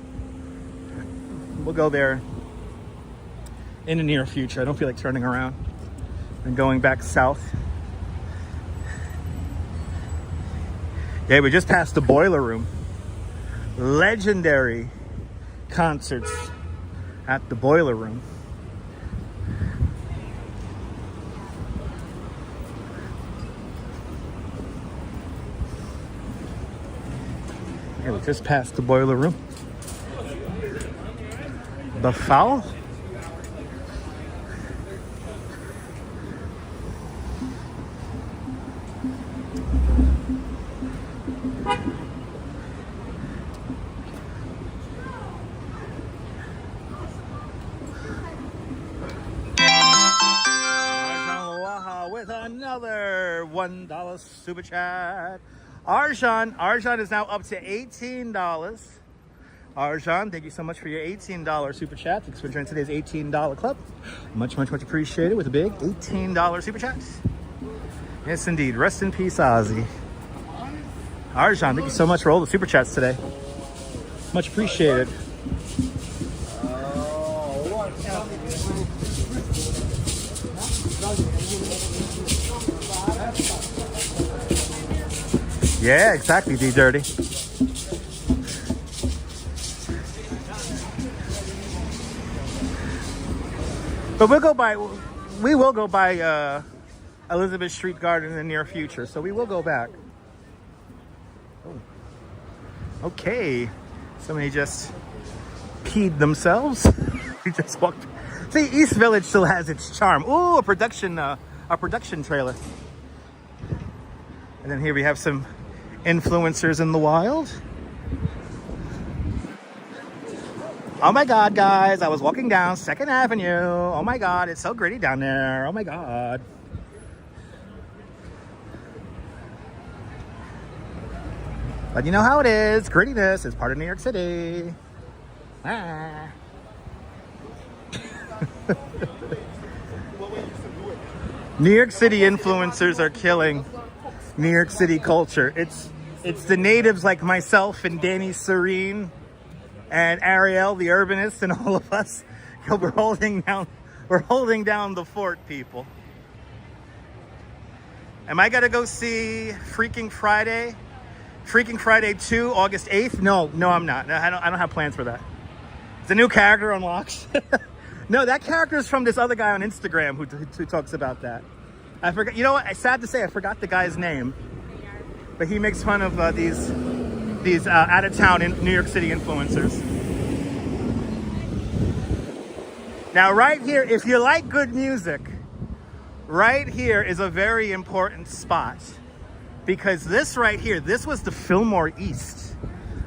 we'll go there in the near future. I don't feel like turning around and going back south. Yeah, we just passed the Boiler Room. Legendary concerts at the Boiler Room. Yeah, we just passed the Boiler Room. The Fowl? With another $1 super chat. Arjan is now up to $18. Arjan, thank you so much for your $18 super chat. Thanks for joining today's $18 club. Much appreciated with a big $18 super chat. Yes, indeed. Rest in peace, Ozzy. Arjan, thank you so much for all the super chats today. Much appreciated. Yeah, exactly, D Dirty. But we will go by Elizabeth Street Garden in the near future, so we will go back. Oh. Okay, somebody just peed themselves. We just walked. See, East Village still has its charm. Ooh, a production trailer. And then here we have some influencers in the wild. Oh my God, guys, I was walking down 2nd Avenue. Oh my God, it's so gritty down there. Oh my God. But you know how it is. Grittiness is part of New York City. Ah. New York City influencers are killing New York City culture. It's the natives like myself and Danny Serene and Ariel, the urbanist, and all of us. We're holding down the fort, people. Am I gonna go see Freaking Friday 2, August 8th? No, I'm not. I don't have plans for that. It's a new character unlocks. No, that character is from this other guy on Instagram who talks about that. I forgot. You know what? Sad to say, I forgot the guy's name. But he makes fun of these out of town in New York City influencers. Now, right here, if you like good music, right here is a very important spot, because this right here, this was the Fillmore East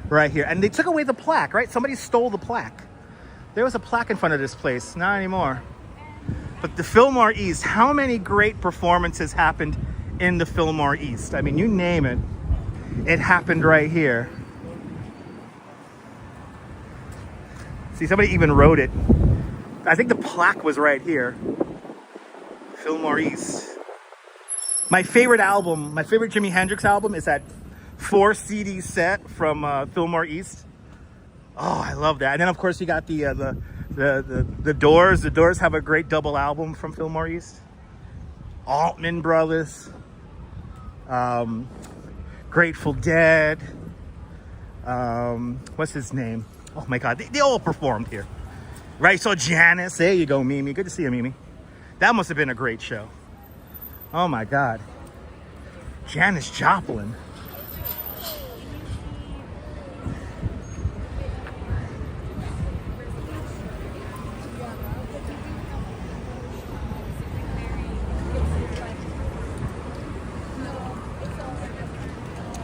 right here, and they took away the plaque. Right? Somebody stole the plaque. There was a plaque in front of this place. Not anymore. But the Fillmore East, how many great performances happened in the Fillmore East? I mean, you name it, it happened right here. See, somebody even wrote it. I think the plaque was right here. Fillmore East. My favorite album, my favorite Jimi Hendrix album is that 4 CD set from Fillmore East. Oh, I love that. And then, of course, you got the Doors. The Doors have a great double album from Fillmore East. Altman Brothers. Grateful Dead. What's his name? Oh, my God. They all performed here. Right? So Janice. There you go, Mimi. Good to see you, Mimi. That must have been a great show. Oh, my God. Janis Joplin.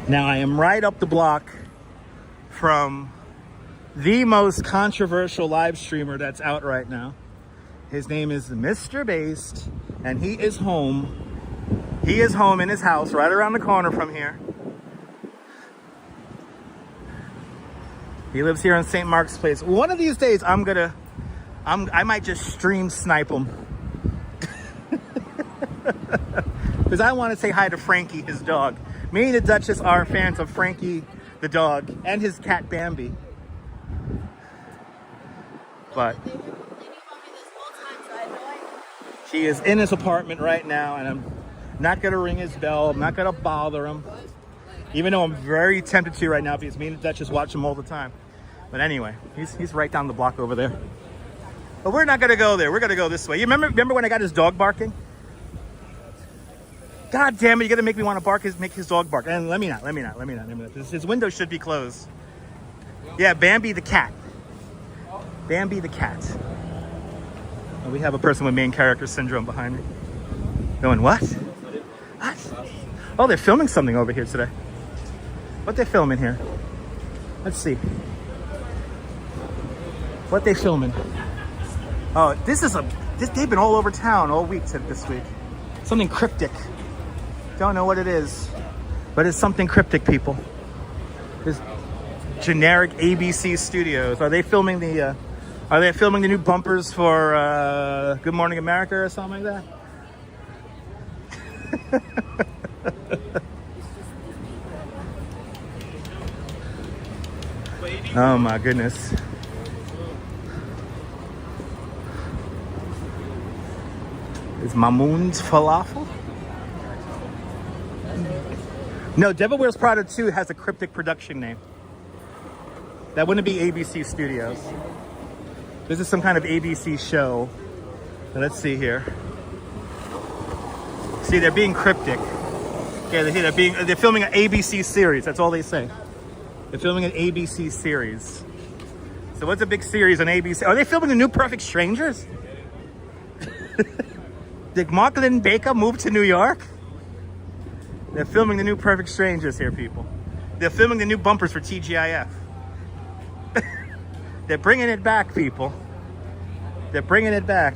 Now I am right up the block from the most controversial live streamer that's out right now. His name is Mr. Based, and he is home. He is home in his house right around the corner from here. He lives here in St. Mark's Place. One of these days I might just stream snipe him. Because I want to say hi to Frankie, his dog. Me and the Duchess are fans of Frankie, the dog, and his cat Bambi. But he is in his apartment right now, and I'm not going to ring his bell. I'm not going to bother him. Even though I'm very tempted to right now because me and the Duchess watch him all the time. But anyway, he's right down the block over there. But we're not going to go there. We're going to go this way. You remember when I got his dog barking? God damn it, you're gonna make me want to make his dog bark. And let me not. His window should be closed. Yeah, Bambi the cat. Bambi the cat. And we have a person with main character syndrome behind me. Going, what? What? Oh, they're filming something over here today. What they filming here? Let's see. What they filming? Oh, they've been all over town all week this week. Something cryptic. Don't know what it is, but it's something cryptic, people. It's generic ABC Studios. Are they filming the new bumpers for Good Morning America or something like that? Oh my goodness. Is Mamoon's Falafel? No, Devil Wears Prada 2 has a cryptic production name. That wouldn't be ABC Studios. This is some kind of ABC show. Now, let's see here. See, they're being cryptic. Yeah, they're filming an ABC series. That's all they say. They're filming an ABC series. So what's a big series on ABC? Are they filming the new Perfect Strangers? Did Mark Lynn Baker move to New York? They're filming the new Perfect Strangers here, people. They're filming the new bumpers for TGIF. They're bringing it back, people. They're bringing it back.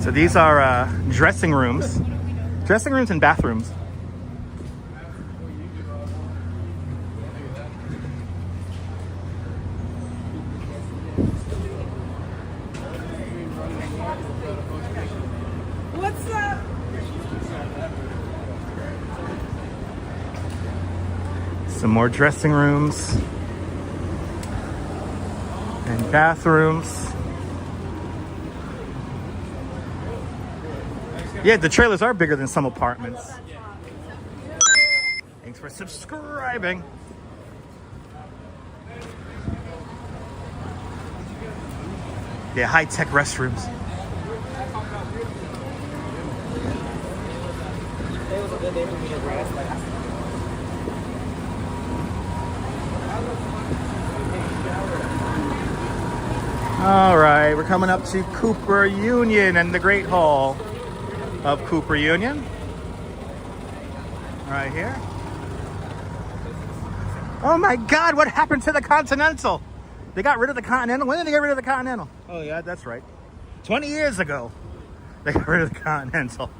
So these are dressing rooms and bathrooms. What's up? Some more dressing rooms and bathrooms. Yeah, the trailers are bigger than some apartments. Thanks for subscribing. Yeah, high-tech restrooms. All right, we're coming up to Cooper Union and the Great Hall of Cooper Union. Right here. Oh my God, what happened to the Continental? They got rid of the Continental? When did they get rid of the Continental? Oh yeah, that's right. 20 years ago, they got rid of the Continental.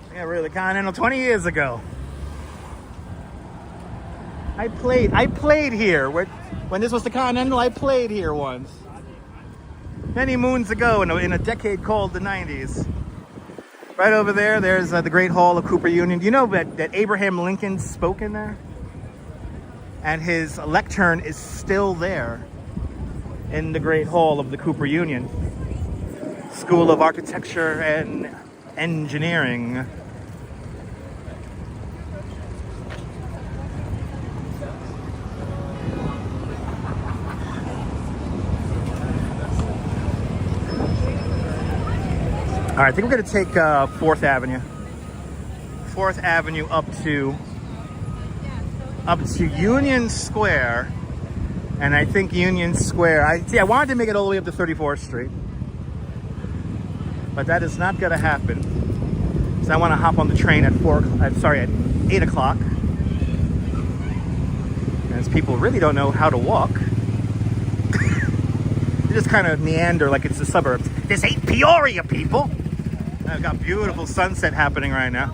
They got rid of the Continental 20 years ago. I played here. When this was the Continental, I played here once. Many moons ago in a decade called the 90s. Right over there, there's the Great Hall of Cooper Union. Do you know that Abraham Lincoln spoke in there? And his lectern is still there in the Great Hall of the Cooper Union School of Architecture and Engineering. All right, I think we're gonna take 4th Avenue. 4th Avenue up to Union Square. And I think Union Square, I wanted to make it all the way up to 34th Street. But that is not gonna happen. So I wanna hop on the train at 8 o'clock. As people really don't know how to walk. They just kind of meander like it's the suburbs. This ain't Peoria, people. I've got beautiful sunset happening right now.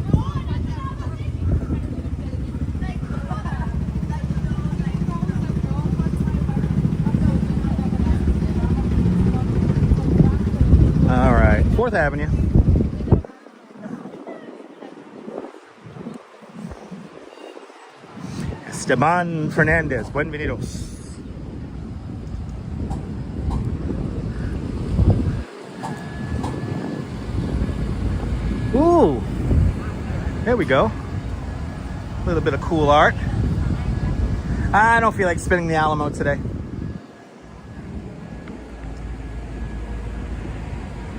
All right, 4th Avenue. Esteban Fernandez, bienvenidos. Ooh, there we go. A little bit of cool art. I don't feel like spinning the Alamo today.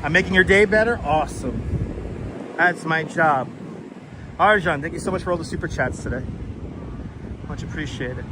I'm making your day better? Awesome. That's my job. Arjan, thank you so much for all the super chats today. Much appreciated.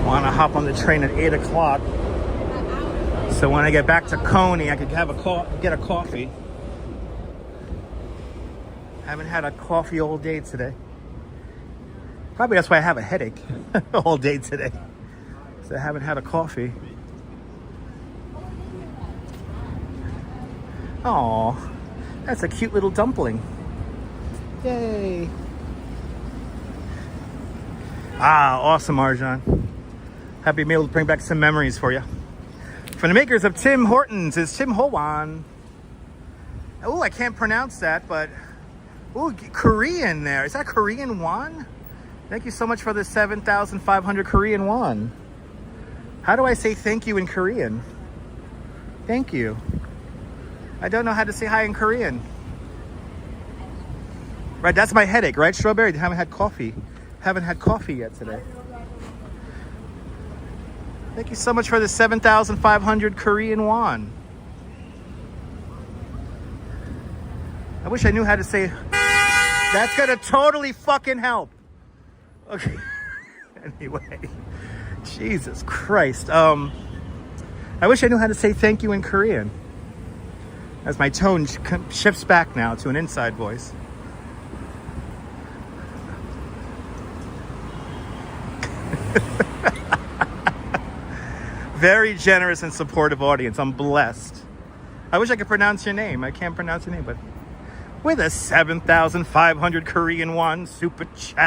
Want to hop on the train at 8 o'clock. So when I get back to Coney, I could have get a coffee. Haven't had a coffee all day today. Probably that's why I have a headache all day today. So I haven't had a coffee. Aw, that's a cute little dumpling. Yay. Ah, awesome, Arjan. Happy to be able to bring back some memories for you. From the makers of Tim Hortons is Tim Ho-wan. Oh, I can't pronounce that, but oh, Korean there. Is that Korean won? Thank you so much for the 7,500 Korean won. How do I say thank you in Korean? Thank you. I don't know how to say hi in Korean. Right, that's my headache, right? Strawberry, haven't had coffee. Haven't had coffee yet today. Thank you so much for the 7,500 Korean won. I wish I knew how to say. That's gonna totally fucking help. Okay. Anyway, Jesus Christ. I wish I knew how to say thank you in Korean. As my tone shifts back now to an inside voice. Very generous and supportive audience. I'm blessed. I wish I could pronounce your name. I can't pronounce your name, but with a 7,500 Korean won super chat.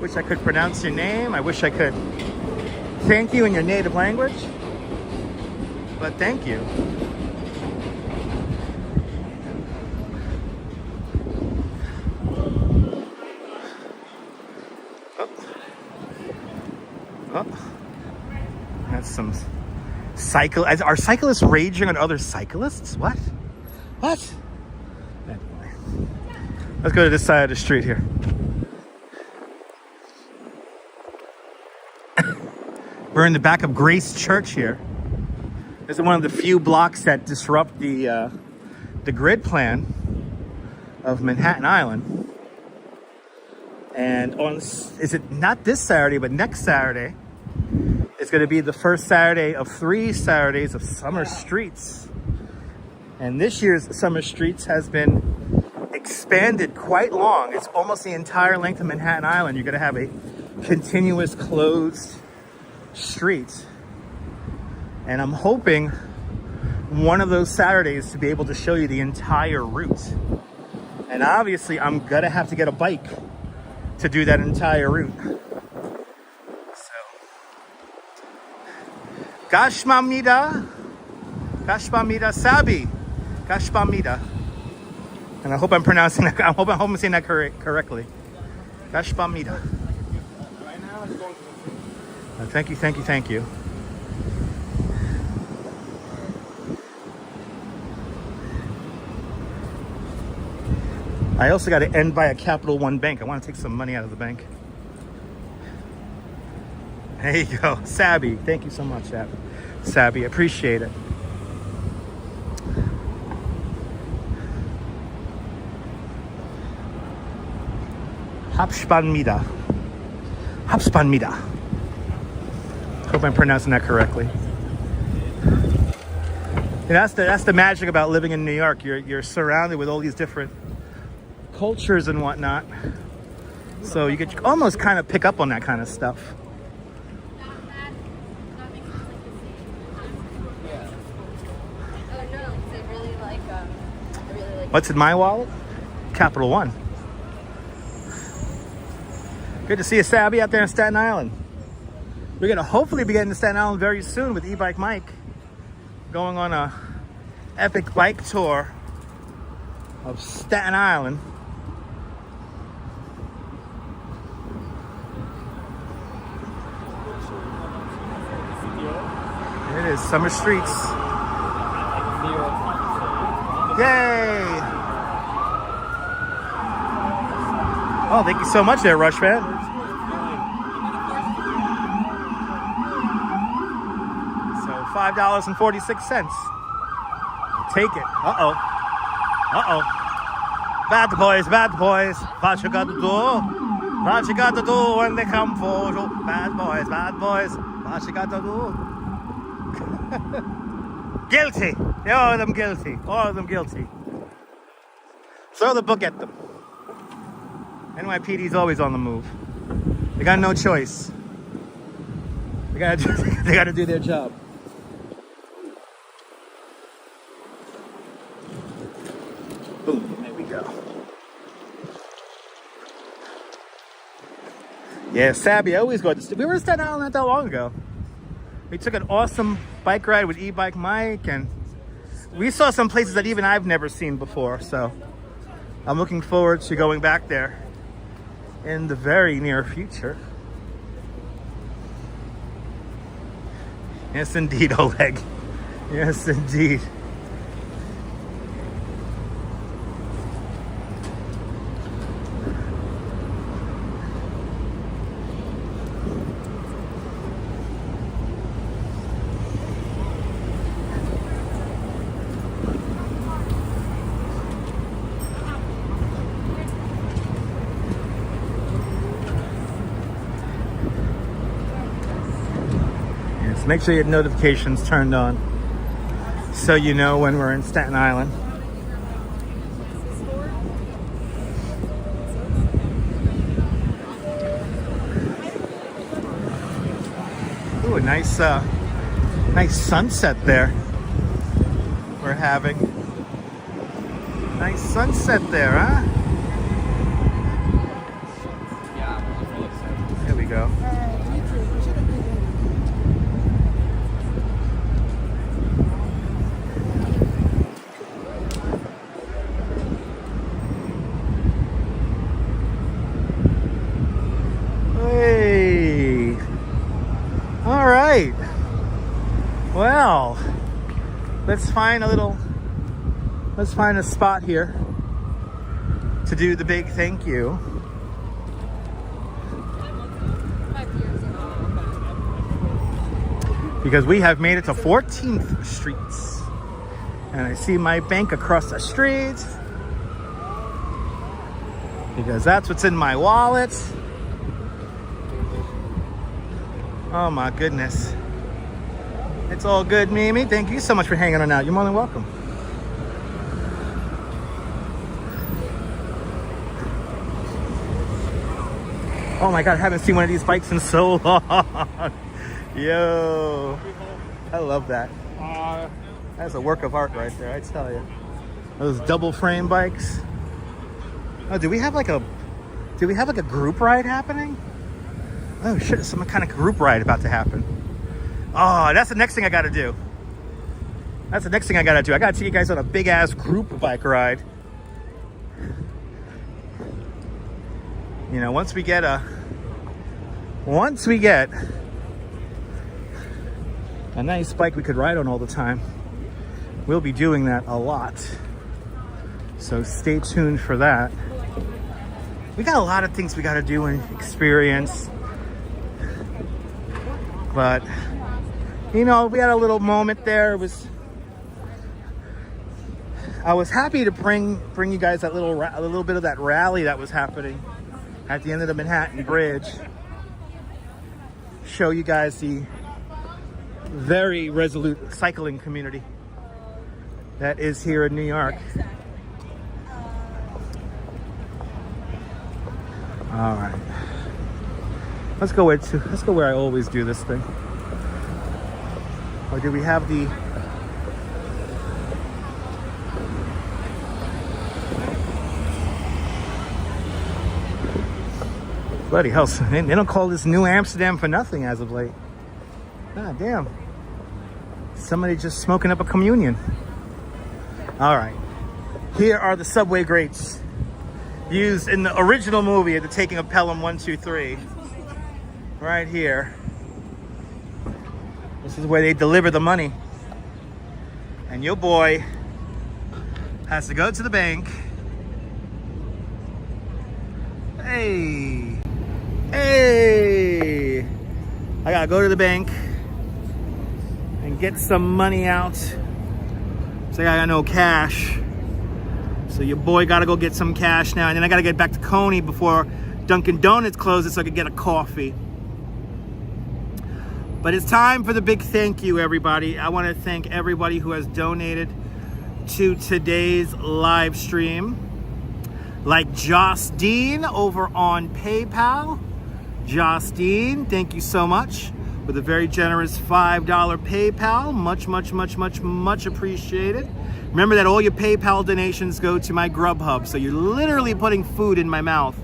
Wish I could pronounce your name. I wish I could thank you in your native language. But thank you. Oh, that's some cycle. Are cyclists raging on other cyclists? What? Anyway, let's go to this side of the street here. We're in the back of Grace Church here. This is one of the few blocks that disrupt the grid plan of Manhattan Island. And is it not this Saturday, but next Saturday? It's going to be the first Saturday of 3 Saturdays of Summer Streets. And this year's Summer Streets has been expanded quite long. It's almost the entire length of Manhattan Island. You're going to have a continuous closed street. And I'm hoping one of those Saturdays to be able to show you the entire route. And obviously, I'm going to have to get a bike to do that entire route. Gashmamida. Gashmamida Sabi. Gashmamida. And I hope I'm pronouncing that. I hope I'm saying that correctly. Gashmamida. Thank you, thank you, thank you. I also got to end by a Capital One bank. I want to take some money out of the bank. There you go. Sabby. Thank you so much, Sabby. Appreciate it. Hapspanmida. Hapspanmida. Hope I'm pronouncing that correctly. And that's the magic about living in New York. You're surrounded with all these different cultures and whatnot. So you could almost kind of pick up on that kind of stuff. What's in my wallet? Capital One. Good to see you, Sabby, out there in Staten Island. We're going to hopefully be getting to Staten Island very soon with E-Bike Mike. Going on a epic bike tour of Staten Island. It is summer streets. Yay! Oh, thank you so much there, Rush Fan. So $5.46. Take it. Uh-oh. Uh-oh. Bad boys, bad boys. What you got to do? What you got to do when they come for you? Bad boys, bad boys. What you got to do? Guilty. All of them guilty. All of them guilty. Throw the book at them. NYPD's always on the move. They got no choice. They gotta do their job. Boom, there we go. Yeah, Sabby, I always go to... We were in Staten Island not that long ago. We took an awesome bike ride with E-Bike Mike, and we saw some places that even I've never seen before, so I'm looking forward to going back there in the very near future. Yes, indeed, Oleg. Yes, indeed. Make sure you have notifications turned on so you know when we're in Staten Island. Ooh, a nice sunset there. We're having nice sunset there, huh? There we go. Well, let's find a spot here to do the big thank you. Because we have made it to 14th Street. And I see my bank across the street. Because that's what's in my wallet. Oh my goodness. It's all good, Mimi. Thank you so much for hanging on out. You're more than welcome. Oh my God, I haven't seen one of these bikes in so long. Yo, I love that. That's a work of art right there, I tell you. Those double frame bikes. Oh, do we have like a group ride happening? Oh shit, some kind of group ride about to happen. Oh, that's the next thing I gotta do. That's the next thing I gotta do. I gotta take you guys on a big ass group bike ride. You know, once we get a nice bike we could ride on all the time, we'll be doing that a lot. So stay tuned for that. We got a lot of things we gotta do and experience. But, you know, we had a little moment there. I was happy to bring you guys a little bit of that rally that was happening at the end of the Manhattan Bridge. Show you guys the very resolute cycling community that is here in New York. All right, let's go where I always do this thing. Or do we have the? Bloody hell, they don't call this New Amsterdam for nothing as of late. God damn. Somebody just smoking up a communion. All right. Here are the subway grates used in the original movie at the taking of Pelham 123. Right here. This is where they deliver the money. And your boy has to go to the bank. Hey. Hey, I gotta go to the bank and get some money out. So I got no cash. So your boy gotta go get some cash now. And then I gotta get back to Coney before Dunkin' Donuts closes so I can get a coffee. But it's time for the big thank you, everybody. I wanna thank everybody who has donated to today's live stream. Like Joss Dean over on PayPal. Joss Dean, thank you so much with a very generous $5 PayPal. Much appreciated. Remember that all your PayPal donations go to my Grubhub, so you're literally putting food in my mouth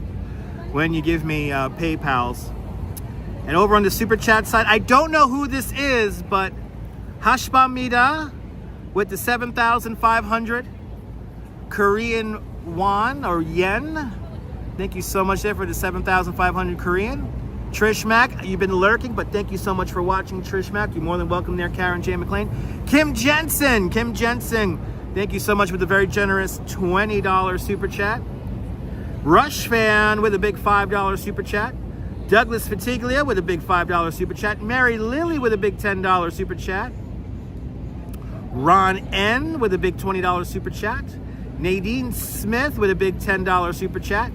when you give me PayPals. And over on the Super Chat side, I don't know who this is, but Hashbamida with the 7,500 Korean won or yen. Thank you so much there for the 7,500 Korean. Trish Mack, you've been lurking, but thank you so much for watching, Trish Mack. You're more than welcome there, Karen J. McLean. Kim Jensen, thank you so much with the very generous $20 super chat. Rush Fan with a big $5 super chat. Douglas Fatiglia with a big $5 super chat. Mary Lily with a big $10 super chat. Ron N with a big $20 super chat. Nadine Smith with a big $10 super chat.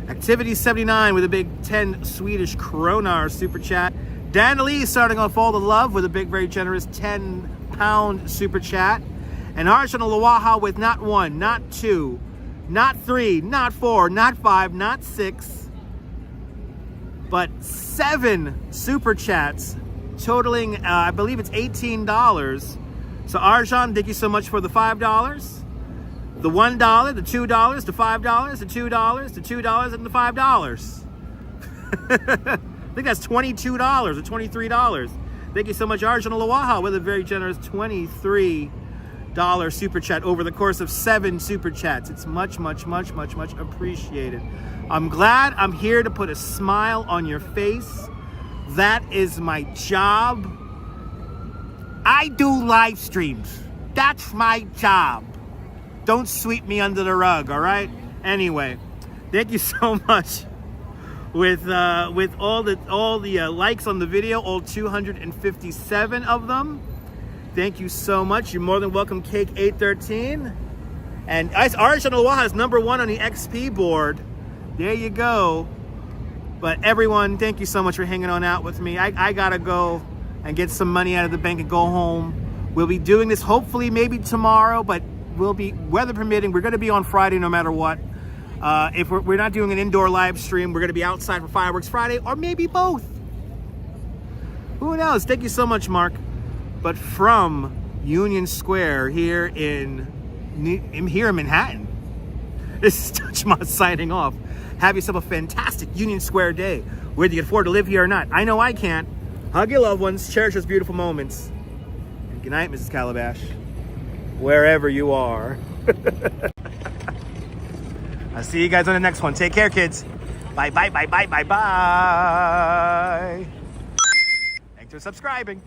Activity 79 with a big 10 Swedish kronar super chat. Dan Lee starting off all the love with a big, very generous £10 super chat. And Arsenal Lawaha with not 1, not 2, not 3, not 4, not 5, not 6, but 7 super chats totaling, I believe it's $18. So Arjan, thank you so much for the $5. The $1, the $2, the $5, the $2, the $2, and the $5. I think that's $22 or $23. Thank you so much, Arjun Lawaha, with a very generous $23 super chat over the course of 7 super chats. It's much appreciated. I'm glad I'm here to put a smile on your face. That is my job. I do live streams. That's my job. Don't sweep me under the rug, all right? Anyway, thank you so much with all the likes on the video, all 257 of them. Thank you so much. You're more than welcome, Cake 813. And Arsenal Waha is #1 on the XP board. There you go. But everyone, thank you so much for hanging on out with me. I gotta go and get some money out of the bank and go home. We'll be doing this hopefully maybe tomorrow, but we'll be, weather permitting, we're going to be on Friday no matter what. If we're not doing an indoor live stream, we're going to be outside for Fireworks Friday, or maybe both. Who knows? Thank you so much, Mark. But from Union Square here in Manhattan, this is Touchma signing off. Have yourself a fantastic Union Square day, whether you can afford to live here or not. I know I can't. Hug your loved ones. Cherish those beautiful moments. And good night, Mrs. Calabash. Wherever you are. I'll see you guys on the next one. Take care, kids. Bye, bye, bye, bye, bye, bye. Thanks for subscribing.